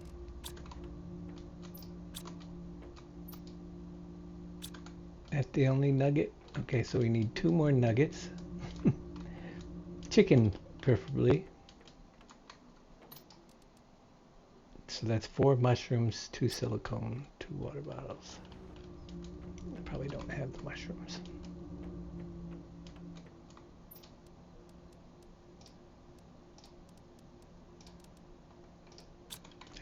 That's the only nugget. Okay, so we need 2 more nuggets. Chicken, preferably. So that's 4 mushrooms, 2 silicone, 2 water bottles. I probably don't have the mushrooms.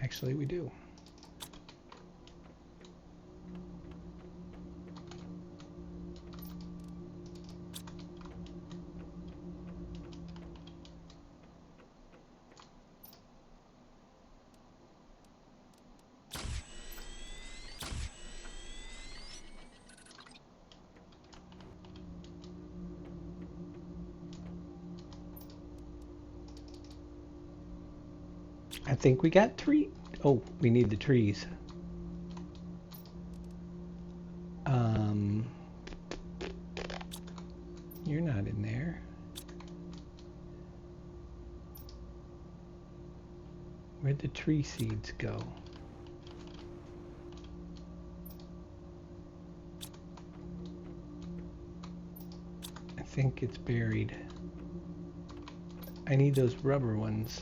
Actually, we do. I think we got 3. Oh, we need the trees. You're not in there. Where'd the tree seeds go? I think it's buried. I need those rubber ones.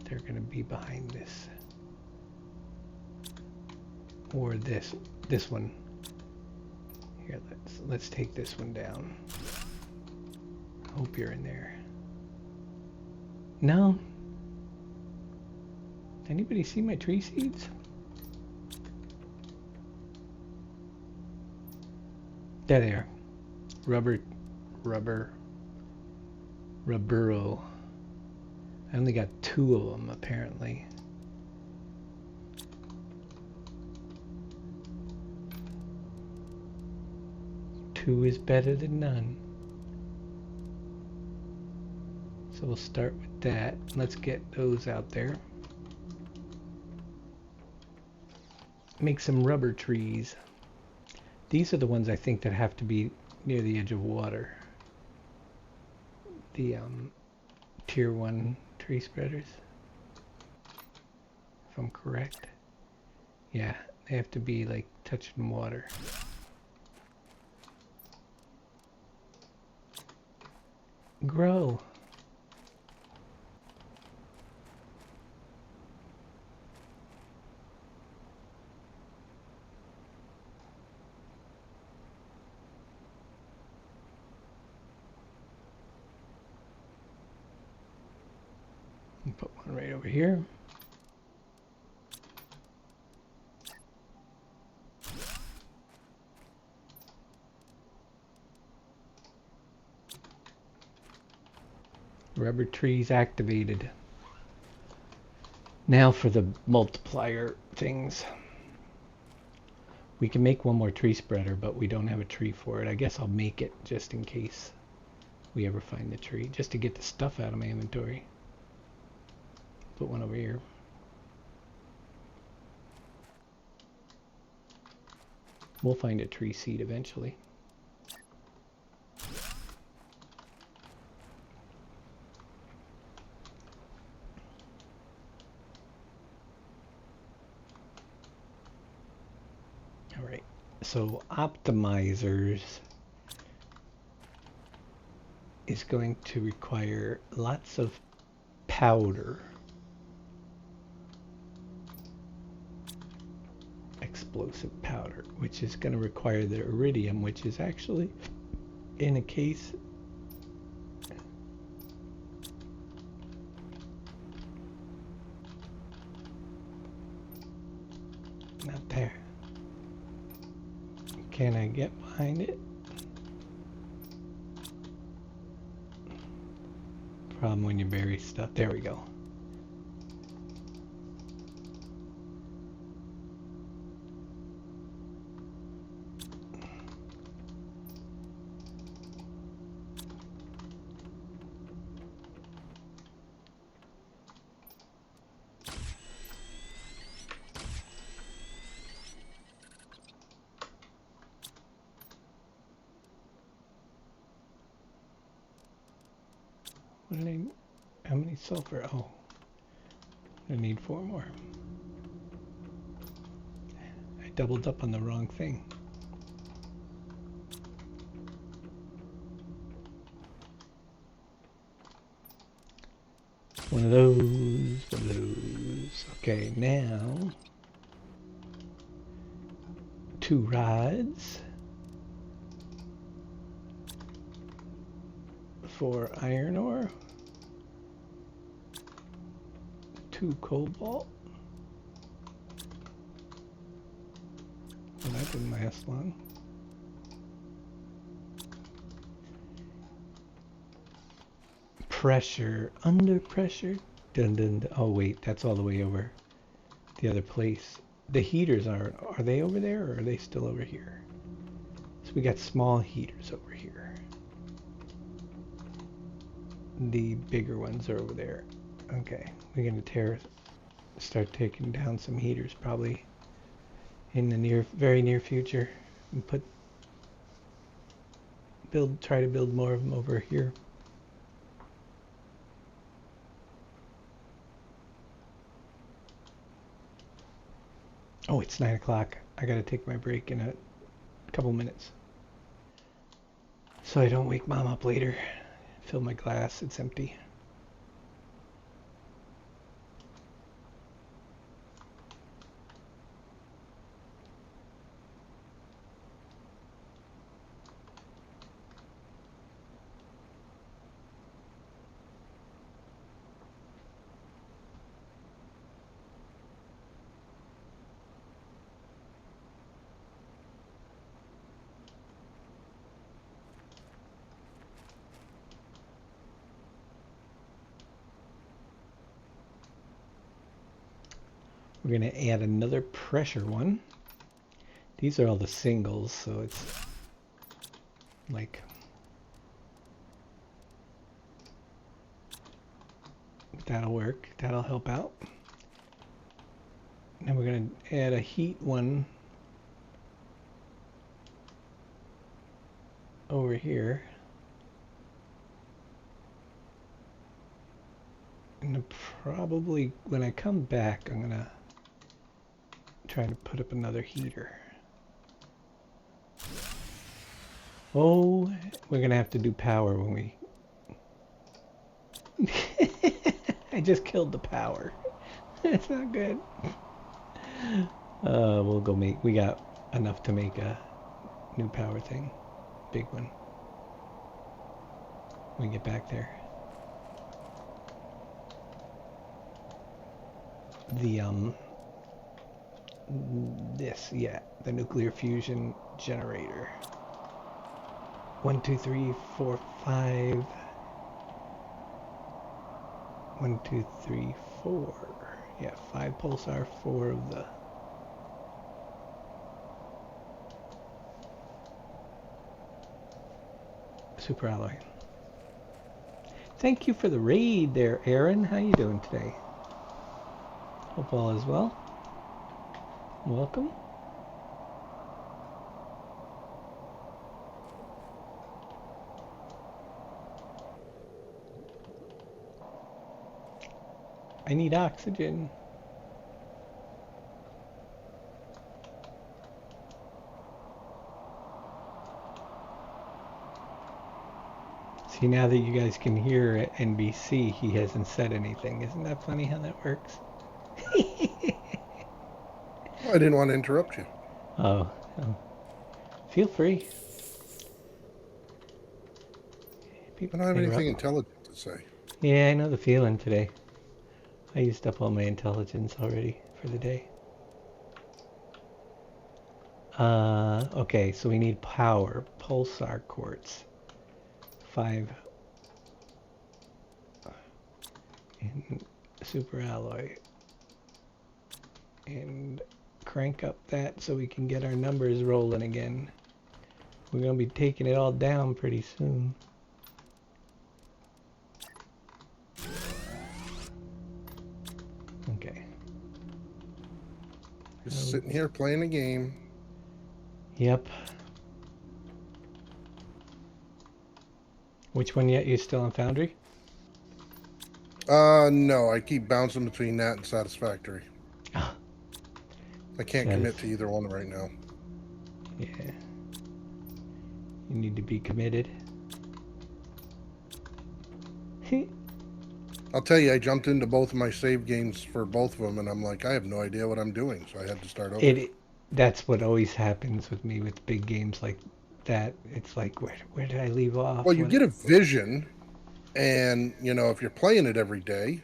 They're gonna be behind this. Or this one. Here, let's take this one down. Hope you're in there. No? Anybody see my tree seeds? There they are. Rubbero. I only got 2 of them apparently. Two is better than none. So we'll start with that. Let's get those out there. Make some rubber trees. These are the ones I think that have to be near the edge of water. The tier 1 tree spreaders. If I'm correct. Yeah, they have to be like touching water. Grow. Put one right over here. Rubber trees activated. Now for the multiplier things. We can make one more tree spreader, but we don't have a tree for it. I guess I'll make it just in case we ever find the tree, just to get the stuff out of my inventory. Put one over here. We'll find a tree seed eventually. All right, so optimizers is going to require lots of powder. Explosive powder, which is going to require the iridium, which is actually in a case. Not there. Can I get behind it? Problem when you bury stuff. There we go. What do they, how many sulfur? Oh, I need 4 more. I doubled up on the wrong thing. One of those. Okay, now 2 rods for iron ore, 2 cobalt. Well, that didn't last long. Pressure, under pressure. Dun, dun, dun. Oh wait, that's all the way over the other place. The heaters are they over there or are they still over here? So we got small heaters over here. The bigger ones are over there. Okay, we're gonna start taking down some heaters probably in the very near future, and try to build more of them over here. Oh, it's 9 o'clock. I gotta take my break in a couple minutes, so I don't wake Mom up later. Fill my glass, it's empty. We're going to add another pressure one. These are all the singles, so it's like, that'll work. That'll help out. Now we're going to add a heat one over here. And probably when I come back, I'm going to try to put up another heater. Oh, we're going to have to do power when we... I just killed the power. That's not good. We'll go we got enough to make a new power thing. Big one. When we get back there. The nuclear fusion generator. 1, 2, 3, 4, 5. 1, 2, 3, 4. Yeah, 5 pulsar, 4 of the super alloy. Thank you for the raid there, Aaron. How you doing today? Hope all is well. Welcome. I need oxygen. See, now that you guys can hear at NBC, he hasn't said anything. Isn't that funny how that works? Well, I didn't want to interrupt you. Oh, oh, feel free. I People don't have can anything interrupt. intelligent to say. Yeah, I know the feeling today. I used up all my intelligence already for the day. Okay, so we need power. Pulsar quartz. 5 and super alloy. And crank up that so we can get our numbers rolling again. We're going to be taking it all down pretty soon. Okay. Just sitting here playing a game. Yep. Which one yet? You still on Foundry? No, I keep bouncing between that and Satisfactory. Ah, I can't commit to either one right now. Yeah. You need to be committed. I'll tell you, I jumped into both of my save games for both of them, and I'm like, I have no idea what I'm doing, so I had to start over. That's what always happens with me with big games like that. It's like, where did I leave off? Well, you get a vision, and, you know, if you're playing it every day,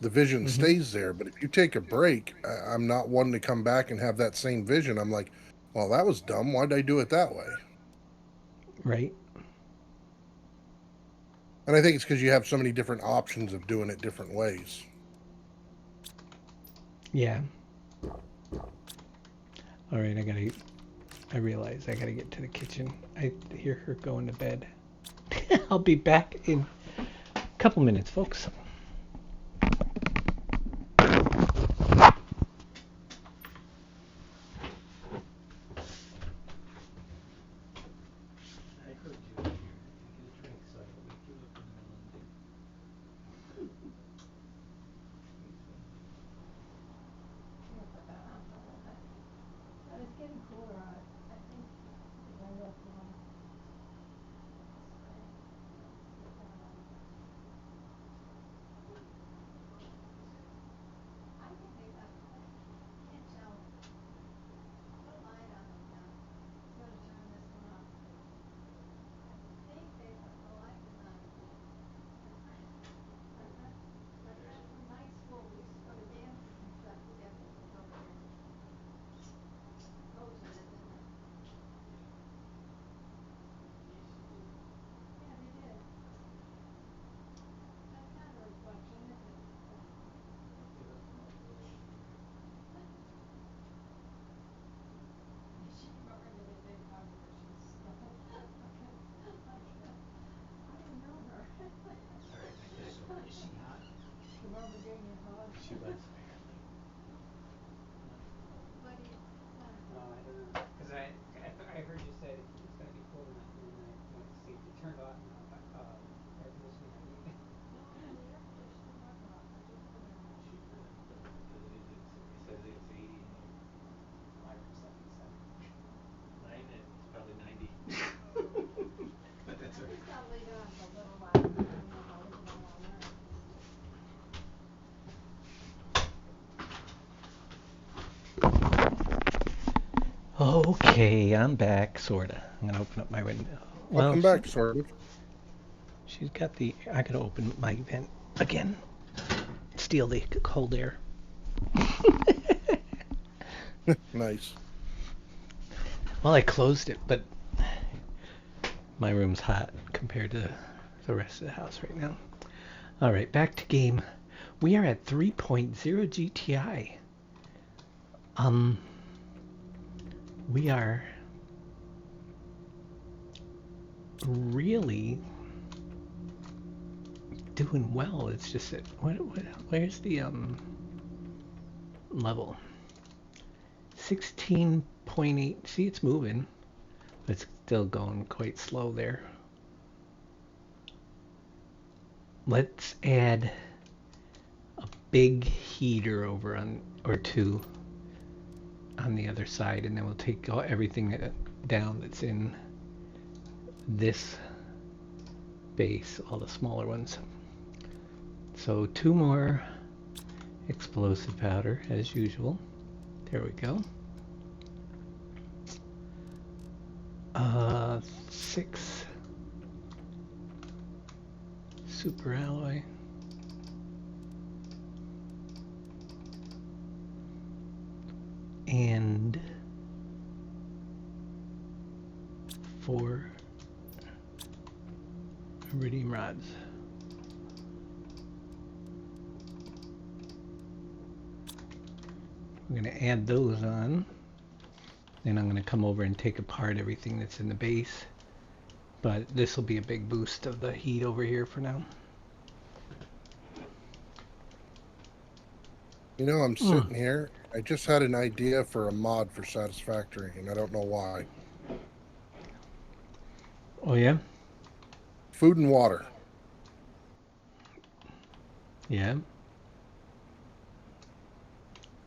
the vision stays there. But if you take a break, I'm not one to come back and have that same vision. I'm like, well, that was dumb. Why did I do it that way? Right. And I think it's because you have so many different options of doing it different ways. Yeah. All right, I realize I gotta get to the kitchen. I hear her going to bed. I'll be back in a couple minutes, folks. She was apparently. No, I don't know. Because I heard you said it's going to be cold enough, and then I went to see if you turned on air conditioning or heat. Because it says it's 80 in here. My room's 77. Mine is probably 90. But that's okay. Okay, I'm back, sorta. I'm gonna open up my window. Welcome back, sort of. She's got the. I gotta open my vent again. Steal the cold air. Nice. Well, I closed it, but my room's hot compared to the rest of the house right now. All right, back to game. We are at 3.0 GTI. We are really doing well. It's just that where's the level? 16.8. See, it's moving, but it's still going quite slow there. Let's add a big heater over on, or two, on the other side, and then we'll take everything down that's in this base, all the smaller ones. So 2 more explosive powder as usual. There we go. 6 super alloy. And 4 iridium rods. I'm going to add those on. Then I'm going to come over and take apart everything that's in the base. But this will be a big boost of the heat over here for now. You know, I'm sitting here. I just had an idea for a mod for Satisfactory, and I don't know why. Oh, yeah? Food and water. Yeah.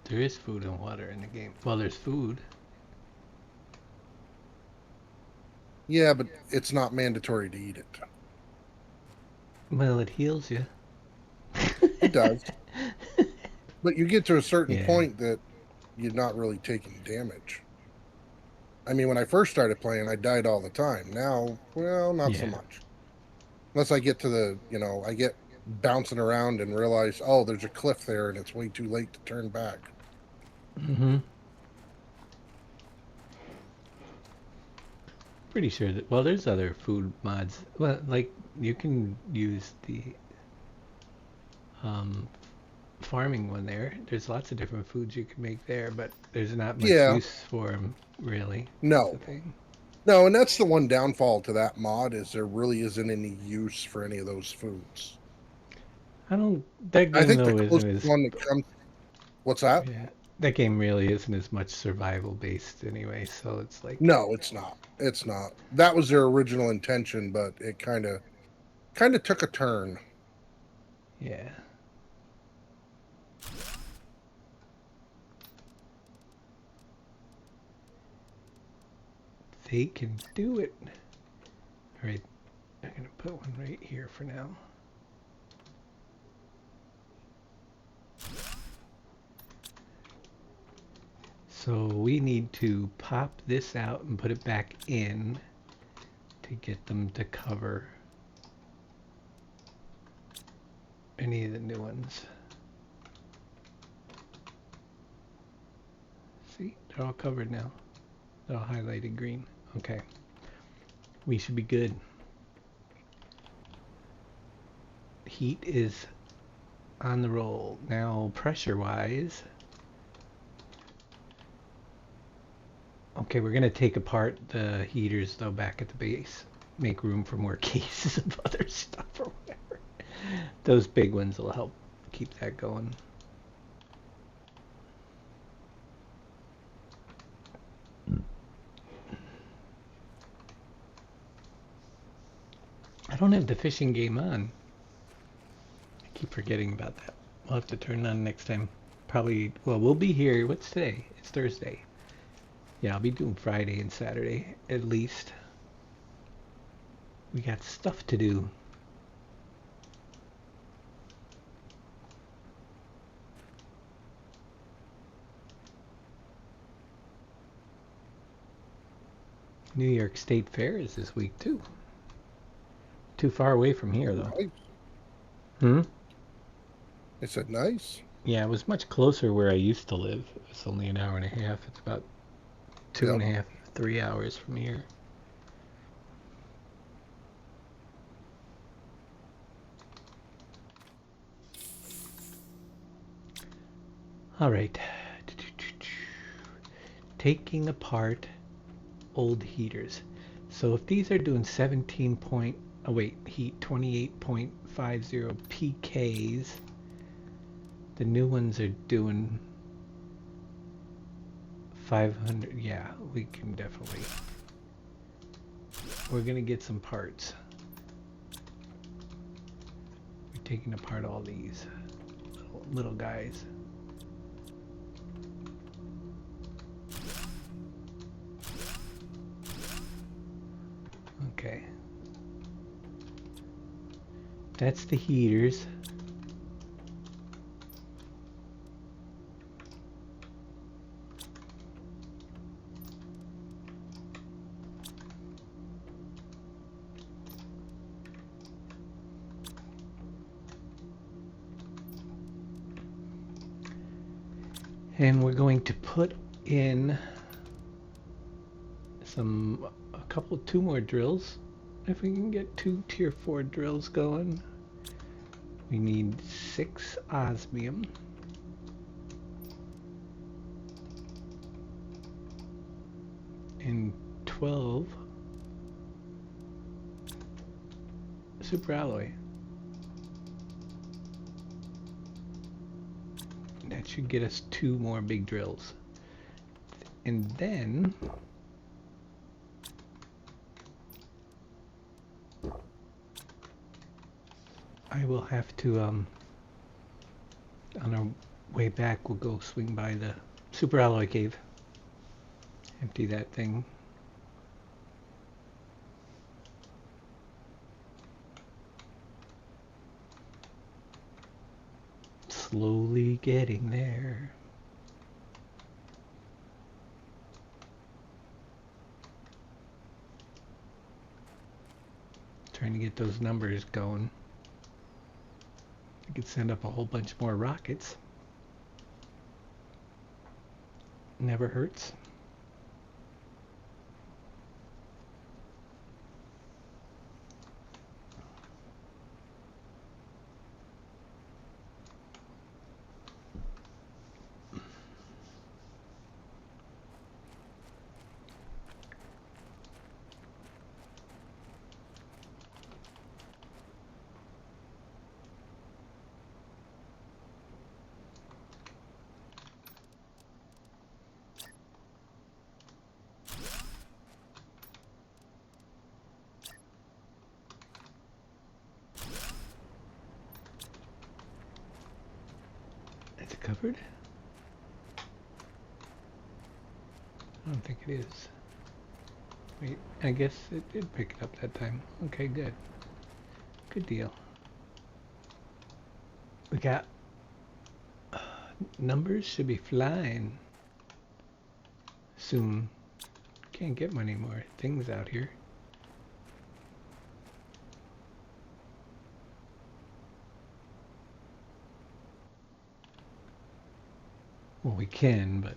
There is food and water in the game. Well, there's food. Yeah, but it's not mandatory to eat it. Well, it heals you. It does. But you get to a certain Yeah. point that you're not really taking damage. I mean, when I first started playing, I died all the time. Now, well, not so Yeah. much. Unless I get to the, I get bouncing around and realize, oh, there's a cliff there and it's way too late to turn back. Mm-hmm. Pretty sure that, well, there's other food mods. Well, like, you can use the farming one there. There's lots of different foods you can make there, but there's not much Yeah. use for them, really. No. That's the thing. No, and that's the one downfall to that mod is there really isn't any use for any of those foods. That I game think the though isn't closest as, one that comes. What's that? yeah, that game really isn't as much survival based anyway, so it's like, No, it's not. It's not. That was their original intention, but it kind of took a turn. yeah. They can do it. All right, I'm gonna put one right here for now. So we need to pop this out and put it back in to get them to cover any of the new ones. See, they're all covered now. They're all highlighted green. Okay. We should be good. Heat is on the roll. Now, pressure-wise, okay, we're going to take apart the heaters, though, back at the base. Make room for more cases of other stuff or whatever. Those big ones will help keep that going. I don't have the fishing game on. I keep forgetting about that. We'll have to turn it on next time. Probably, well, we'll be here. What's today? It's Thursday. Yeah, I'll be doing Friday and Saturday, at least. We got stuff to do. New York State Fair is this week, too. Too far away from here, though. Nice. Hmm? I said nice. Yeah, it was much closer where I used to live. It was only an hour and a half. It's about two and a half, 3 hours from here. All right. Taking apart old heaters. So if these are doing 17 point, oh wait, heat 28.50 pKs, the new ones are doing 500. Yeah, we can definitely. We're gonna get some parts. We're taking apart all these little guys. Okay. That's the heaters. And we're going to put in two more drills. If we can get 2 tier 4 drills going. We need 6 osmium. And 12 super alloy. That should get us 2 more big drills. And then I will have to on our way back we'll go swing by the super alloy cave. Empty that thing. Slowly getting there. Trying to get those numbers going. I could send up a whole bunch more rockets. Never hurts. Is it covered? I don't think it is. Wait, I guess it did pick it up that time. Okay, good. Good deal. We got numbers should be flying soon. Can't get many more things out here. Well, we can, but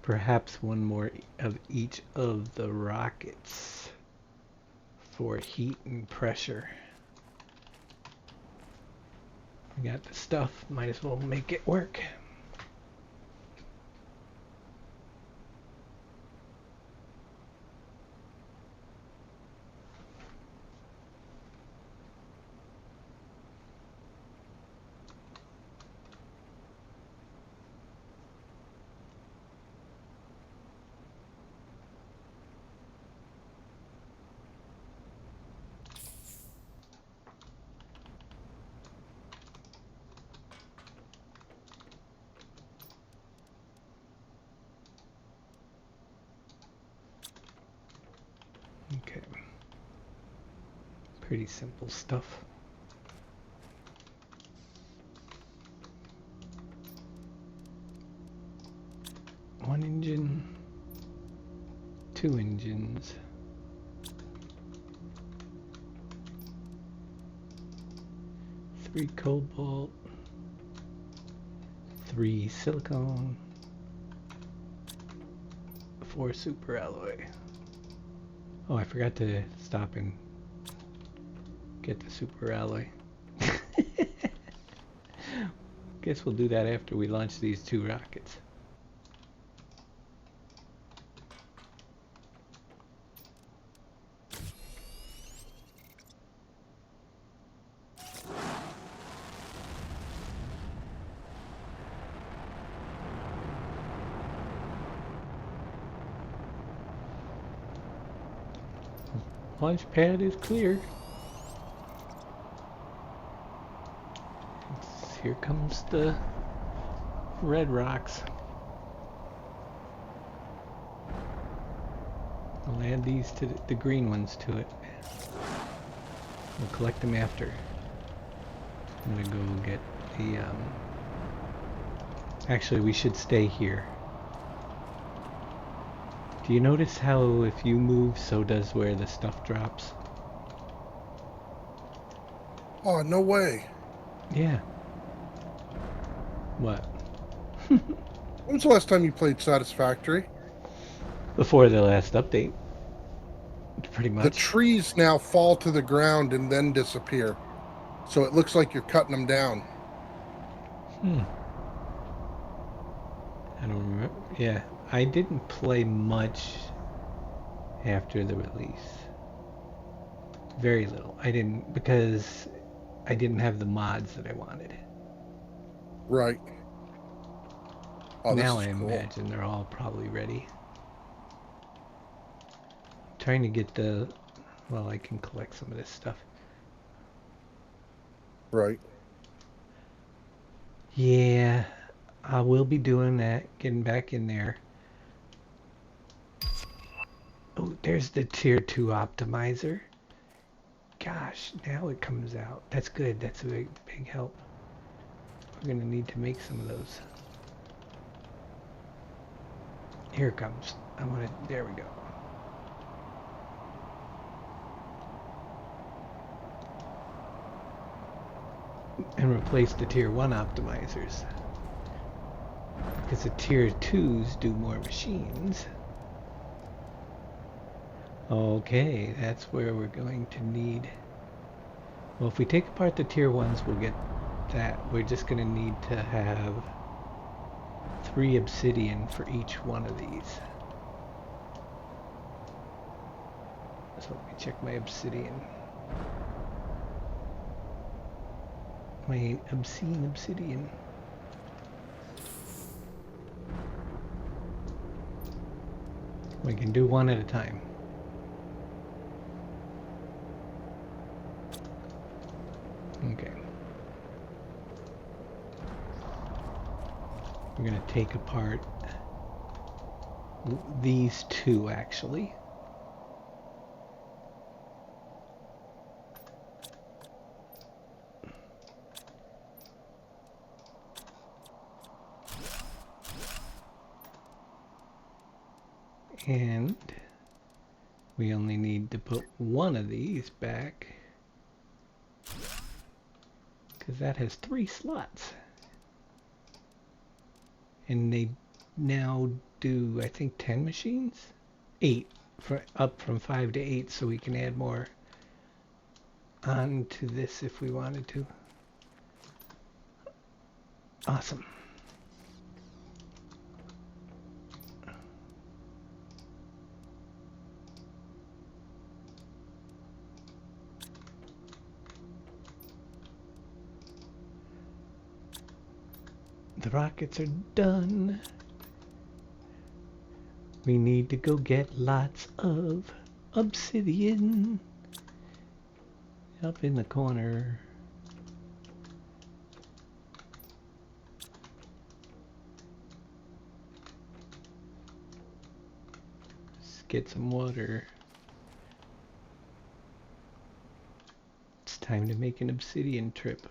perhaps one more of each of the rockets for heat and pressure. We got the stuff, might as well make it work. Okay. Pretty simple stuff. One engine, 2 engines. 3 cobalt, 3 silicone, 4 super alloy. Oh, I forgot to stop and get the super alloy. Guess we'll do that after we launch these 2 rockets. Launch pad is clear. here comes the red rocks. I'll add these to the green ones to it. We'll collect them after. I'm gonna go get the, actually, we should stay here. Do you notice how if you move, so does where the stuff drops? Oh, no way. Yeah. What? When was the last time you played Satisfactory? Before the last update. Pretty The much. trees now fall to the ground and then disappear. So it looks like you're cutting them down. I don't remember. Yeah, I didn't play much after the release. Very little. I didn't, because I didn't have the mods that I wanted. Right. Oh, Now this I is cool. imagine they're all probably ready. Trying to get the, well, I can collect some of this stuff. Right. Yeah, I will be doing that, getting back in there. Oh, there's the tier 2 optimizer. Gosh, now it comes out. That's good. That's a big help. We're gonna need to make some of those. Here it comes. There we go. And replace the tier 1 optimizers. Because the tier 2s do more machines. Okay, that's where we're going to need... Well, if we take apart the tier 1s, we'll get that. We're just going to need to have 3 obsidian for each one of these. So let me check my obsidian. My obscene obsidian. We can do one at a time. Okay. We're going to take apart these 2 actually. And we only need to put one of these back because that has 3 slots. And they now do, I think, 10 machines? 8, up from 5 to 8, so we can add more onto this if we wanted to. Awesome. The rockets are done. We need to go get lots of obsidian. Up in the corner. Let's get some water. It's time to make an obsidian trip.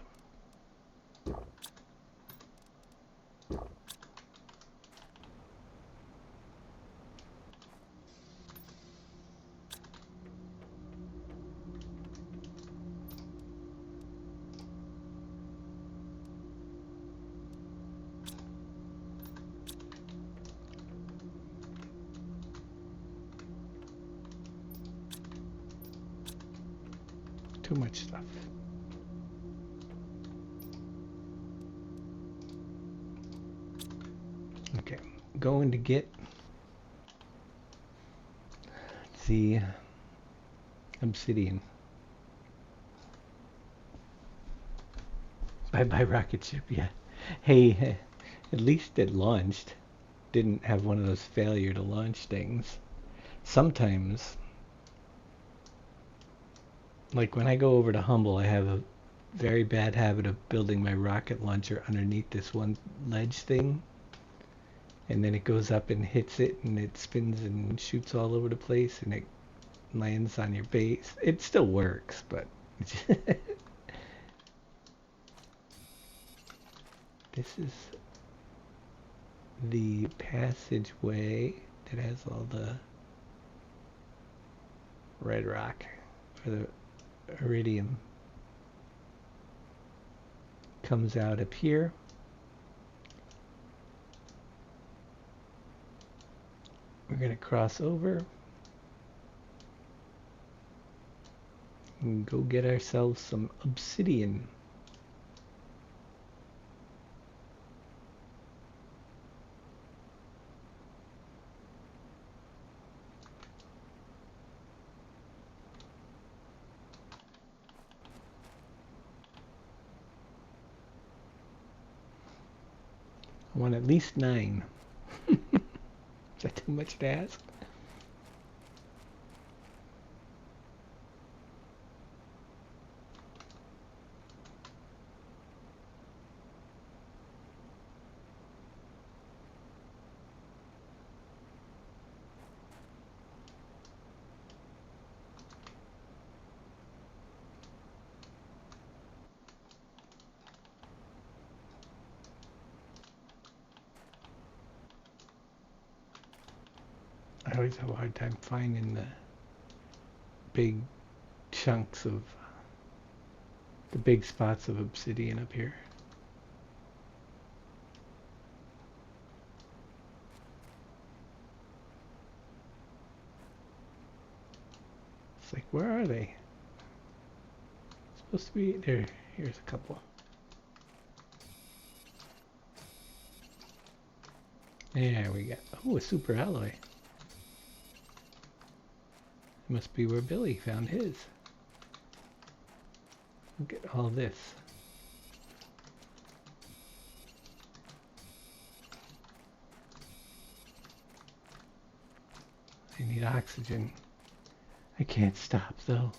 Too much stuff. Okay, going to get the obsidian. Bye-bye rocket ship, yeah. Hey, at least it launched. Didn't have one of those failure to launch things. Sometimes, like when I go over to Humble, I have very bad habit of building my rocket launcher underneath this one ledge thing, and then it goes up and hits it, and it spins and shoots all over the place, and it lands on your base. It still works, but this is the passageway that has all the red rock for the iridium. Comes out up here. We're going to cross over and go get ourselves some obsidian. I want at least 9. Is that too much to ask? I always have a hard time finding the big chunks of the big spots of obsidian up here. It's like, where are they? It's supposed to be there. Here's a couple. There we go. Oh, a super alloy. Must be where Billy found his. Look at all this. I need oxygen. I can't stop though.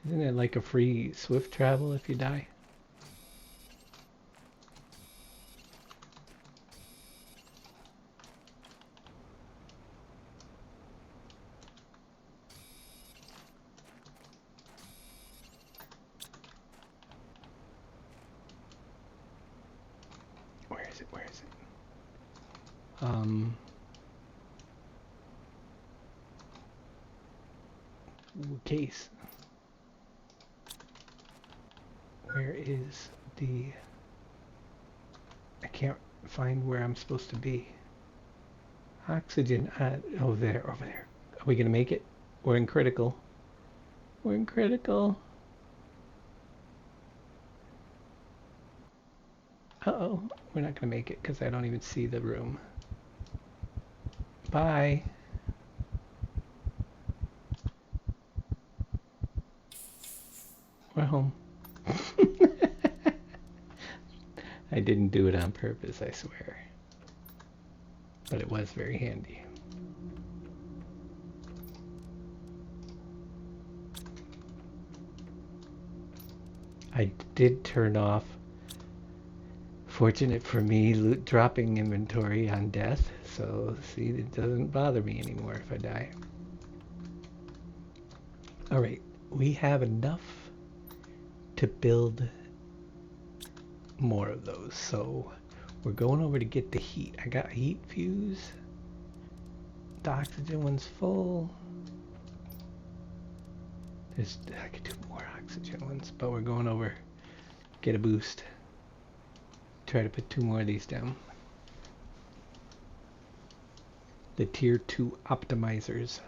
Isn't it like a free swift travel if you die? Where is it? Case. Where is the... I can't find where I'm supposed to be. Oxygen. Oh, there, over there. Are we gonna make it? We're in critical. We're in critical. Uh-oh. We're not gonna make it because I don't even see the room. Bye. We're home. I didn't do it on purpose, I swear. But it was very handy. I did turn off, fortunate for me, loot dropping inventory on death. So, see, it doesn't bother me anymore if I die. Alright, we have enough to build more of those. So, we're going over to get the heat. I got a heat fuse. The oxygen one's full. I could do more oxygen ones, but we're going over. Get a boost. Try to put 2 more of these down. The tier 2 optimizers.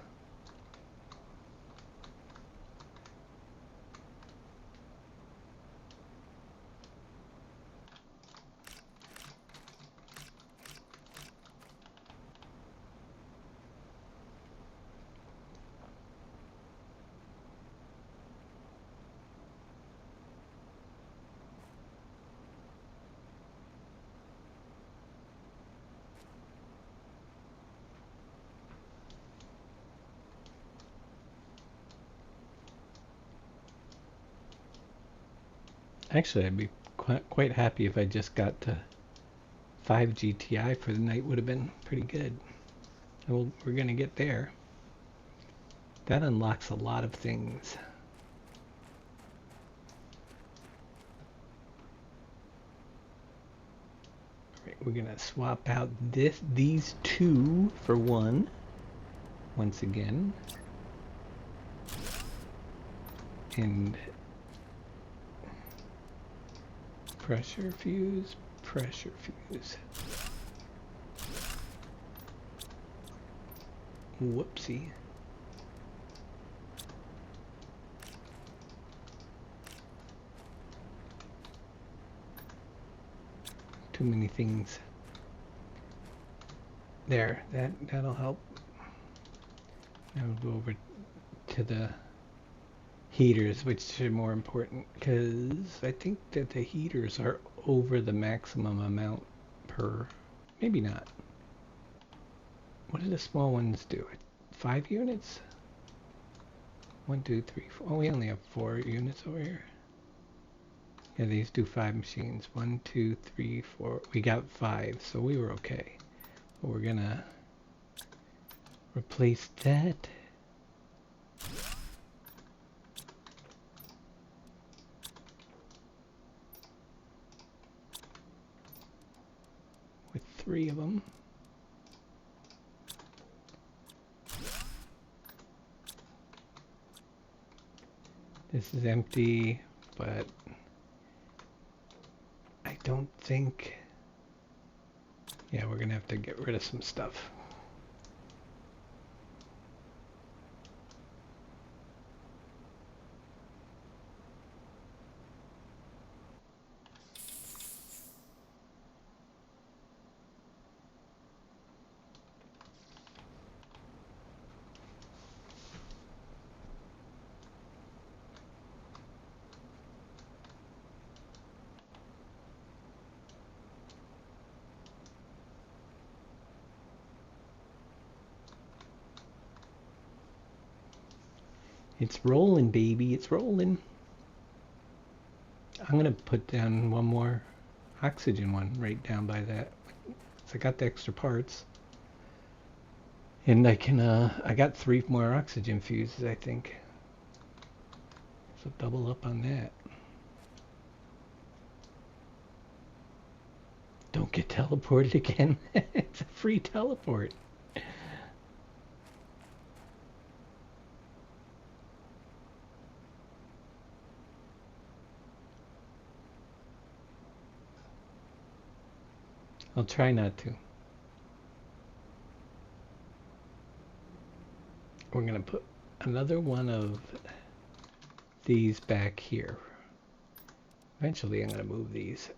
Actually, I'd be quite happy if I just got to 5 GTI for the night. Would have been pretty good. We're gonna get there. That unlocks a lot of things. Right, we're gonna swap out these two for one. Once again. And pressure fuse, pressure fuse. Whoopsie. Too many things. There, that'll help. Now we'll go over to the heaters, which are more important, because I think that the heaters are over the maximum amount per... Maybe not. What do the small ones do? 5 units? 1, 2, 3, 4. Oh, we only have 4 units over here. Yeah, these do 5 machines. 1, 2, 3, 4. We got 5, so we were okay. But we're gonna replace that. With 3 of them. This is empty, but I don't think... Yeah, we're gonna have to get rid of some stuff. It's rolling, baby. It's rolling. I'm going to put down one more oxygen one right down by that. So I got the extra parts. And I can, I got 3 more oxygen fuses, I think. So double up on that. Don't get teleported again. It's a free teleport. I'll try not to. We're going to put another one of these back here. Eventually I'm going to move these.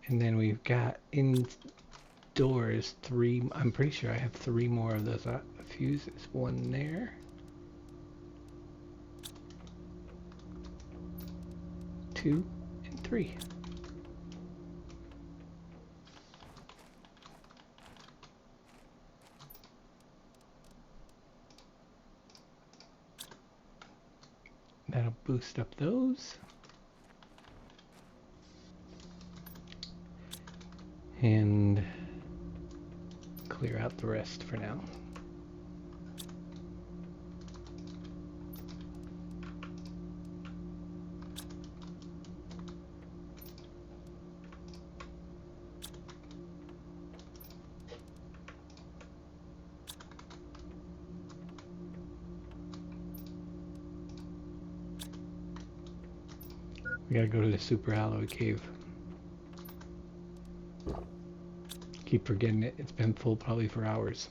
And then we've got indoors 3, I'm pretty sure I have 3 more of those fuses. 1 there. 2 and 3. That'll boost up those. And clear out the rest for now. We gotta go to the super alloy cave. Keep forgetting it. It's been full probably for hours.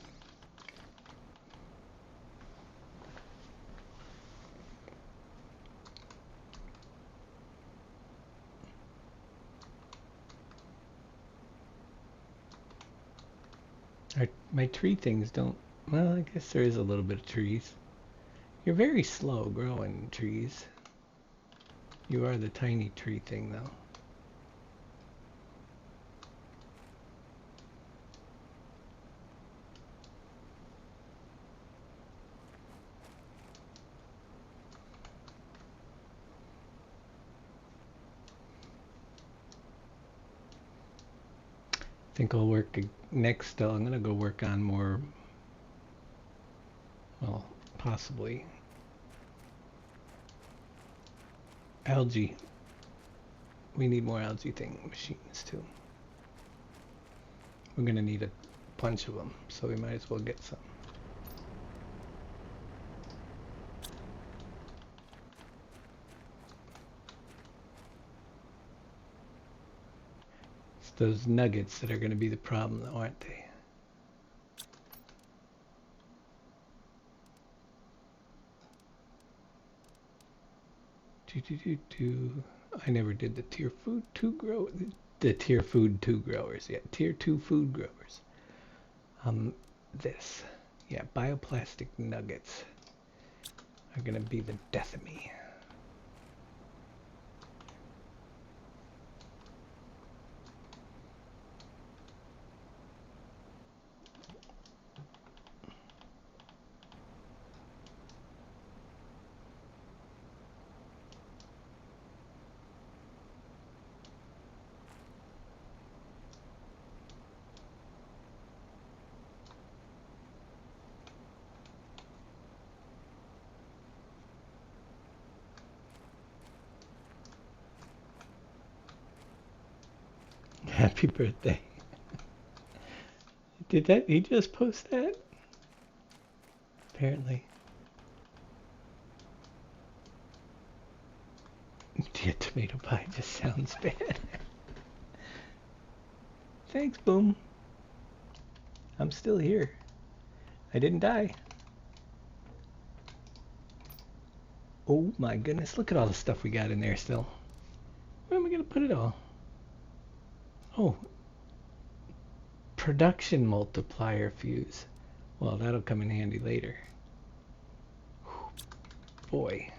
My tree things don't... Well, I guess there is a little bit of trees. You're very slow growing trees. You are the tiny tree thing, though. think I'll work next. I'm going to go work on more, well, possibly algae. We need more algae machines too. We're going to need a bunch of them, so we might as well get some. It's those nuggets that are going to be the problem, though, aren't they? I never did the tier food 2 grow the tier food 2 growers yet. Tier 2 food growers. This. Yeah, bioplastic nuggets are gonna be the death of me. Happy birthday. Did he just post that? Apparently. Yeah, tomato pie just sounds bad. Thanks, Boom. I'm still here. I didn't die. Oh my goodness, look at all the stuff we got in there still. Where am I gonna put it all? Oh, production multiplier fuse. Well, that'll come in handy later. Boy.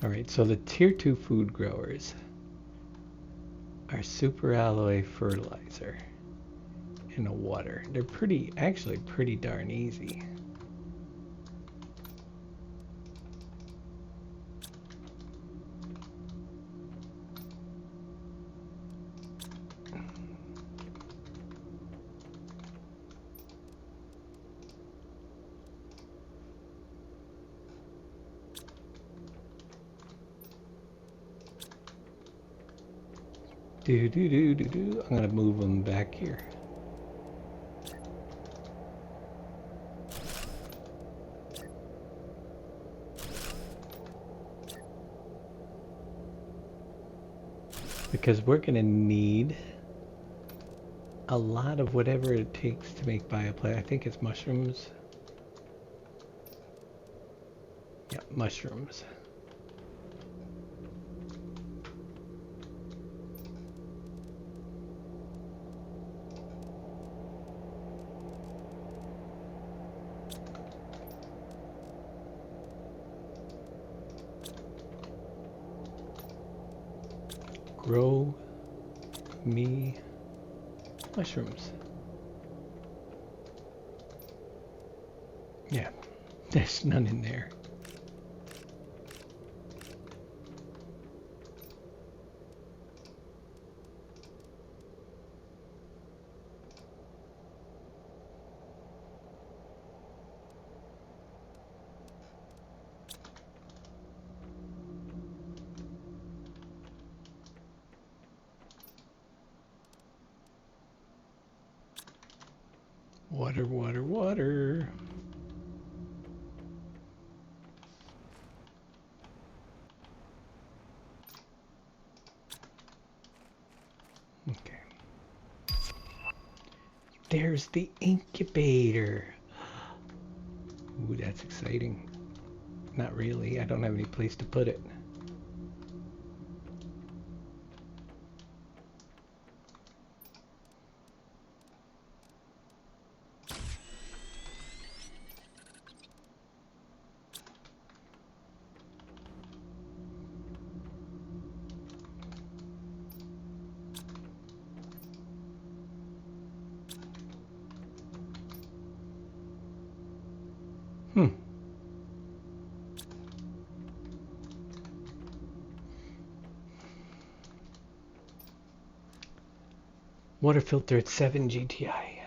Alright, so the tier 2 food growers are super alloy fertilizer and a water. They're actually pretty darn easy. I'm gonna move them back here. Because we're gonna need a lot of whatever it takes to make bioplastic. I think it's mushrooms. Yeah, mushrooms. Grow me mushrooms. Yeah, there's none in there. Water, water, water. Okay. There's the incubator. Ooh, that's exciting. Not really. I don't have any place to put it. Water filter at 7 GTI.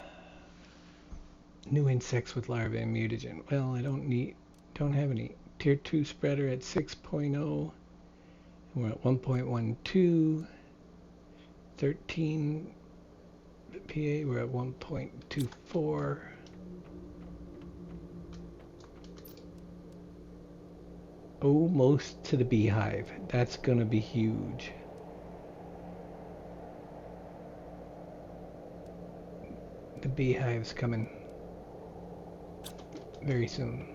New insects with larvae and mutagen. Well, I don't have any. Tier 2 spreader at 6.0. We're at 1.12. 13 PA, we're at 1.24. Almost to the beehive. That's gonna be huge. The beehive's coming very soon.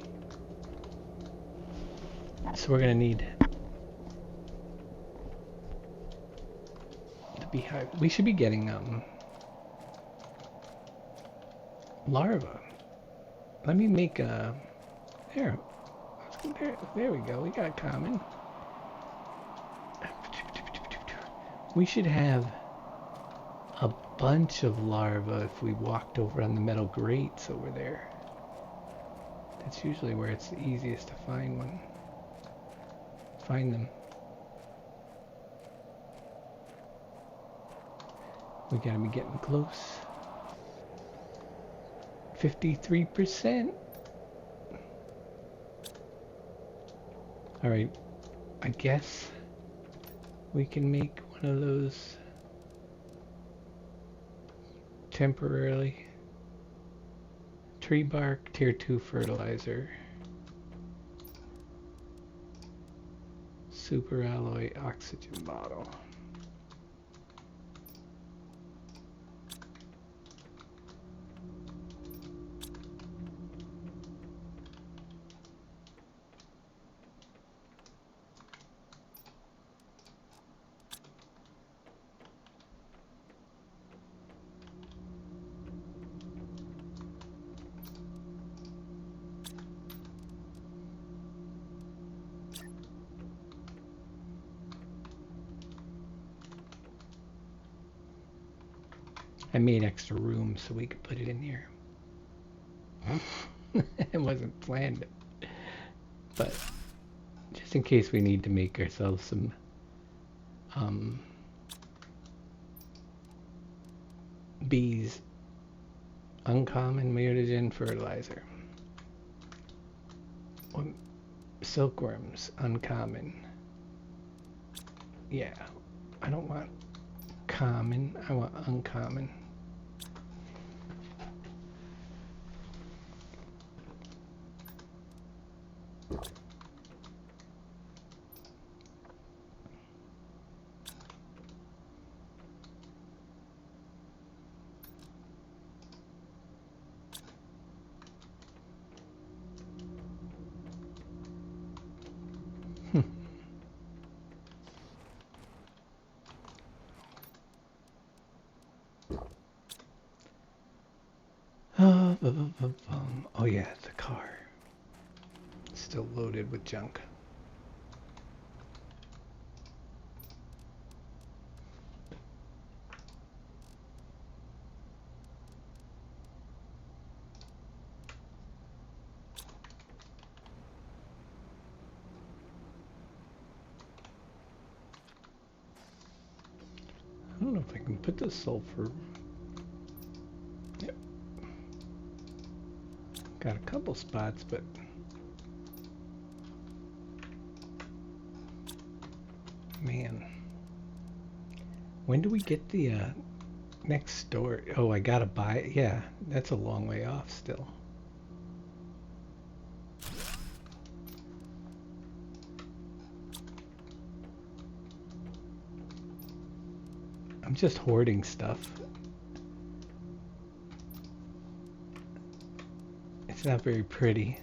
So we're gonna need the beehive. We should be getting larva. Let me make a there. There we go. We got common. We should have a bunch of larvae if we walked over on the metal grates over there. That's usually where it's the easiest to find one. Find them. We gotta be getting close. 53%. Alright, I guess we can make one of those temporarily. Tree bark, tier 2 fertilizer. Super alloy oxygen bottle. I made extra room so we could put it in here. It wasn't planned, but just in case we need to make ourselves some bees, uncommon mutagen fertilizer. Silkworms, uncommon. Yeah, I don't want common, I want uncommon. Oh yeah, the car. Still loaded with junk. I don't know if I can put the sulfur. Yep. Got a couple spots, but man, when do we get the next door? Oh, I gotta buy it. Yeah, that's a long way off still. I'm just hoarding stuff. It's not very pretty.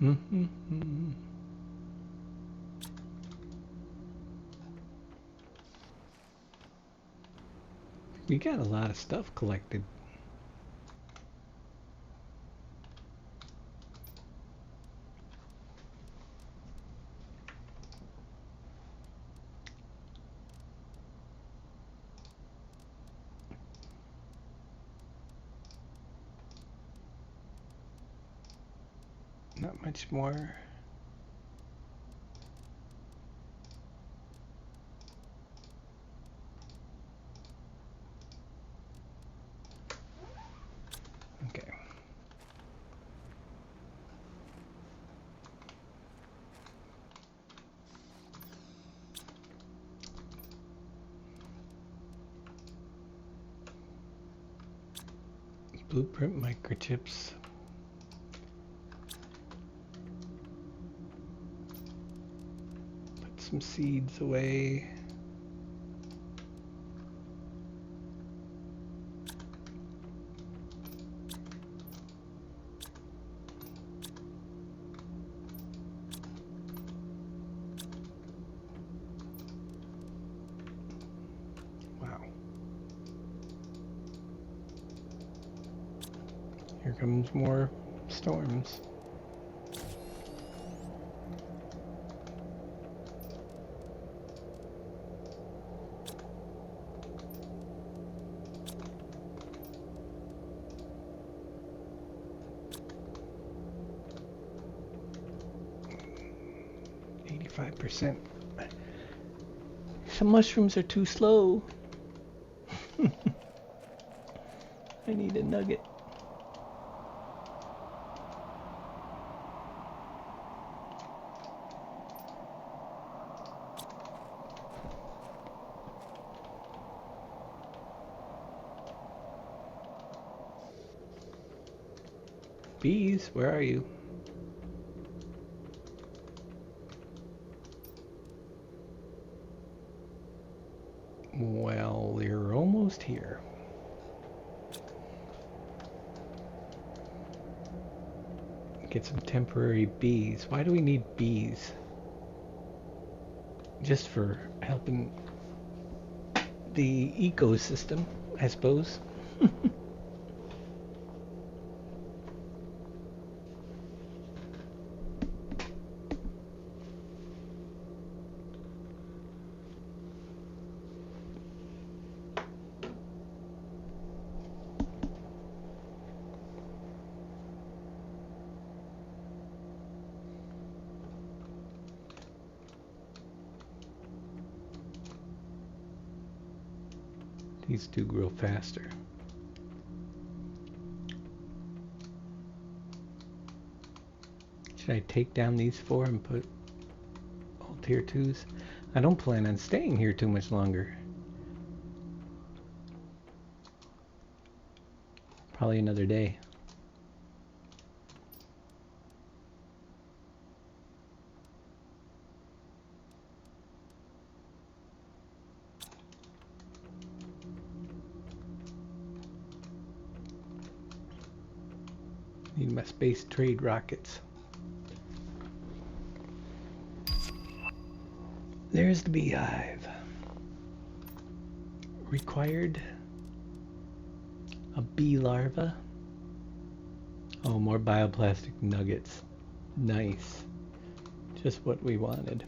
We got a lot of stuff collected. Not much more. Okay. Blueprint microchips. Put some seeds away. Wow. Here comes more storms. %. Some mushrooms are too slow. I need a nugget. Bees, where are you? Well, you're almost here. Get some temporary bees. Why do we need bees? Just for helping the ecosystem, I suppose. These do grow faster. Should I take down these 4 and put all tier 2s? I don't plan on staying here too much longer. Probably another day. Need my space trade rockets. There's the beehive. Required a bee larva. Oh, more bioplastic nuggets. Nice. Just what we wanted.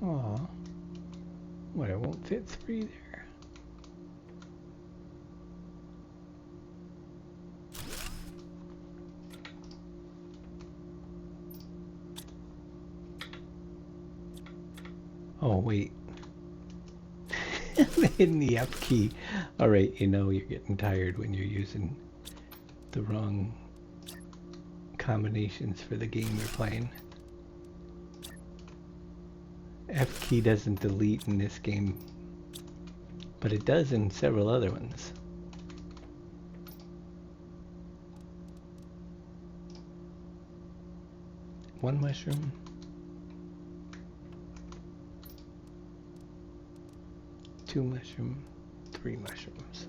Aw. What, it won't fit 3 there. Oh, wait. I'm hitting the F key. Alright, you know you're getting tired when you're using the wrong combinations for the game you're playing. F key doesn't delete in this game, but it does in several other ones. One mushroom. Two mushroom. Three mushrooms.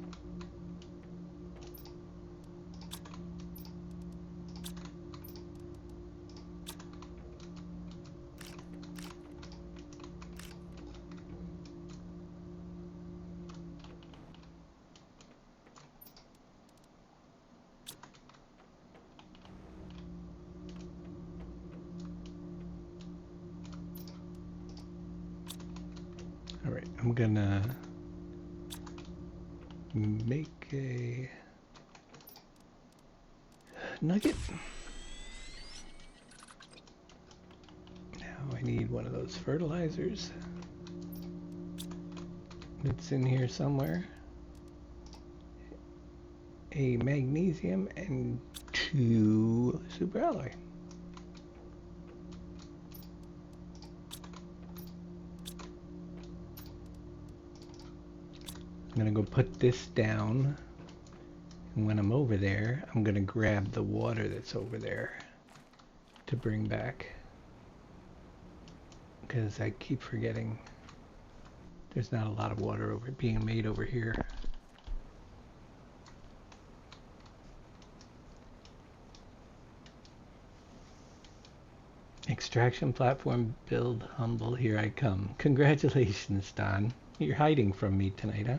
Alright, I'm gonna make a nugget. Now I need one of those fertilizers. It's in here somewhere. A magnesium and 2 super alloy. I'm gonna go put this down, and when I'm over there, I'm gonna grab the water that's over there to bring back, because I keep forgetting there's not a lot of water being made over here. Extraction platform build humble, here I come. Congratulations, Don. You're hiding from me tonight, huh?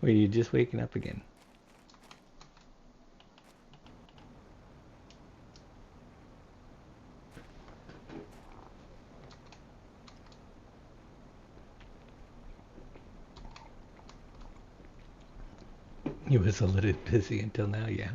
Or are you just waking up again? You was a little busy until now, yeah.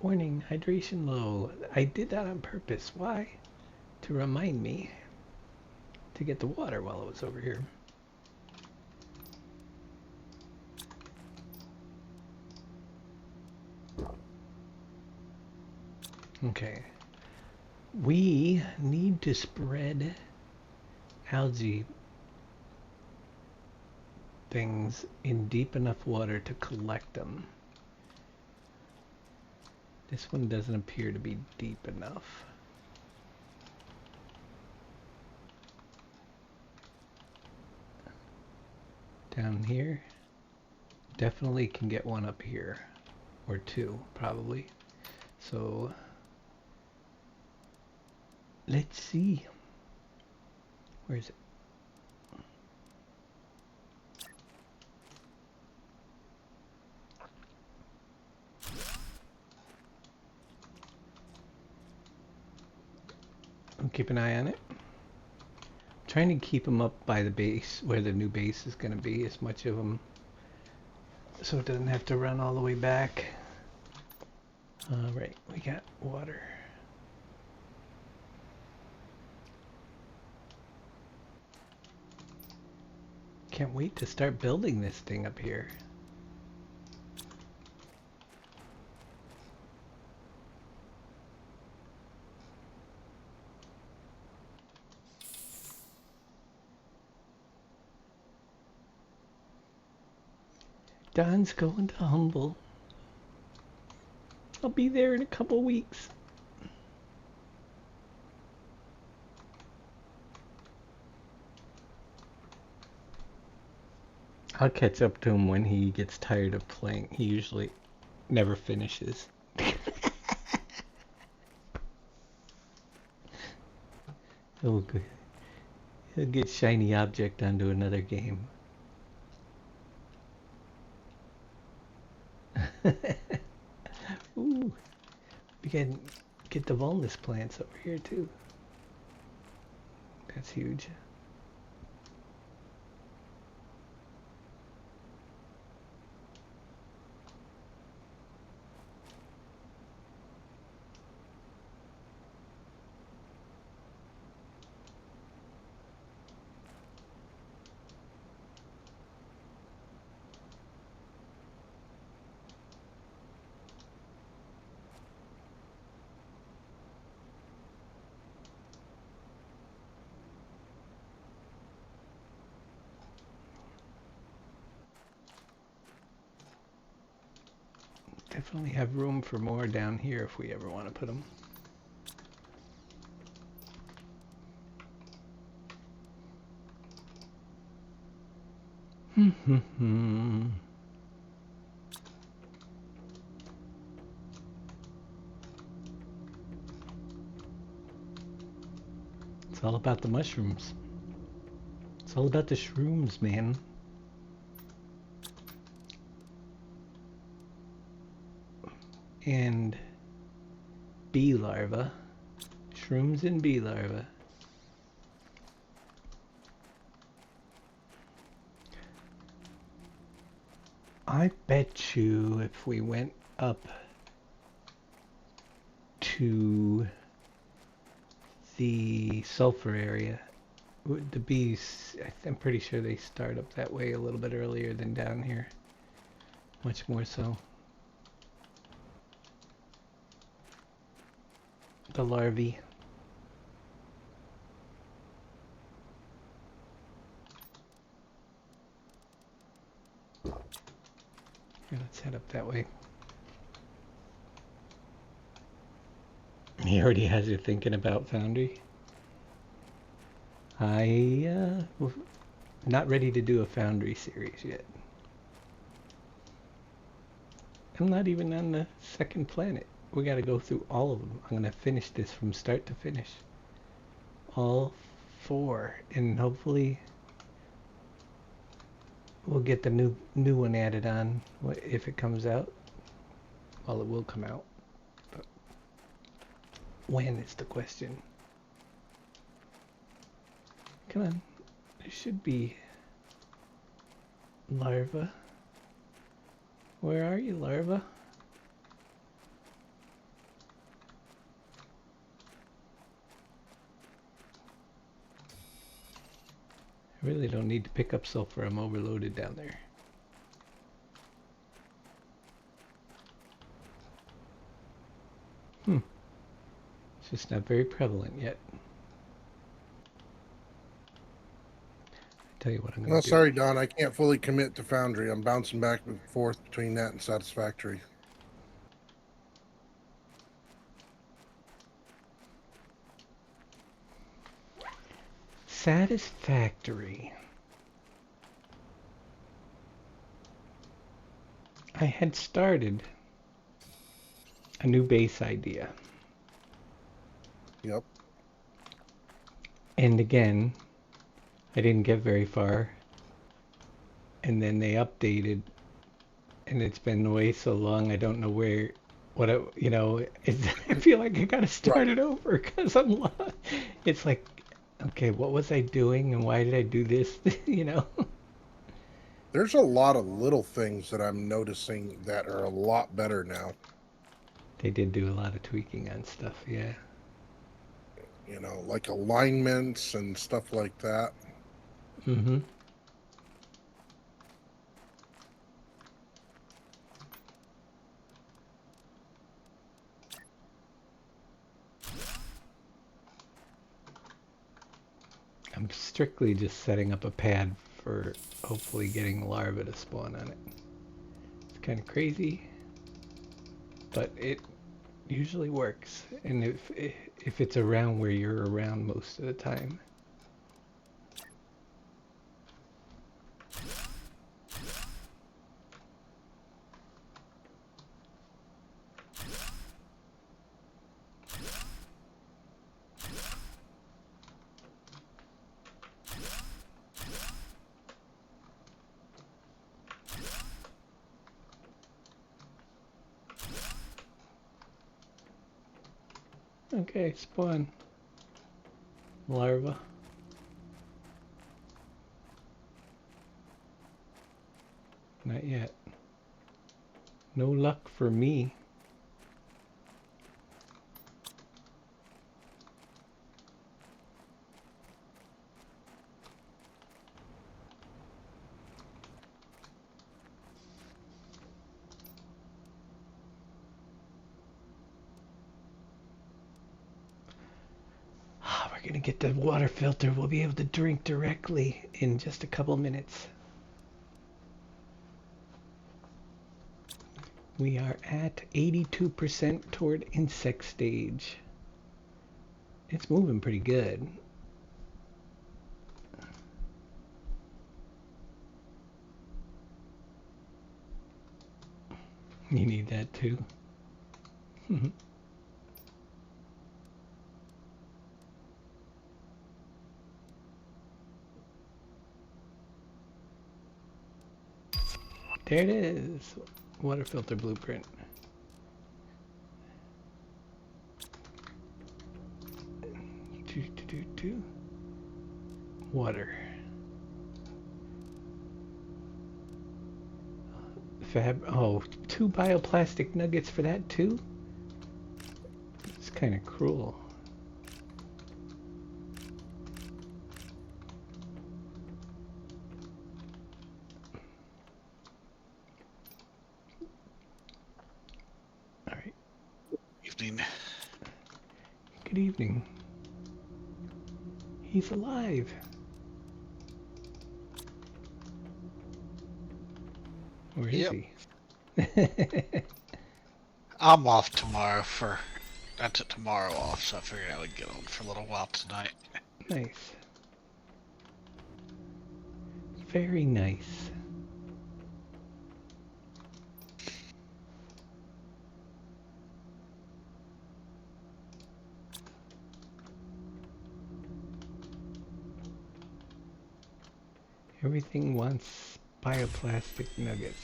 Warning, hydration low. I did that on purpose. Why? To remind me to get the water while I was over here. Okay. We need to spread algae things in deep enough water to collect them. This one doesn't appear to be deep enough. Down here. Definitely can get one up here. Or two, probably. So, let's see. Where is it? I'll keep an eye on it. Trying to keep them up by the base, where the new base is going to be, as much of them, so it doesn't have to run all the way back. Right, we got water. Can't wait to start building this thing up here. Don's going to Humble. I'll be there in a couple weeks. I'll catch up to him when he gets tired of playing. He usually never finishes. Oh, good. He'll get shiny object onto another game. get the vulnus plants over here too. That's huge. Definitely have room for more down here if we ever want to put them. It's all about the mushrooms. It's all about the shrooms, man. And bee larvae. Shrooms and bee larvae. I bet you if we went up to the sulfur area, the bees, I'm pretty sure they start up that way a little bit earlier than down here. Much more so. The larvae. Here, let's head up that way. He already has you thinking about Foundry. I'm not ready to do a Foundry series yet. I'm not even on the second planet. We gotta go through all of them. I'm gonna finish this from start to finish. All 4, and hopefully we'll get the new one added on if it comes out. Well, it will come out, but when is the question. Come on, there should be larva. Where are you, larva? I really don't need to pick up sulfur. I'm overloaded down there. It's just not very prevalent yet. Tell you what I'm going to do. Sorry, Don. I can't fully commit to Foundry. I'm bouncing back and forth between that and Satisfactory. Satisfactory. I had started a new base idea. Yep. And again, I didn't get very far. And then they updated, and it's been way so long, I don't know where, I feel like I gotta start it over because I'm lost. It's like, okay, what was I doing and why did I do this, There's a lot of little things that I'm noticing that are a lot better now. They did do a lot of tweaking on stuff, yeah. Like alignments and stuff like that. Mm-hmm. I'm strictly just setting up a pad for hopefully getting larvae to spawn on it. It's kind of crazy, but it usually works. And if it's around where you're around most of the time. Okay, spawn. Larva. Not yet. No luck for me. We're gonna get the water filter. We'll be able to drink directly in just a couple minutes. We are at 82% toward insect stage. It's moving pretty good. You need that too. There it is. Water filter blueprint. Water. Oh, 2 bioplastic nuggets for that too? It's kind of cruel. All right. Evening. Good evening. He's alive. Where is he? I'm off tomorrow I took tomorrow off, so I figured I would get on for a little while tonight. Nice. Very nice. Everything wants bioplastic nuggets.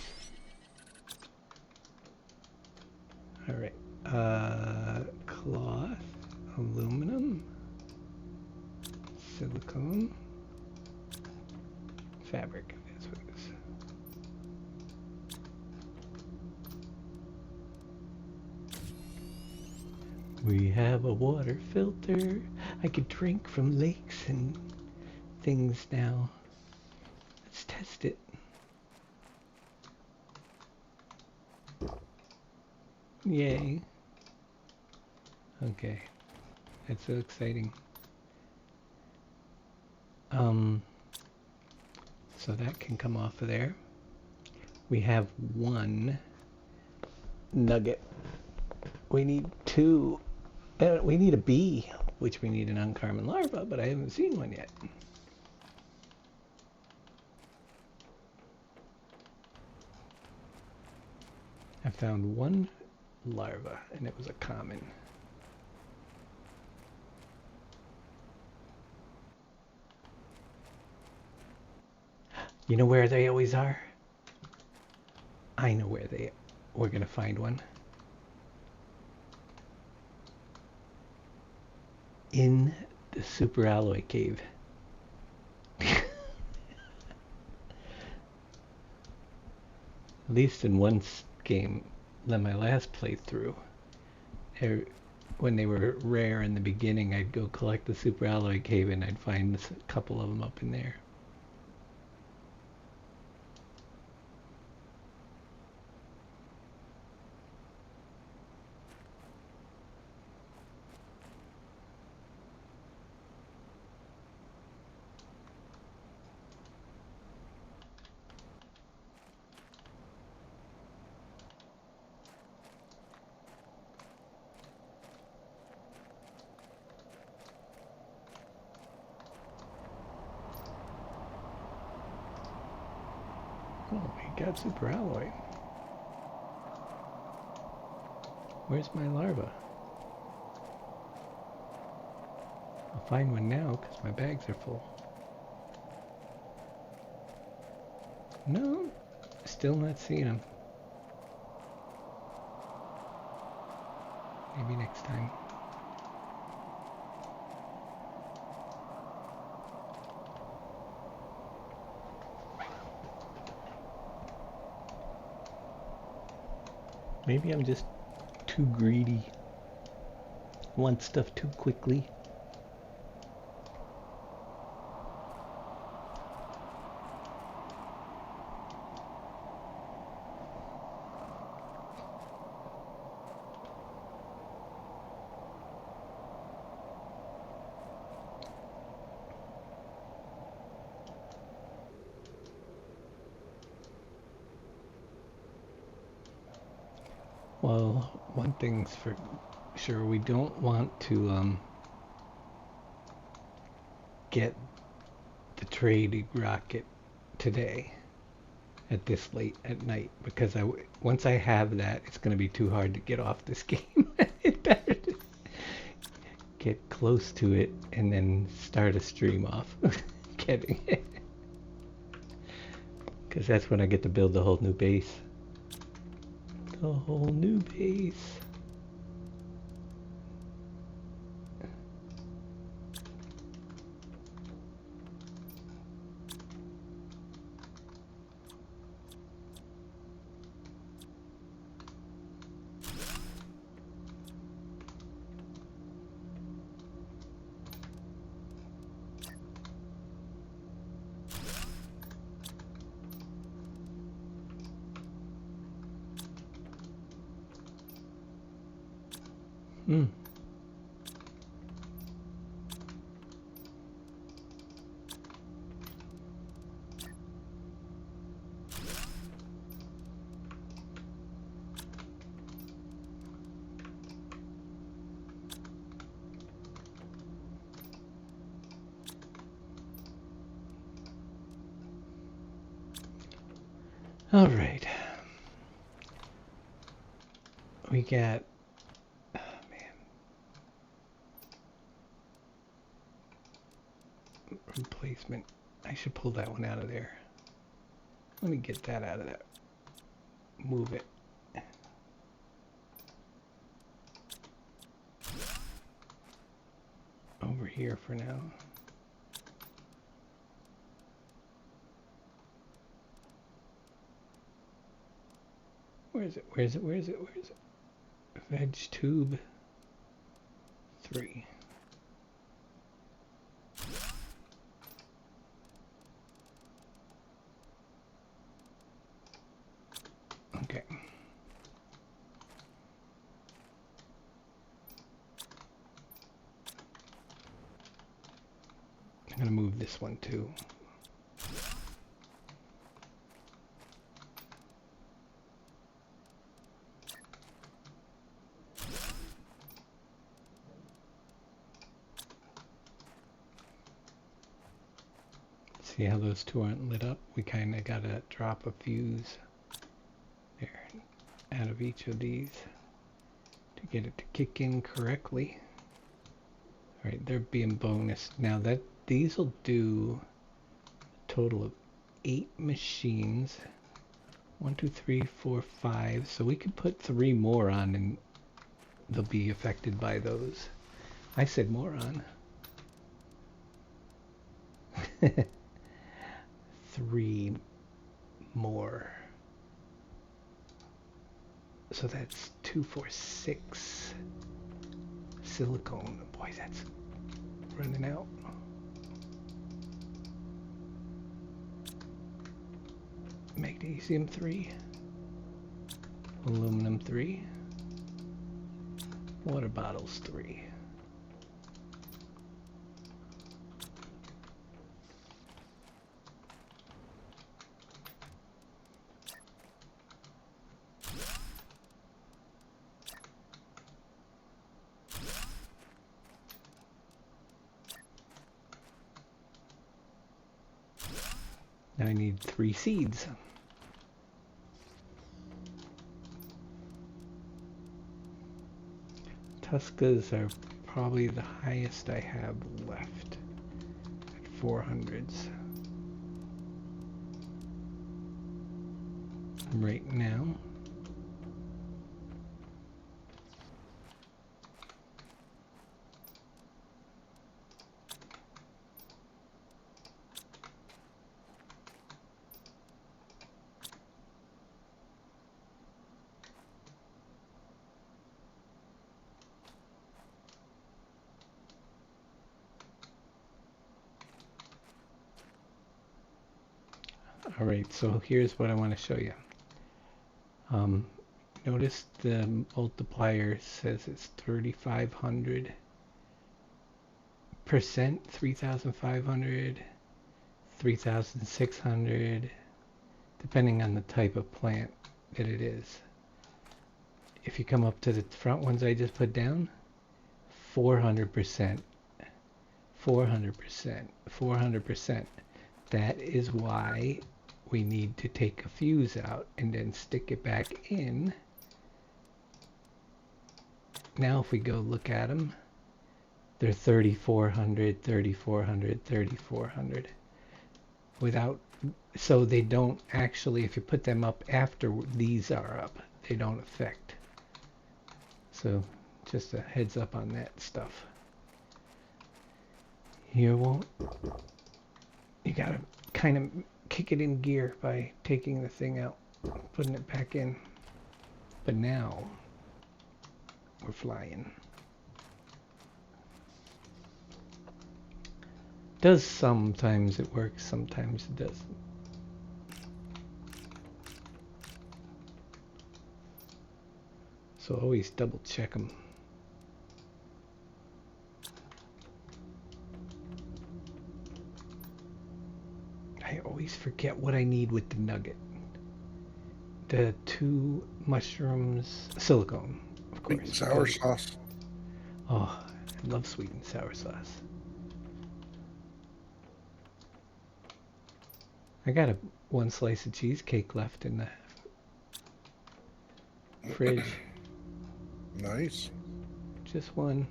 All right. Cloth, aluminum, silicone, fabric. That's what it is. We have a water filter. I could drink from lakes and things now. Let's test it. Yay. Okay. That's so exciting. So that can come off of there. We have 1 nugget. We need 2. We need a bee, which we need an uncommon larva, but I haven't seen one yet. I found 1 larva, and it was a common. You know where they always are? I know where we're gonna find one. In the superalloy cave. At least in one game, than my last playthrough, when they were rare in the beginning, I'd go collect the superalloy cave and I'd find a couple of them up in there. Oh, we got superalloy. Where's my larva? I'll find one now because my bags are full. No, still not seeing them. Maybe next time. Maybe I'm just too greedy. Want stuff too quickly. Well, one thing's for sure, we don't want to get the trade rocket today at this late at night because once I have that, it's going to be too hard to get off this game. It better to get close to it and then start a stream off. Kidding. Because that's when I get to build the whole new base. The whole new base. Hmm. All right. We got, oh man, replacement. I should pull that one out of there. Let me get that out of there. Move it. Over here for now. Where is it? Where is it? Where is it? Where is it? Veg tube 3. Okay. I'm gonna move this one too. See how those two aren't lit up? We kind of gotta drop a fuse there out of each of these to get it to kick in correctly. All right, they're being bonus. Now that these will do a total of 8 machines. 1, 2, 3, 4, 5. So we could put 3 more on and they'll be affected by those. I said more on. 3 more. So that's 2, 4, 6 silicone. Boy, that's running out. Magnesium 3. Aluminum 3. Water bottles 3. Now I need 3 seeds. Tuscas are probably the highest I have left at 400s right now. All right, so here's what I want to show you. Notice the multiplier says it's 3,500%, 3,500, 3,600, depending on the type of plant that it is. If you come up to the front ones I just put down, 400%, 400%, 400%. That is why we need to take a fuse out and then stick it back in. Now if we go look at them, they're 3,400, 3,400, 3,400. Without, so they don't actually, if you put them up after these are up, they don't affect. So just a heads up on that stuff. You won't, you gotta kind of kick it in gear by taking the thing out, putting it back in. But now we're flying. Does sometimes it works, sometimes it doesn't. So always double check them. I always forget what I need with the nugget. The 2 mushrooms, silicone, of course. Sweet and sour sauce. Oh, I love sweet and sour sauce. I got 1 slice of cheesecake left in the fridge. Nice. Just 1.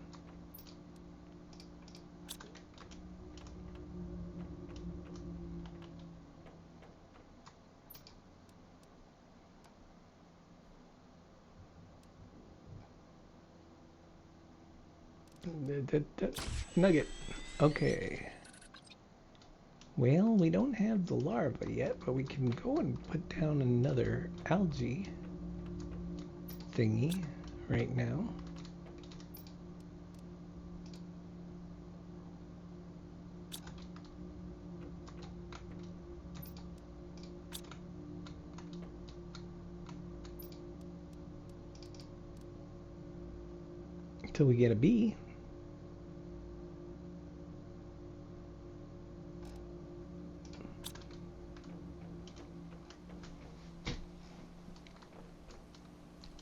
Nugget. Okay. Well, we don't have the larva yet, but we can go and put down another algae thingy right now. Until we get a bee.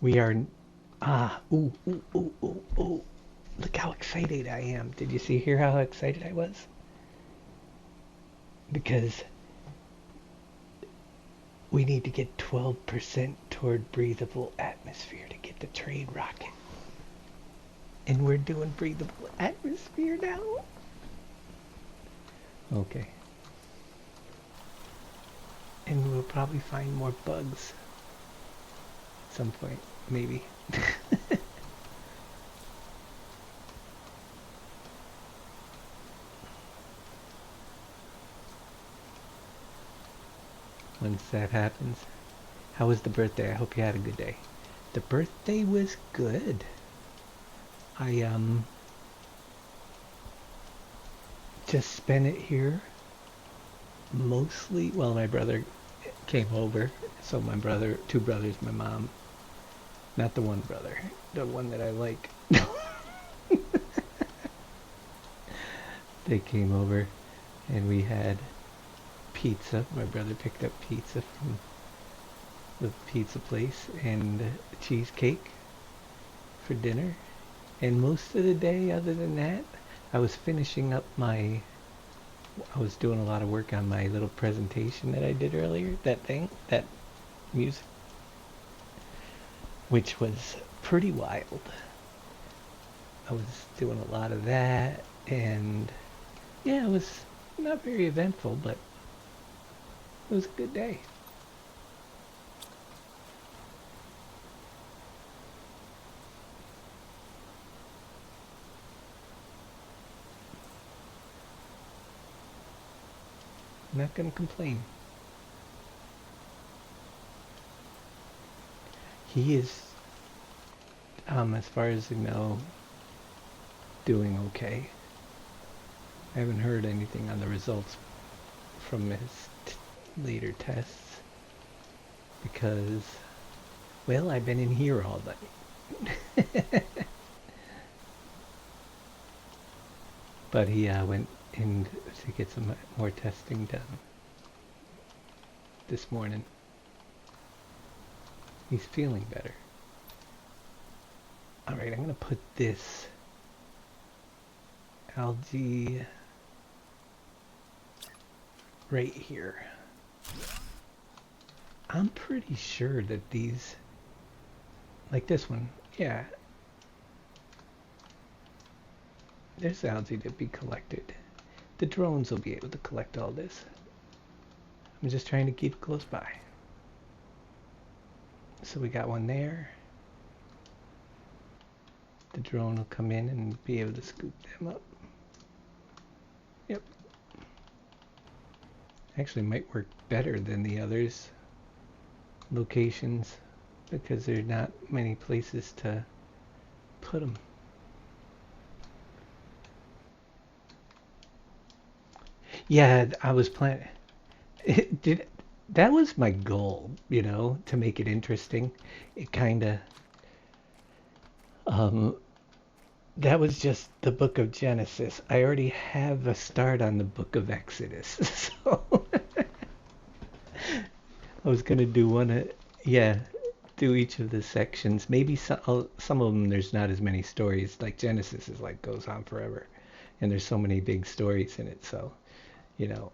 We are, ooh. Look how excited I am. Did you hear how excited I was? Because we need to get 12% toward breathable atmosphere to get the trade rocket. And we're doing breathable atmosphere now. Okay. And we'll probably find more bugs. Some point, maybe. Once that happens. How was the birthday? I hope you had a good day. The birthday was good. I just spent it here. Mostly, well, my brother came over. So my brother, 2 brothers, my mom. Not the one brother, the one that I like. They came over and we had pizza. My brother picked up pizza from the pizza place and cheesecake for dinner. And most of the day, other than that, I was finishing up I was doing a lot of work on my little presentation that I did earlier, that music, which was pretty wild. I was doing a lot of that, and yeah, it was not very eventful, but it was a good day. I'm not going to complain. He is, as far as I know, doing okay. I haven't heard anything on the results from his later tests because, well, I've been in here all night. But he went in to get some more testing done this morning. He's feeling better. Alright, I'm going to put this algae right here. I'm pretty sure that these, like this one, yeah, there's algae to be collected. The drones will be able to collect all this. I'm just trying to keep it close by. So we got one there. The drone will come in and be able to scoop them up. Yep. Actually might work better than the others locations because there are not many places to put them. Yeah, I was planning. That was my goal, you know, to make it interesting. It kind of that was just the book of Genesis. I already have a start on the book of Exodus, so I was gonna do do each of the sections. Maybe some of them there's not as many stories. Like Genesis is like goes on forever, and there's so many big stories in it. So, you know,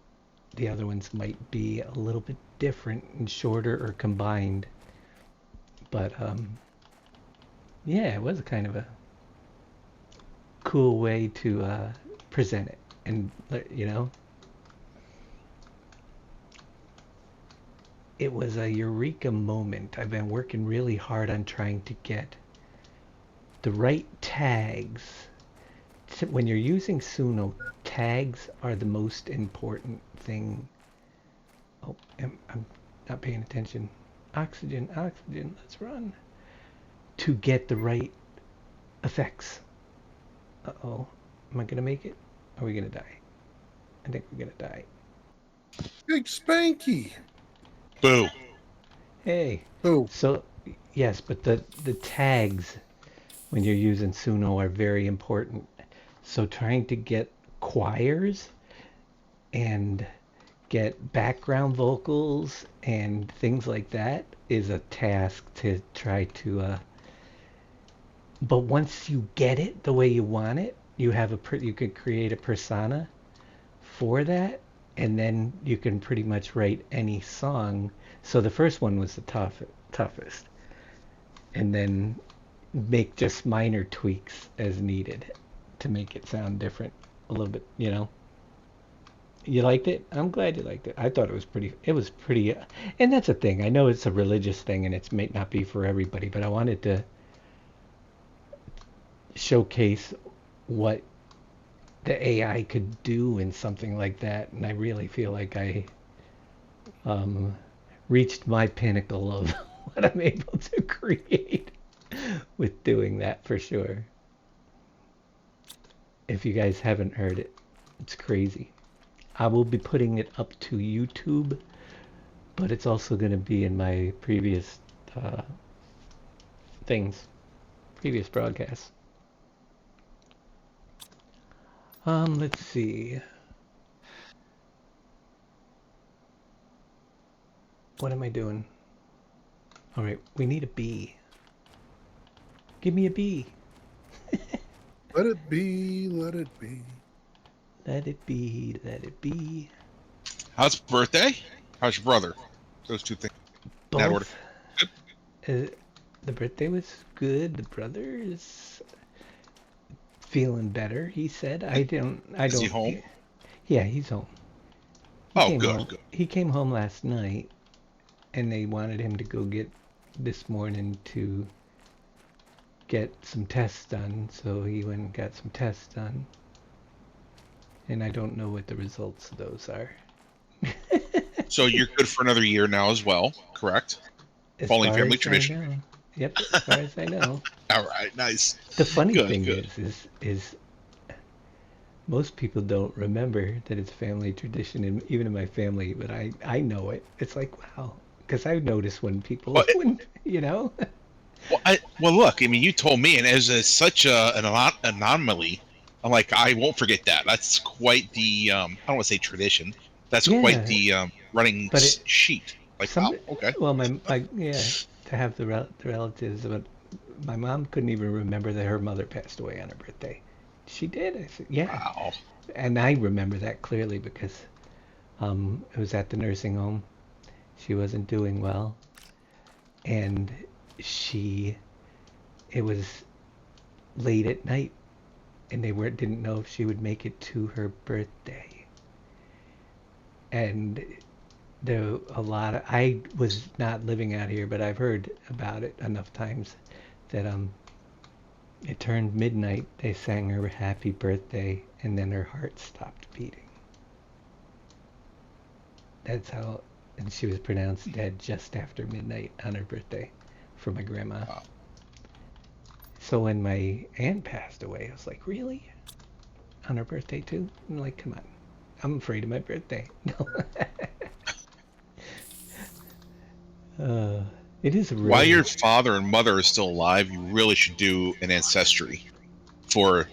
the other ones might be a little bit different and shorter or combined. But yeah, it was kind of a cool way to present it, and you know, it was a eureka moment. I've been working really hard on trying to get the right tags. When you're using Suno, tags are the most important thing. Oh, I'm not paying attention. Oxygen, oxygen, let's run. To get the right effects. Uh-oh. Am I going to make it? Are we going to die? I think we're going to die. Big Spanky. Boo. Hey. Boo. So, yes, but the tags when you're using Suno are very important. So trying to get choirs and get background vocals and things like that is a task to try to but once you get it the way you want it, you could create a persona for that, and then you can pretty much write any song. So the first one was the toughest, and then make just minor tweaks as needed to make it sound different a little bit, you know. You liked it? I'm glad you liked it. I thought it was pretty, and that's a thing. I know it's a religious thing and it may not be for everybody, but I wanted to showcase what the AI could do in something like that. And I really feel like I reached my pinnacle of what I'm able to create with doing that, for sure. If you guys haven't heard it, it's crazy. I will be putting it up to YouTube, but it's also going to be in my previous previous broadcasts. Let's see. What am I doing? All right, we need a bee. Give me a bee. Let it be, let it be. Let it be, let it be. How's birthday? How's your brother? Those two things. In that order. Good. The birthday was good. The brother is feeling better, he said. Is he home? Yeah, he's home. Good. He came home last night, and they wanted him to go get this morning to get some tests done, so he went and got some tests done. And I don't know what the results of those are. So you're good for another year now as well, correct? Following family tradition. Yep, as far as I know. All right, nice. The funny thing is Most people don't remember that it's family tradition, and even in my family, but I know it. It's like, wow, because I notice when people, Well, when, you know, well, look. I mean, you told me, and as such an anomaly, I'm like, I won't forget that. That's quite the I don't want to say tradition. That's quite yeah, the running but it, sheet. Like, some, wow, okay. well, yeah, to have the relatives, but my mom couldn't even remember that her mother passed away on her birthday. She did. I said, yeah, Wow. and I remember that clearly because it was at the nursing home. She wasn't doing well, and she, it was late at night, and they didn't know if she would make it to her birthday. And there a lot of, I was not living out here, but I've heard about it enough times that it turned midnight. They sang her happy birthday, and then her heart stopped beating. That's how, and she was pronounced dead just after midnight on her birthday for my grandma. Wow. So when my aunt passed away, I was like, really? On her birthday too? I'm like, come on. I'm afraid of my birthday. No. uh, it is While really, your father and mother are still alive, you really should do an ancestry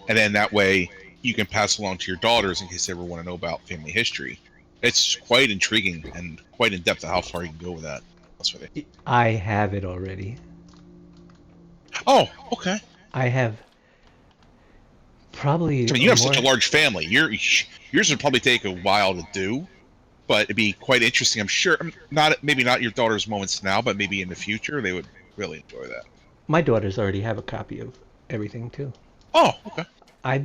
and then that way you can pass along to your daughters in case they ever want to know about family history. It's quite intriguing and quite in depth of how far you can go with that. That's what I have it already. Oh, okay. I have probably I mean, you a have such a more, large family. Yours would probably take a while to do, but it'd be quite interesting. I'm sure. Not maybe not your daughter's moments now, but maybe in the future they would really enjoy that. my daughters already have a copy of everything too. Oh, okay. I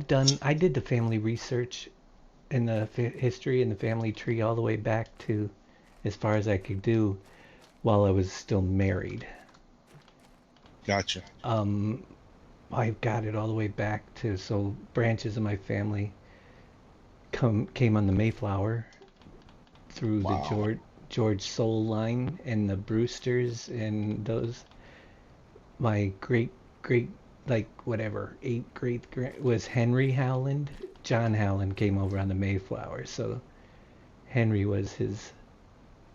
did the family research in the history and the family tree all the way back to as far as I could do while I was still married. Gotcha. Um, I got it all the way back to, so branches of my family came on the Mayflower through the Wow. George Soule line and the Brewsters and those. My great like whatever eight great was Henry Howland. John Howland came over on the Mayflower, so Henry was his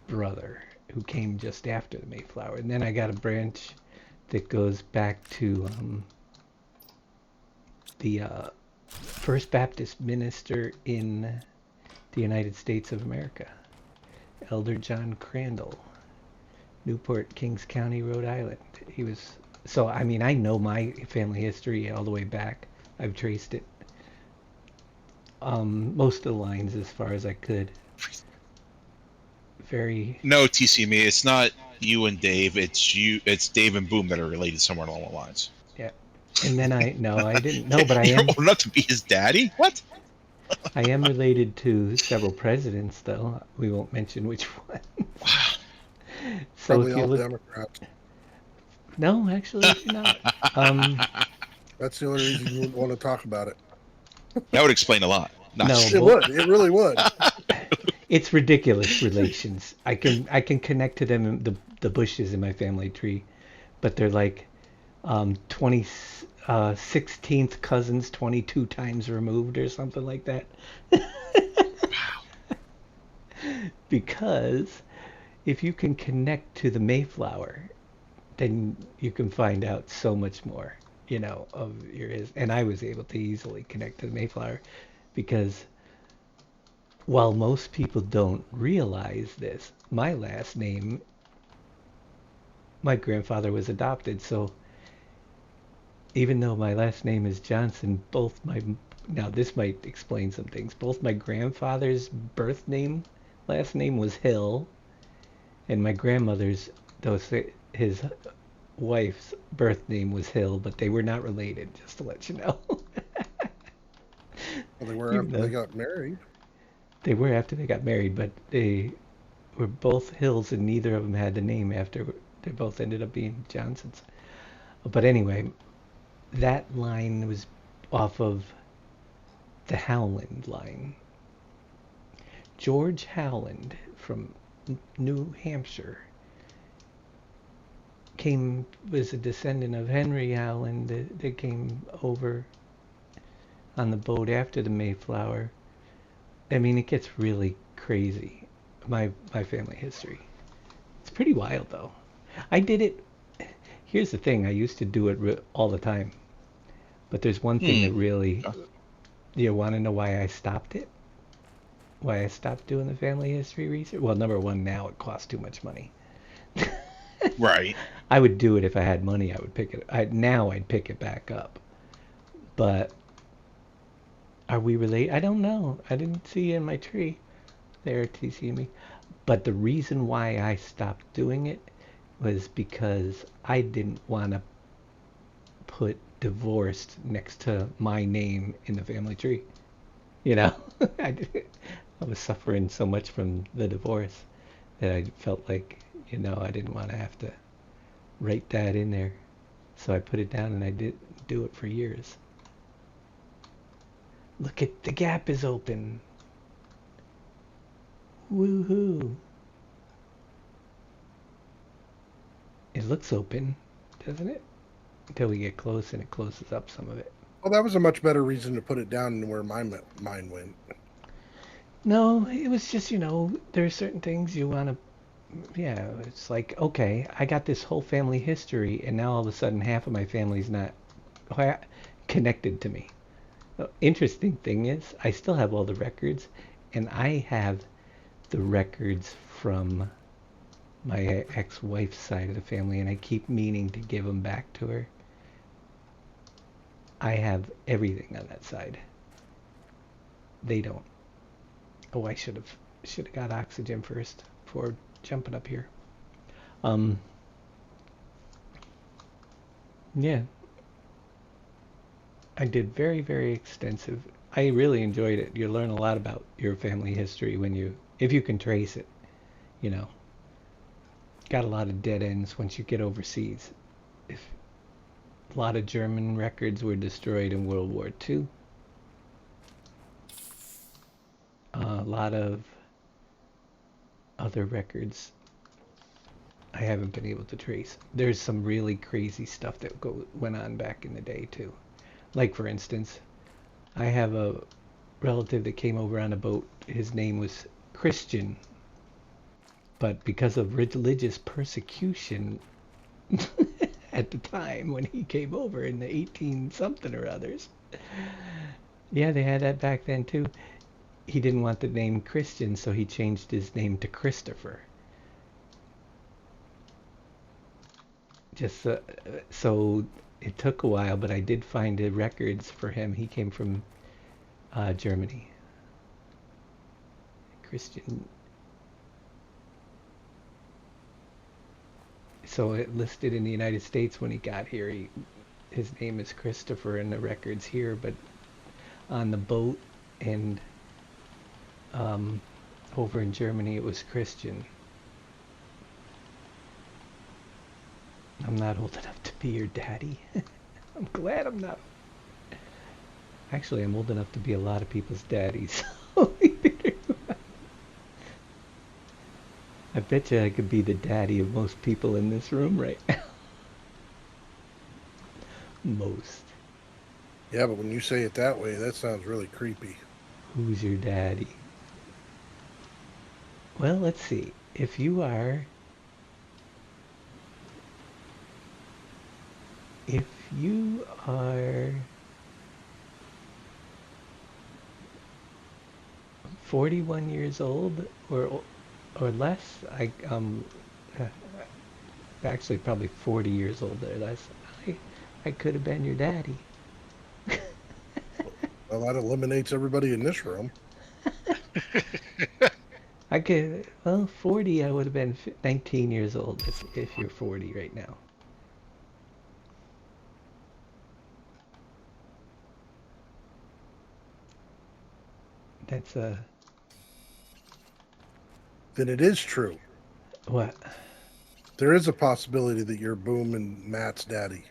brother who came just after the Mayflower. And then I got a branch that goes back to the First Baptist minister in the United States of America, Elder John Crandall, Newport, Kings County, Rhode Island. He was, so I mean, I know my family history all the way back. I've traced it, most of the lines as far as I could. Very, No, TCME. It's not you and Dave. It's you. It's Dave and Boom that are related somewhere along the lines. yeah. And then no, I didn't know, but You're old enough to be his daddy. What? I am related to several presidents, though. We won't mention which one. Wow. So Probably if you all look, Democrats. no, actually, you're not. That's the only reason you wouldn't want to talk about it. That would explain a lot. No, It would. It really would. it's ridiculous relations. I can connect to them, the Bushes in my family tree, but they're like 16th cousins 22 times removed or something like that. Because if you can connect to the Mayflower, then you can find out so much more, of and I was able to easily connect to the Mayflower because while most people don't realize this, my last name, my grandfather was adopted, so even though my last name is Johnson, now this might explain some things, both my grandfather's last name was Hill, and my grandmother's, his wife's birth name was Hill, but they were not related, just to let you know. Well, they were after they got married. They were after they got married, but they were both Hills, and neither of them had the name after. They both ended up being Johnsons. But anyway, that line was off of the Howland line. George Howland from New Hampshire was a descendant of Henry Howland that came over on the boat after the Mayflower. I mean, it gets really crazy. My family history. It's pretty wild though. I did it. Here's the thing. I used to do it all the time. But there's one thing that really. You want to know why I stopped it? Why I stopped doing the family history research? Well, number one, now it costs too much money. Right. I would do it if I had money. I would pick it. Now I'd pick it back up. But are we related? I don't know. I didn't see you in my tree there, TC and me. But the reason why I stopped doing it was because I didn't want to put divorced next to my name in the family tree. You know, I was suffering so much from the divorce that I felt like, you know, I didn't want to have to write that in there. So I put it down and I didn't do it for years. Look at the gap is open. Woohoo. It looks open, doesn't it? Until we get close and it closes up some of it. Well, that was a much better reason to put it down than where mine went. No, it was just, you know, there are certain things you want to, yeah, it's like, okay, I got this whole family history and now all of a sudden half of my family's not connected to me. The interesting thing is I still have all the records and I have the records from my ex-wife's side of the family and I keep meaning to give them back to her. I have everything on that side. They don't. Oh, I should have got oxygen first before jumping up here. Yeah. I did very, very extensive. I really enjoyed it. You learn a lot about your family history if you can trace it, you know. Got a lot of dead ends once you get overseas. A lot of German records were destroyed in World War II. A lot of other records I haven't been able to trace. There's some really crazy stuff that went on back in the day too. Like for instance, I have a relative that came over on a boat. His name was Christian. But because of religious persecution at the time when he came over in the 18 something or others. Yeah, they had that back then too. He didn't want the name Christian, so he changed his name to Christopher. Just so it took a while, but I did find the records for him. He came from Germany. Christian. So it listed in the United States when he got here. His name is Christopher in the records here, but on the boat and over in Germany it was Christian. I'm not old enough to be your daddy. I'm glad I'm not. Actually, I'm old enough to be a lot of people's daddies. I bet you I could be the daddy of most people in this room right now. Most. Yeah, but when you say it that way, that sounds really creepy. Who's your daddy? Well, let's see. If you are 41 years old or less, actually probably 40 years old or less, I could have been your daddy. Well, that eliminates everybody in this room. I could, well, 40, I would have been 19 years old if you're 40 right now. That's Then it is true. What? There is a possibility that you're Boom and Matt's daddy.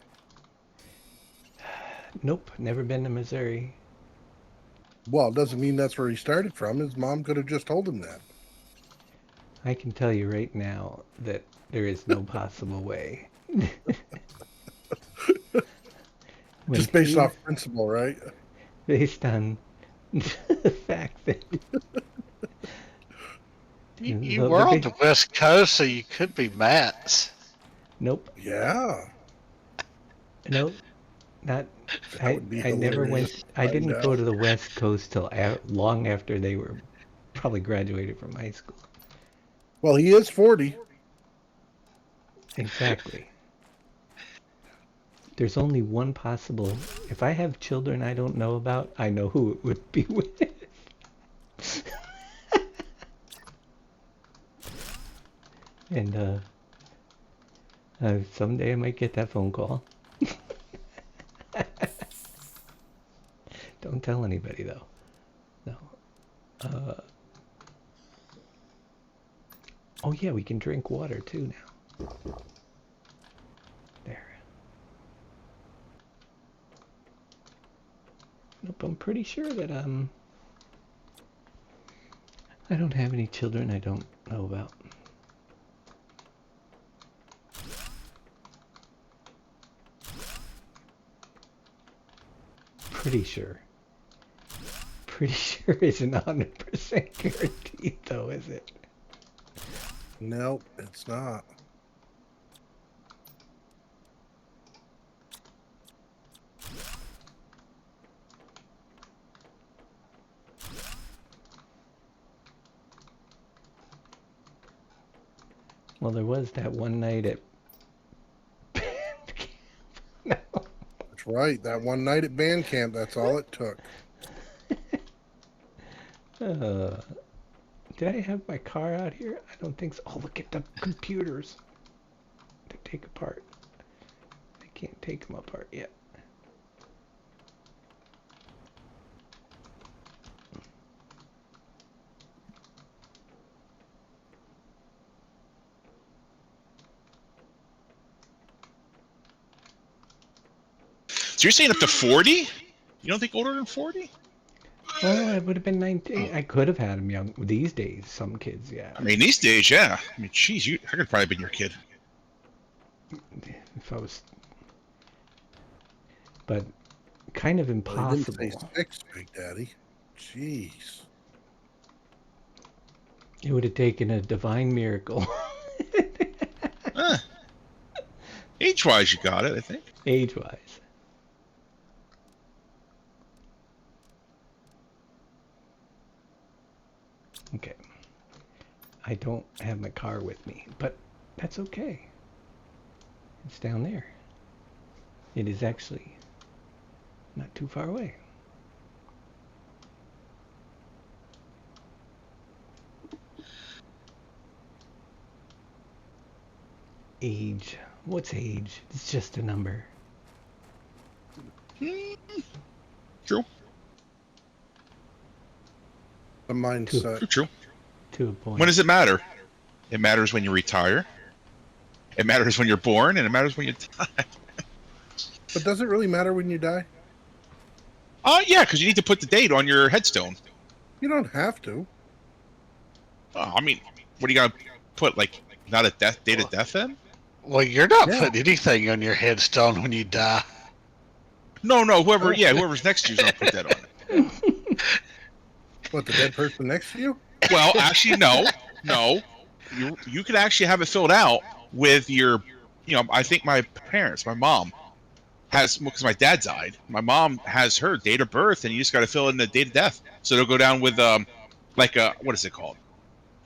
Nope, never been to Missouri. Well, it doesn't mean that's where he started from. His mom could have just told him that. I can tell you right now that there is no possible way. Just based off principle, right? based on the fact that You were on the West Coast, so you could be Matt's. Nope, Yeah. nope, not. That would be I never hilarious went. to I find didn't go out. to the West Coast till long after they were probably graduated from high school. Well, he is 40. Exactly. There's only one possible. If I have children I don't know about, I know who it would be with. And someday I might get that phone call. Don't tell anybody though. No. Oh yeah, we can drink water too now. There. Nope, I'm pretty sure that I don't have any children I don't know about. Pretty sure. Pretty sure isn't 100% guaranteed though, is it? Nope, it's not. Well, there was that one night at band camp. No. That's right. That one night at band camp, that's all it took. Did I have my car out here? I don't think so. Oh, look at the computers to take apart. I can't take them apart yet. So you're saying up to 40? You don't think older than 40? Well, it would have been 19. I could have had them young. These days, some kids, yeah. I mean, these days, yeah. I mean, geez, I could have probably been your kid. If I was... But kind of Well, impossible. he didn't say 6, Big Daddy. Jeez. It would have taken a divine miracle. Age-wise, you got it, I think. Age-wise. Okay. I don't have my car with me, but that's okay. It's down there. It is actually not too far away. Age. What's age? It's just a number. True. The mindset. True. To a point. When does it matter? It matters when you retire. It matters when you're born, and it matters when you die. But does it really matter when you die? Yeah, because you need to put the date on your headstone. You don't have to. I mean, what are you gonna put? Like, not a date of death then? Well, you're not Yeah. putting anything on your headstone when you die. No, whoever's next to you's gonna put that on it. What, the dead person next to you? Well, actually, no. You could actually have it filled out with your, I think my mom has, because my dad died. My mom has her date of birth, and you just got to fill in the date of death. So it'll go down with like a, what is it called?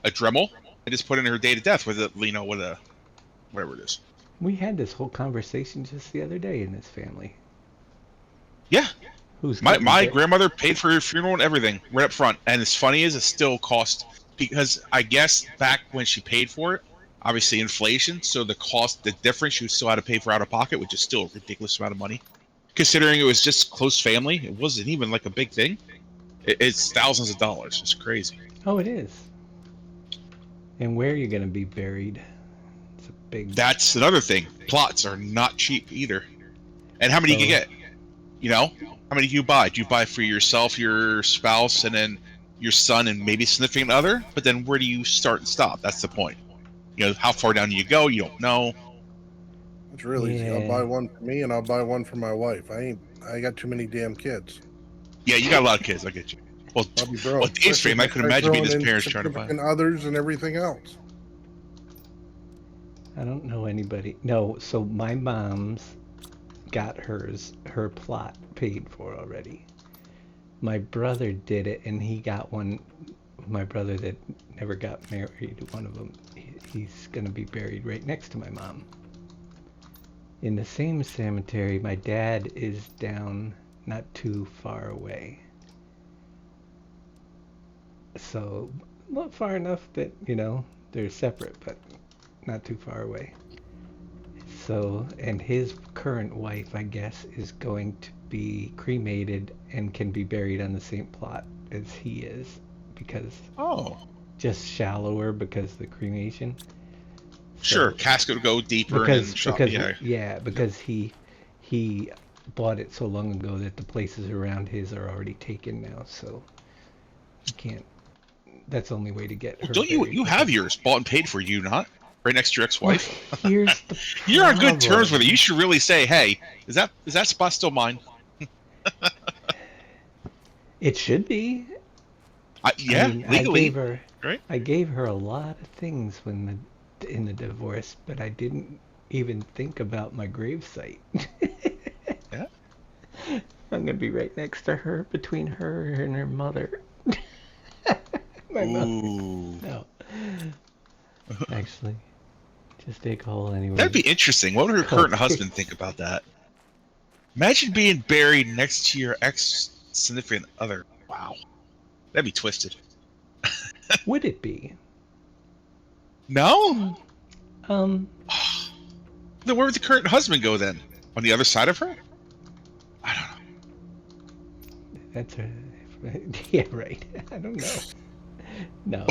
A Dremel, and just put in her date of death with a, with a, whatever it is. We had this whole conversation just the other day in this family. Yeah. Who's My getting it? grandmother paid for her funeral and everything right up front. And as funny as it still cost, because I guess back when she paid for it, obviously inflation, so the difference you still had to pay for out of pocket, which is still a ridiculous amount of money. Considering it was just close family, it wasn't even like a big thing. It's thousands of dollars. It's crazy. Oh, it is. And where are you going to be buried? It's a big... That's another thing. Plots are not cheap either. And how many do you get? How many do you buy? Do you buy for yourself, your spouse, and then your son and maybe significant other? But then where do you start and stop? That's the point. How far down do you go? You don't know. It's really easy. I'll Yeah. buy one for me and I'll buy one for my wife. I got too many damn kids. Yeah, you got a lot of kids. I get you. Well, Bobby Bro. well, Dave's fame, I could imagine being his parents trying to buy. And others and everything else. I don't know anybody. No, so my mom's got her plot paid for already. My brother did it, and he got one. My brother that never got married, one of them, he's gonna be buried right next to my mom. In the same cemetery, my dad is down not too far away. So, not far enough that, they're separate, but not too far away. So, and his current wife, I guess, is going to be cremated and can be buried on the same plot as he is, because just shallower because of the cremation. Sure, casket would go deeper because he bought it so long ago that the places around his are already taken now, so you can't. That's the only way to get her. Don't you have yours bought and paid for, you not? Right next to your ex-wife? Well, here's the You're on good terms with her. You should really say, hey, is that spot still mine? It should be. Legally. Right? I gave her a lot of things in the divorce, but I didn't even think about my gravesite. Yeah. I'm gonna be right next to her, between her and her mother. My mother. No. Actually, just dig a hole anyway. That'd be interesting. What would her current husband think about that? Imagine being buried next to your ex-significant other. Wow. That'd be twisted. Would it be? No? Then where would the current husband go then? On the other side of her? I don't know. That's yeah, right. I don't know. No.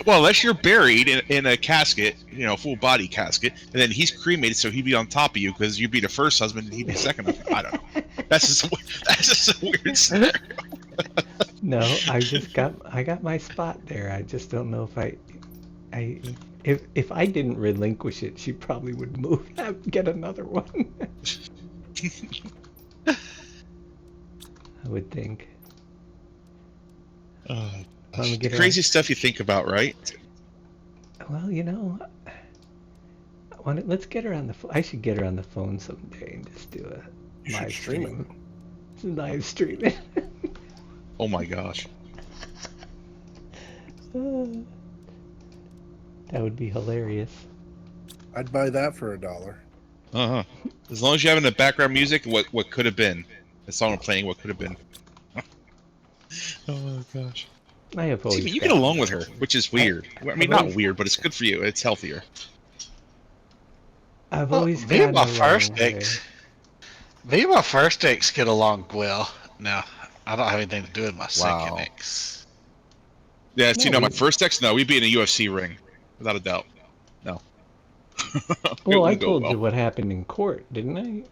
Well, unless you're buried in a casket, full body casket, and then he's cremated, so he'd be on top of you because you'd be the first husband and he'd be the second husband. I don't know. That's just a weird scenario. No, I got my spot there. I just don't know if I didn't relinquish it, she probably would move and get another one. I would think. Crazy stuff you think about, right? Well, let's get her on the phone. I should get her on the phone someday and just do a live stream. Live streaming. Oh my gosh. That would be hilarious. I'd buy that for $1. Uh-huh. As long as you're having the background music, what could have been. The song I'm playing, what could have been. Oh gosh. I have always. See, you get along with her, which is weird. I mean, not weird, but it's good for you. It's healthier. I've always me and my first ex. Me and my first ex get along well. Now, I don't have anything to do with my second ex. Yeah, my first ex, no, we'd be in a UFC ring, without a doubt. No. Well, I told you what happened in court, didn't I?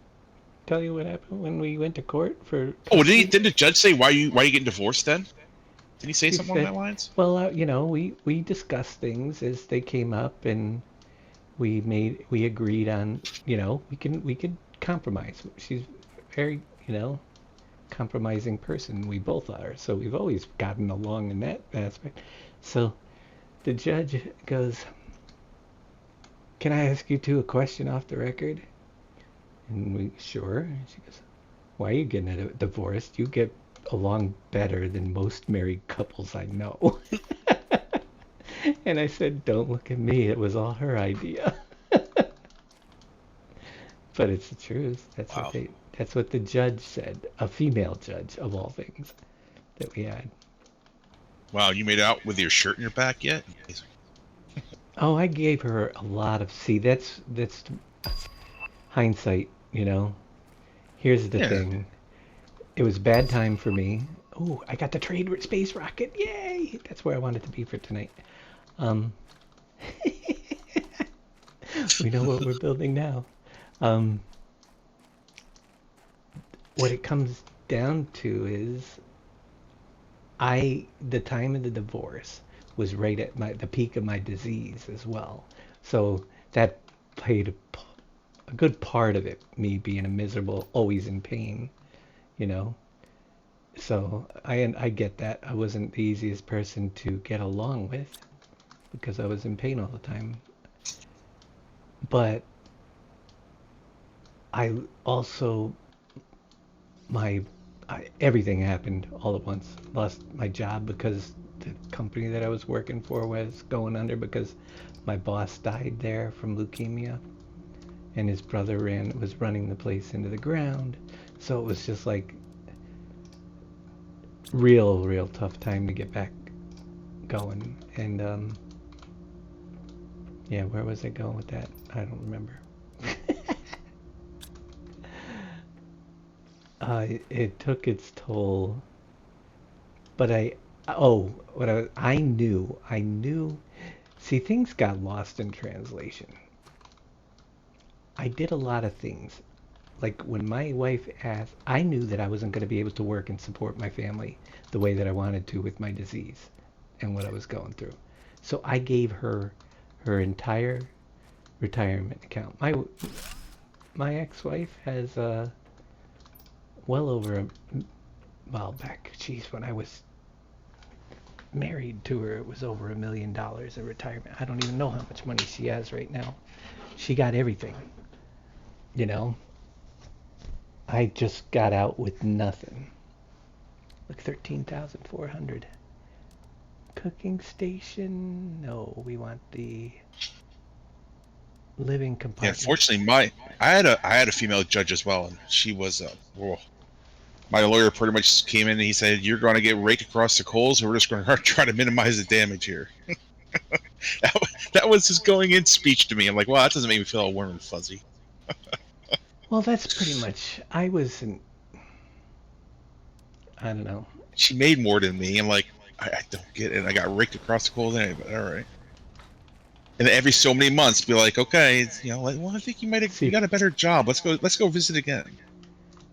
Tell you what happened when we went to court for. Oh, didn't the judge say why you getting divorced then? Did he say something along that lines? Well, we discussed things as they came up, and we agreed on, we could compromise. She's very, compromising person. We both are, so we've always gotten along in that aspect. So the judge goes, "Can I ask you two a question off the record?" And we, sure. She goes, "Why are you getting a divorce? You get along better than most married couples I know." And I said, "Don't look at me. It was all her idea." But it's the truth. That's what the judge said. A female judge, of all things, that we had. Wow, you made out with your shirt in your back yet? Oh, I gave her a lot of. See, that's hindsight. Here's the thing. It was a bad time for me. Oh, I got the trade space rocket. Yay! That's where I wanted to be for tonight. We know what we're building now. What it comes down to is the time of the divorce was right at the peak of my disease as well. So that played a good part of it, me being a miserable, always in pain, So I get that. I wasn't the easiest person to get along with because I was in pain all the time. But I also my everything happened all at once. Lost my job because the company that I was working for was going under because my boss died there from leukemia, and his brother was running the place into the ground. So it was just like real tough time to get back going. And yeah, where was I going with that? I don't remember. It took its toll, but I knew, see, things got lost in translation. I did a lot of things. Like when my wife asked, I knew that I wasn't going to be able to work and support my family the way that I wanted to with my disease and what I was going through. So I gave her her entire retirement account. My ex-wife has well over back, geez, when I was married to her, it was over $1 million in retirement. I don't even know how much money she has right now. She got everything, you know. I just got out with nothing. Look, 13,400. Cooking station? No, we want the living Yeah, compartment. unfortunately, I had a female judge as well, and she was my lawyer pretty much came in and he said, "You're going to get raked across the coals, and we're just going to try to minimize the damage here." that was his going in speech to me. I'm like, well, that doesn't make me feel all warm and fuzzy. Well, that's pretty much. I don't know. She made more than me. I'm like, I don't get it. I got raked across the coals anyway, but all right. And every so many months, be like, okay, like, well, I think you got a better job. Let's go visit again.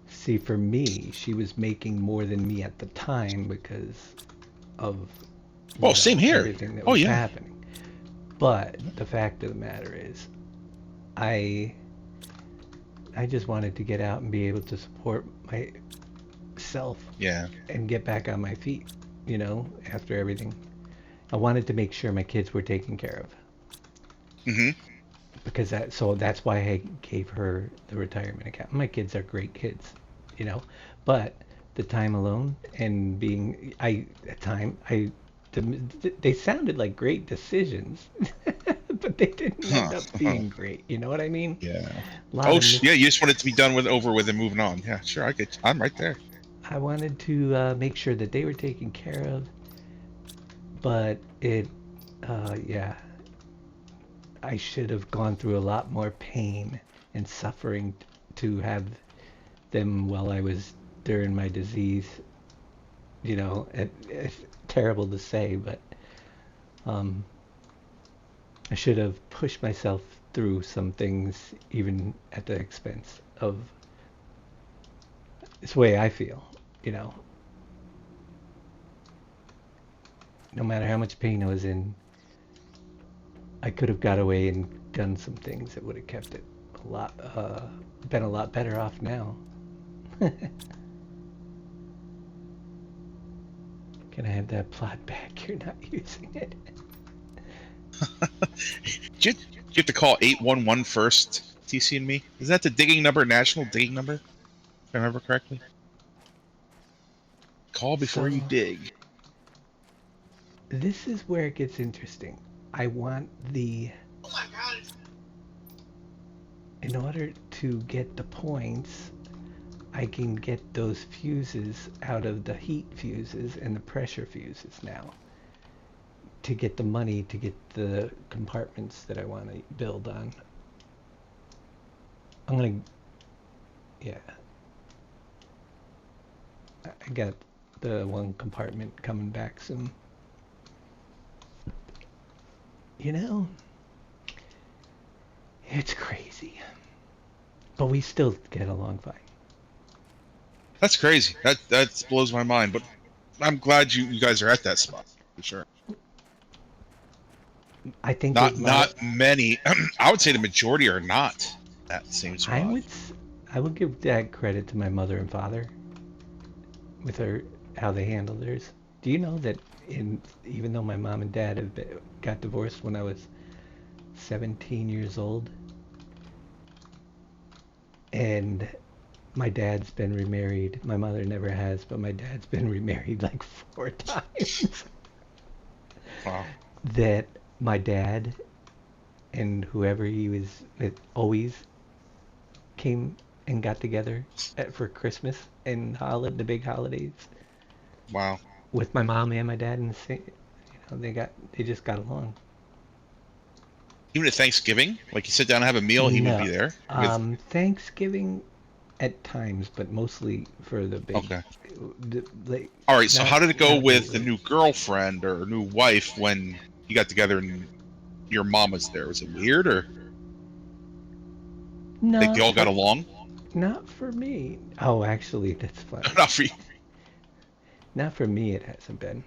See, for me, she was making more than me at the time because of Same here. Everything that was happening. But the fact of the matter is, I just wanted to get out and be able to support myself. Yeah. And get back on my feet, after everything. I wanted to make sure my kids were taken care of. Mm-hmm. Because that's why I gave her the retirement account. My kids are great kids, but the time alone and they sounded like great decisions, but they didn't end up being great. You know what I mean? Yeah. Yeah. You just want it to be over with and moving on. Yeah, sure. I'm right there. I wanted to make sure that they were taken care of, but yeah. I should have gone through a lot more pain and suffering to have them while I was during my disease. It's terrible to say, but I should have pushed myself through some things, even at the expense of. It's the way I feel, No matter how much pain I was in, I could have got away and done some things that would have kept it been a lot better off now. Can I have that plot back? You're not using it. Did you have to call 811 first, TC and me? Is that the digging number, national digging number? If I remember correctly? Call before you dig. This is where it gets interesting. I want Oh my God. In order to get the points, I can get those fuses out of the heat fuses and the pressure fuses now to get the money to get the compartments that I want to build on. Yeah. I got the one compartment coming back soon. It's crazy. But we still get along fine. That's crazy. That blows my mind, but I'm glad you guys are at that spot, for sure. I think not many. I would say the majority are not at the same spot. I would give that credit to my mother and father with how they handle theirs. Do you know that even though my mom and dad got divorced when I was 17 years old, and my dad's been remarried. My mother never has, but my dad's been remarried like 4 times. Wow. That my dad and whoever he was with always came and got together for Christmas and the big holidays Wow. with my mom and my dad, and they just got along. Even at Thanksgiving, like you sit down and have a meal, he would No, be there. With Thanksgiving at times, but mostly for the big. okay. Like, All right. So how did it go not with the lately. new girlfriend or new wife when you got together and your mom was there? Was it weird or like No, they all got along? not for me. Oh, actually, that's funny. Not for you. Not for me, it hasn't been.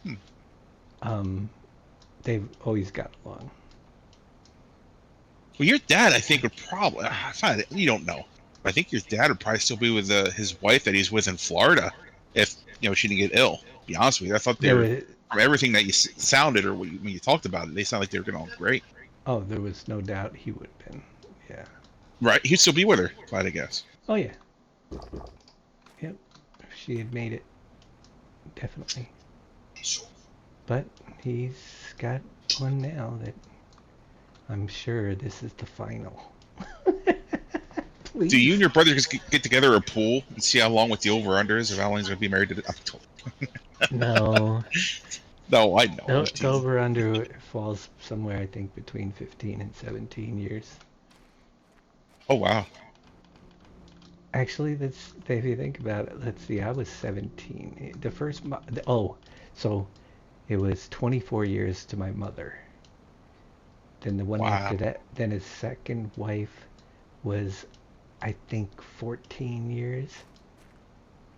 Hmm. They've always got along. Well, your dad, I think, would probably. You don't know. I think your dad would probably still be with his wife that he's with in Florida, if she didn't get ill. To be honest with you, I thought they There were was, from everything that you sounded or when you talked about it, they sound like they were getting on great. there was no doubt he would have been. Yeah. Right, he'd still be with her, if I had to guess. Oh yeah. Yep. She had made it, definitely. But he's got one now that I'm sure this is the final. Please. Do you and your brother just get together a pool and see how long what the over/under is of how long he's going to be married to? No. No, I know. No, the over-under falls somewhere, I think, between 15 and 17 years. Oh wow. Actually, if you think about it, let's see, I was 17. The first, so it was 24 years to my mother. Then the one after that, then his second wife was, I think, 14 years.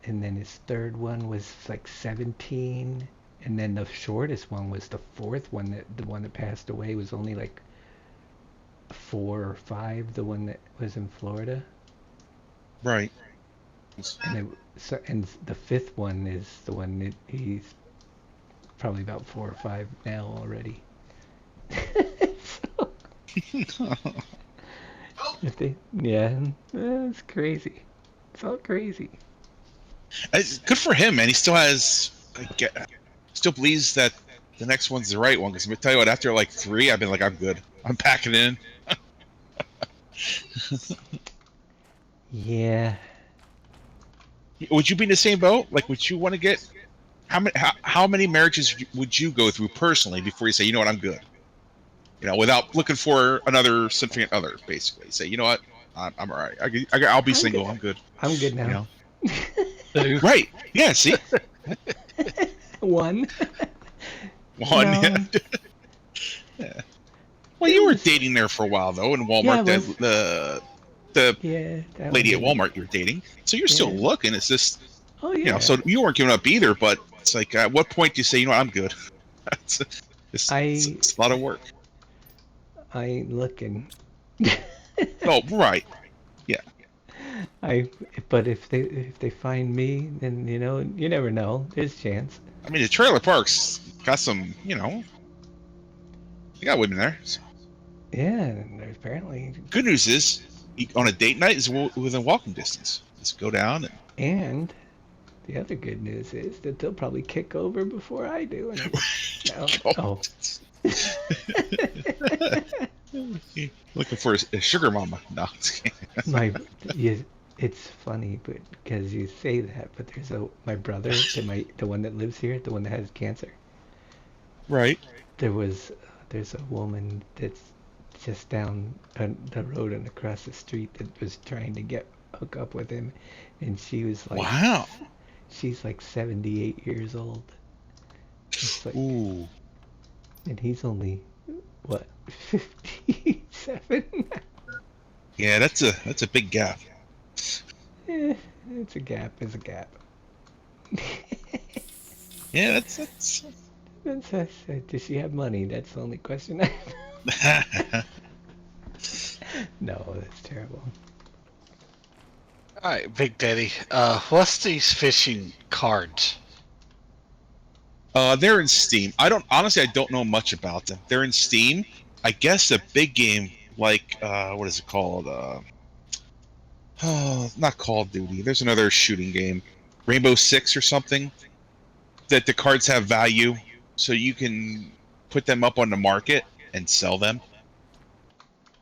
And then his third one was like 17. And then the shortest one was the fourth one, the one that passed away was only like 4 or 5, the one that was in Florida. Right. And the fifth one is the one that he's probably about 4 or 5 now already. It's crazy. It's all crazy. It's good for him, man. He still has, still believes that the next one's the right one. Because I tell you what, after like 3, I've been like, I'm good. I'm packing in. Yeah. Would you be in the same boat? Like, would you want to get how many marriages would you go through personally before you say, you know what, I'm good? Without looking for another significant other, basically. Say, you know what, I'm all right. I'll be single. I'm good. I'm good now. Right. Yeah, see? One. One, No. Yeah. Well, you were dating there for a while, though, in Walmart. The lady at Walmart you were dating. So you're still looking. It's just, so you weren't giving up either, but it's like, at what point do you say, you know what, I'm good? it's a lot of work. I ain't looking. Oh, right. Yeah. But if they find me, then you never know. There's a chance. I mean, the trailer park's got some, they got women there. So. Yeah, and apparently. Good news is, on a date night is within walking distance. Just go down and the other good news is that they'll probably kick over before I do. Looking for a sugar mama. No. It's funny, but because you say that, but there's my brother, the one that lives here, the one that has cancer. Right. There's a woman that's just down the road and across the street that was trying to hook up with him, and she was like, wow. She's like 78 years old. Like, ooh. And he's only, what, 57? Yeah, that's a big gap. It's a gap. It's a gap. Yeah, that's does she have money? That's the only question I have. No, that's terrible. All right, Big Daddy. What's these fishing cards? They're in Steam. I don't know much about them. They're in Steam. I guess a big game like what is it called? Not Call of Duty. There's another shooting game, Rainbow Six or something. That the cards have value, so you can put them up on the market and sell them.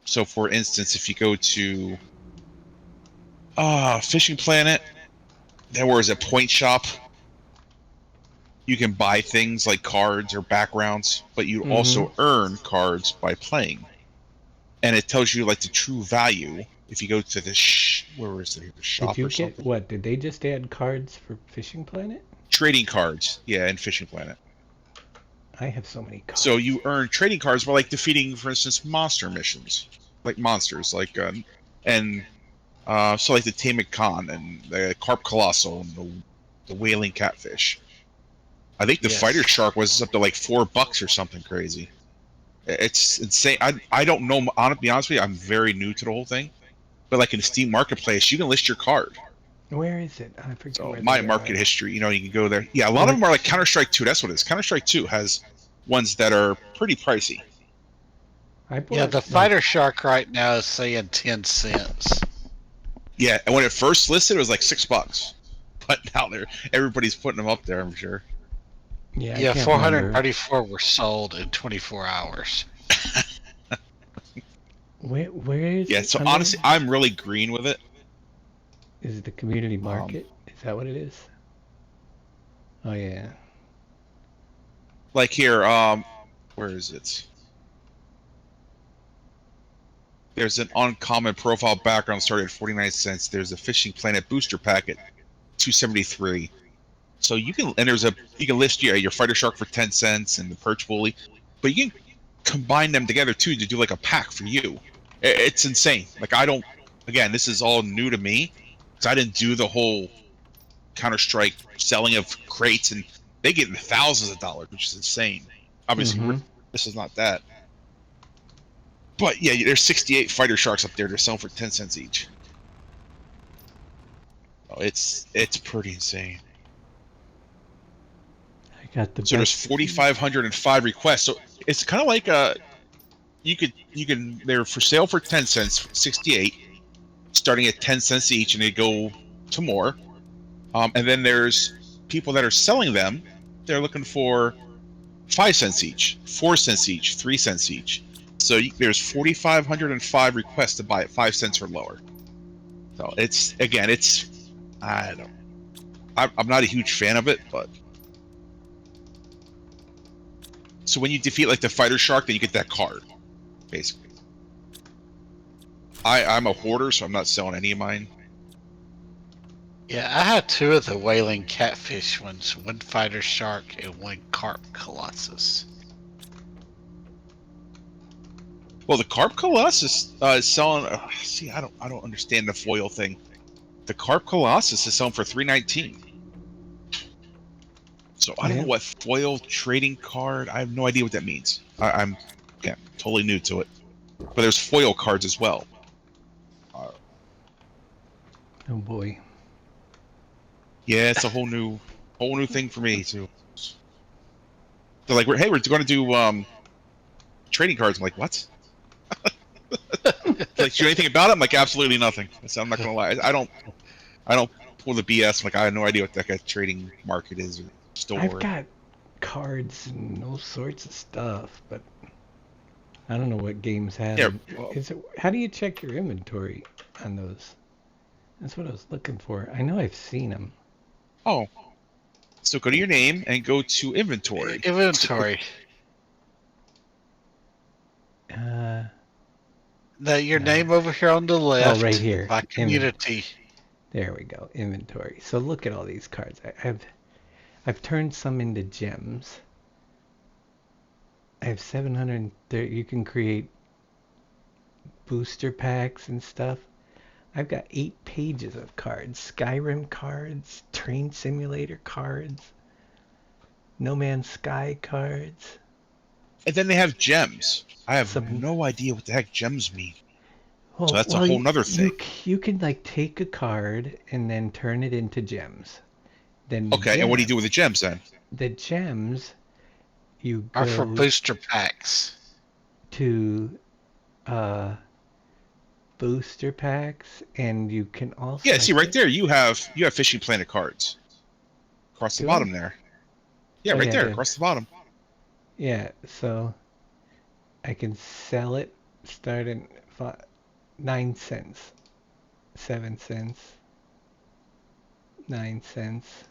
So, for instance, if you go to Fishing Planet, there was a point shop. You can buy things like cards or backgrounds, but you also earn cards by playing. And it tells you like the true value. If you go to the where is it? The shop Did you or get something. what? Did they just add cards for Fishing Planet? Trading cards, yeah, in Fishing Planet. I have so many cards. So you earn trading cards by like defeating, for instance, monster missions, like monsters, like so like the Tamek Khan and the Carp Colossal and the Whaling Catfish. I think the Fighter Shark was up to like $4 or something crazy. It's insane. I don't know. To be honest with you, I'm very new to the whole thing. But like in the Steam Marketplace, you can list your card. Where is it? I forget. So where my they market are. history, you can go there. Yeah, a lot of them are like Counter-Strike 2. That's what it is. Counter-Strike 2 has ones that are pretty pricey. Yeah, the Fighter Shark right now is saying 10 cents. Yeah, and when it first listed, it was like $6. But now everybody's putting them up there, I'm sure. Yeah, 434 were sold in 24 hours. Where is it? Yeah, so honestly, I'm really green with it. Is it the community market? Is that what it is? Oh yeah. Like here, where is it? There's an uncommon profile background starting at 49 cents. There's a Fishing Planet booster packet, 273. So you can list your Fighter Shark for 10 cents and the Perch Bully, but you can combine them together too to do like a pack for you. It's insane. Like again, this is all new to me, because I didn't do the whole Counter-Strike selling of crates, and they get in thousands of dollars, which is insane. Obviously, this is not that. But yeah, there's 68 Fighter Sharks up there. They're selling for 10 cents each. Oh, it's pretty insane. I got the. So there's 4,505 requests. So it's kind of like they're for sale for 10 cents, 68, starting at 10 cents each, and they go to more. And then there's people that are selling them. They're looking for 5 cents each, 4 cents each, 3 cents each. So there's 4,505 requests to buy at 5 cents or lower. So I'm not a huge fan of it, but. So when you defeat like the Fighter Shark, then you get that card, basically. I'm a hoarder, so I'm not selling any of mine. Yeah, I had 2 of the Whaling Catfish ones, 1 Fighter Shark and 1 Carp Colossus. Well, the Carp Colossus is selling. See, I don't understand the foil thing. The Carp Colossus is selling for $3.19. So I don't know what foil trading card. I have no idea what that means. I'm totally new to it. But there's foil cards as well. Oh boy. Yeah, it's a whole new thing for me too. They're like, hey, we're going to do trading cards. I'm like, what? Like, do anything about it? I'm like, absolutely nothing. So I'm not gonna lie. I don't pull the BS. I'm like, I have no idea what that guy's trading market is or store. I've got cards and all sorts of stuff, but I don't know what games have. Yeah, how do you check your inventory on those? That's what I was looking for. I know I've seen them. Oh, so go to your name and go to inventory. Inventory. Your name over here on the left. Oh, right here. By community. There we go. Inventory. So look at all these cards. I've turned some into gems. I have 730. You can create booster packs and stuff. I've got 8 pages of cards. Skyrim cards, Train Simulator cards, No Man's Sky cards. And then they have gems. I have no idea what the heck gems mean. So that's a well, whole nother thing. you can like take a card and then turn it into gems. Then Okay, and what do you do with the gems then? the gems, you Are for go booster packs. to uh, booster packs, and you can also. Yeah, see right there, you have Fishing Planet cards across the Do bottom I? there. Yeah, Oh, right yeah, there the- across the bottom. Yeah, so I can sell it starting 9 cents, 7 cents, 9 cents,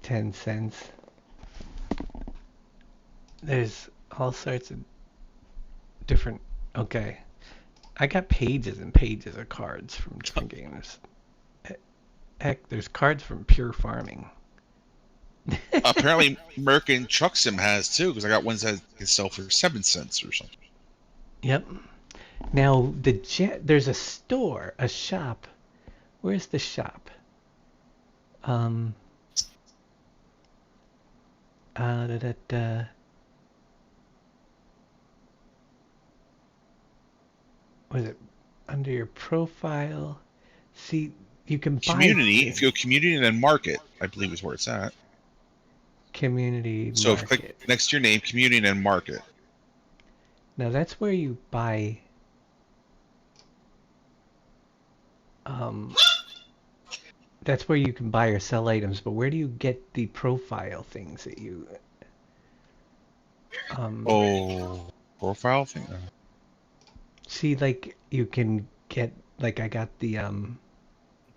10 cents. There's all sorts of different. Okay, I got pages and pages of cards from different games. Heck, there's cards from Pure Farming. Apparently, American Truck Sim has too, because I got ones that can sell for 7 cents or something. Yep. Now there's a store, a shop. Where's the shop? Um. Da, da, da. Was it under your profile? See, you can buy Community, if things. you go community and then market, I believe is where it's at. Community So if you market. click next to your name, community and then market. Now that's where you buy. Um. That's where you can buy or sell items. But where do you get the profile things that you? Oh, profile thing. See, like you can get. Like I got the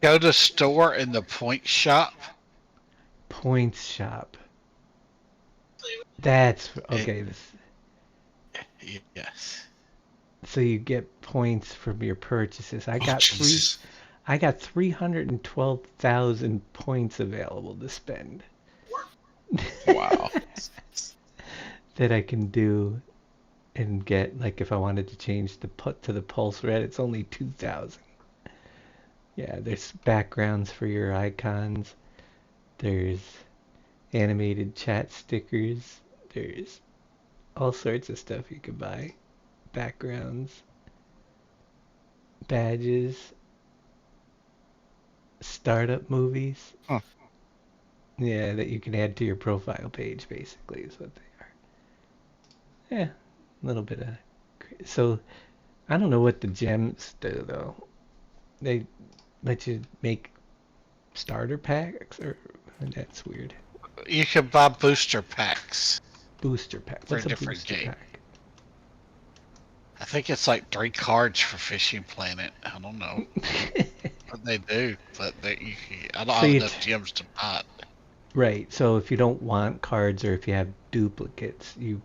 Go to store in the point shop. points shop. That's okay. Yes. So you get points from your purchases. I got Jesus. I got 312,000 points available to spend. Wow. That I can do and get, like if I wanted to change the put to the pulse red, it's only 2,000. Yeah, there's backgrounds for your icons. There's animated chat stickers. There's all sorts of stuff you can buy. Backgrounds, badges, startup movies. Huh. Yeah, that you can add to your profile page, basically, is what they are. Yeah, a little bit of. So, I don't know what the gems do, though. They let you make starter packs, or that's weird. You can buy booster packs Booster pack. for What's a a different booster game. pack? I think it's like 3 cards for Fishing Planet. I don't know what they do, but I don't So have you enough gems to buy it. Right. So if you don't want cards, or if you have duplicates, you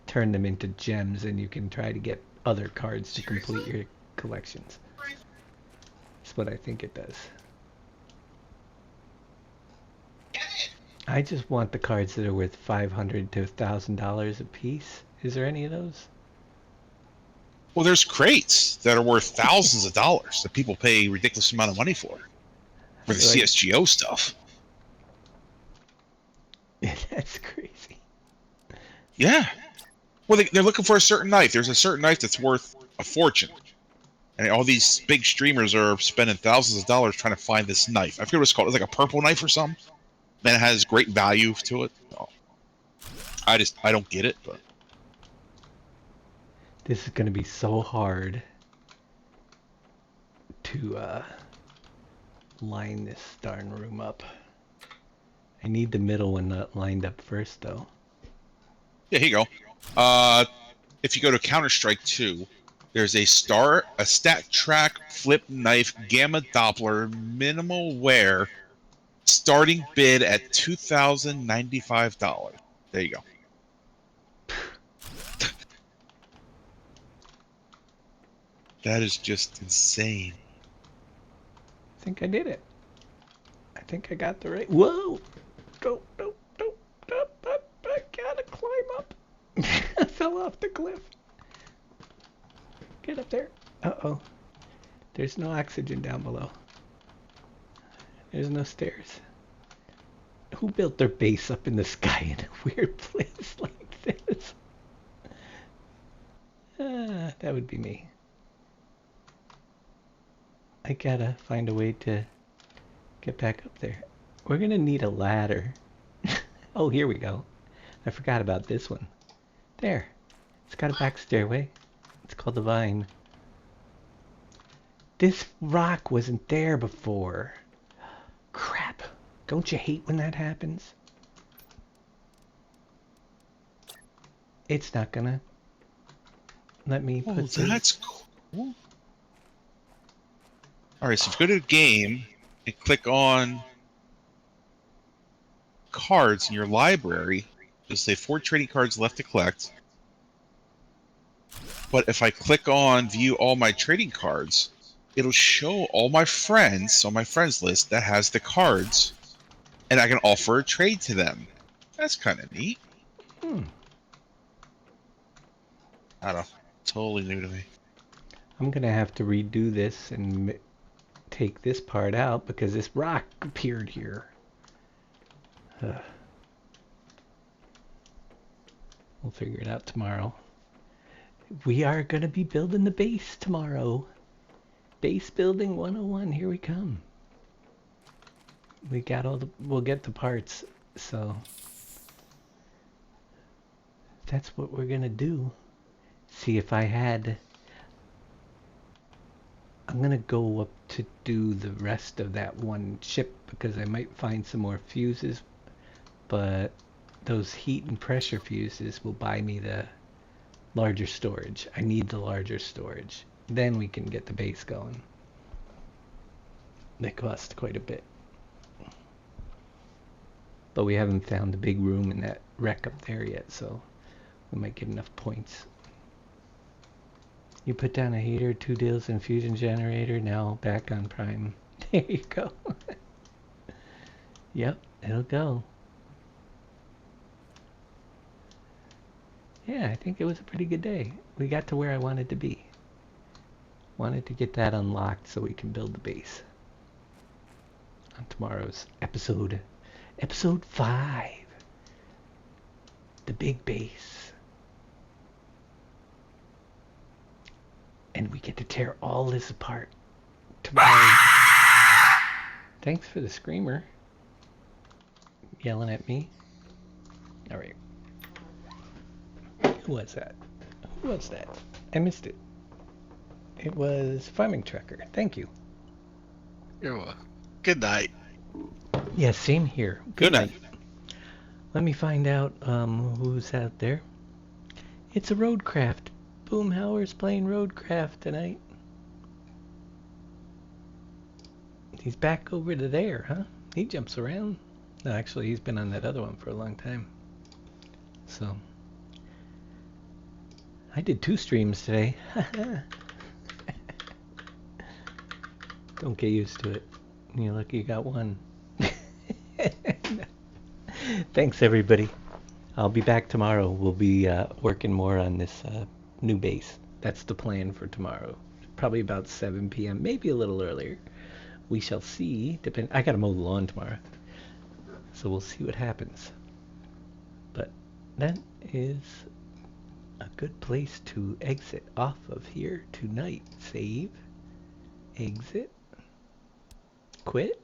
turn them into gems, and you can try to get other cards to complete your collections. That's what I think it does. I just want the cards that are worth $500 to $1,000 a piece. Is there any of those? Well, there's crates that are worth thousands of dollars that people pay ridiculous amount of money for the Like- CSGO stuff. That's crazy. Yeah. Well, they're looking for a certain knife. There's a certain knife that's worth a fortune. And all these big streamers are spending thousands of dollars trying to find this knife. I forget what it's called. It's like a purple knife or something. And it has great value to it. Oh. I don't get it, but This is going to be so hard to line this darn room up. I need the middle one lined up first, though. yeah, here you go. If you go to Counter-Strike 2, there's a stat track, flip knife, gamma Doppler, minimal wear, starting bid at $2,095. There you go. That is just insane. I think I did it. I think I got the right. Whoa! Don't. I gotta climb up. I fell off the cliff. Get up there. Uh-oh. There's no oxygen down below. There's no stairs. Who built their base up in the sky in a weird place like this? that would be me. I gotta find a way to get back up there. We're gonna need a ladder. Oh, here we go. I forgot about this one. There. It's got a back stairway. It's called the Vine. This rock wasn't there before. Crap. Don't you hate when that happens? It's not gonna let me Oh, put that's cool. Alright, so if you go to game and click on cards in your library, it'll say 4 trading cards left to collect. But if I click on view all my trading cards, it'll show all my friends on my friends list that has the cards, and I can offer a trade to them. That's kind of neat. I don't know. Totally new to me. I'm gonna have to redo this and take this part out because this rock appeared here. We'll figure it out tomorrow. We are gonna be building the base tomorrow. Base building 101, here we come. We got all the, we'll get the parts, so that's what we're gonna do. See if I had, I'm gonna go up to do the rest of that one ship because I might find some more fuses, but those heat and pressure fuses will buy me the larger storage. I need the larger storage. Then we can get the base going. They cost quite a bit. But we haven't found the big room in that wreck up there yet, so we might get enough points. You put down a heater, 2 deals, and fusion generator, now back on prime. There you go. Yep, it'll go. Yeah, I think it was a pretty good day. We got to where I wanted to be. Wanted to get that unlocked so we can build the base. On tomorrow's episode. Episode 5. The big base. And we get to tear all this apart tomorrow. Thanks for the screamer. Yelling at me. Alright. Who was that? Who was that? I missed it. It was Farming Trucker. Thank you. You're welcome. Good night. Yeah, same here. Good night. Let me find out who's out there. It's a Roadcraft. Boomhauer's playing Roadcraft tonight. He's back over to there, huh? He jumps around. No, actually, he's been on that other one for a long time. So, I did 2 streams today. Don't get used to it. You're lucky you got 1. Thanks, everybody. I'll be back tomorrow. We'll be working more on this new base. That's the plan for tomorrow. Probably about 7 p.m., maybe a little earlier. We shall see. I gotta mow the lawn tomorrow. So we'll see what happens. But that is a good place to exit off of here tonight. Save. Exit. Quit.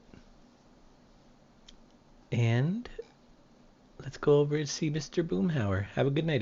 And let's go over and see Mr. Boomhauer. Have a good night, everybody.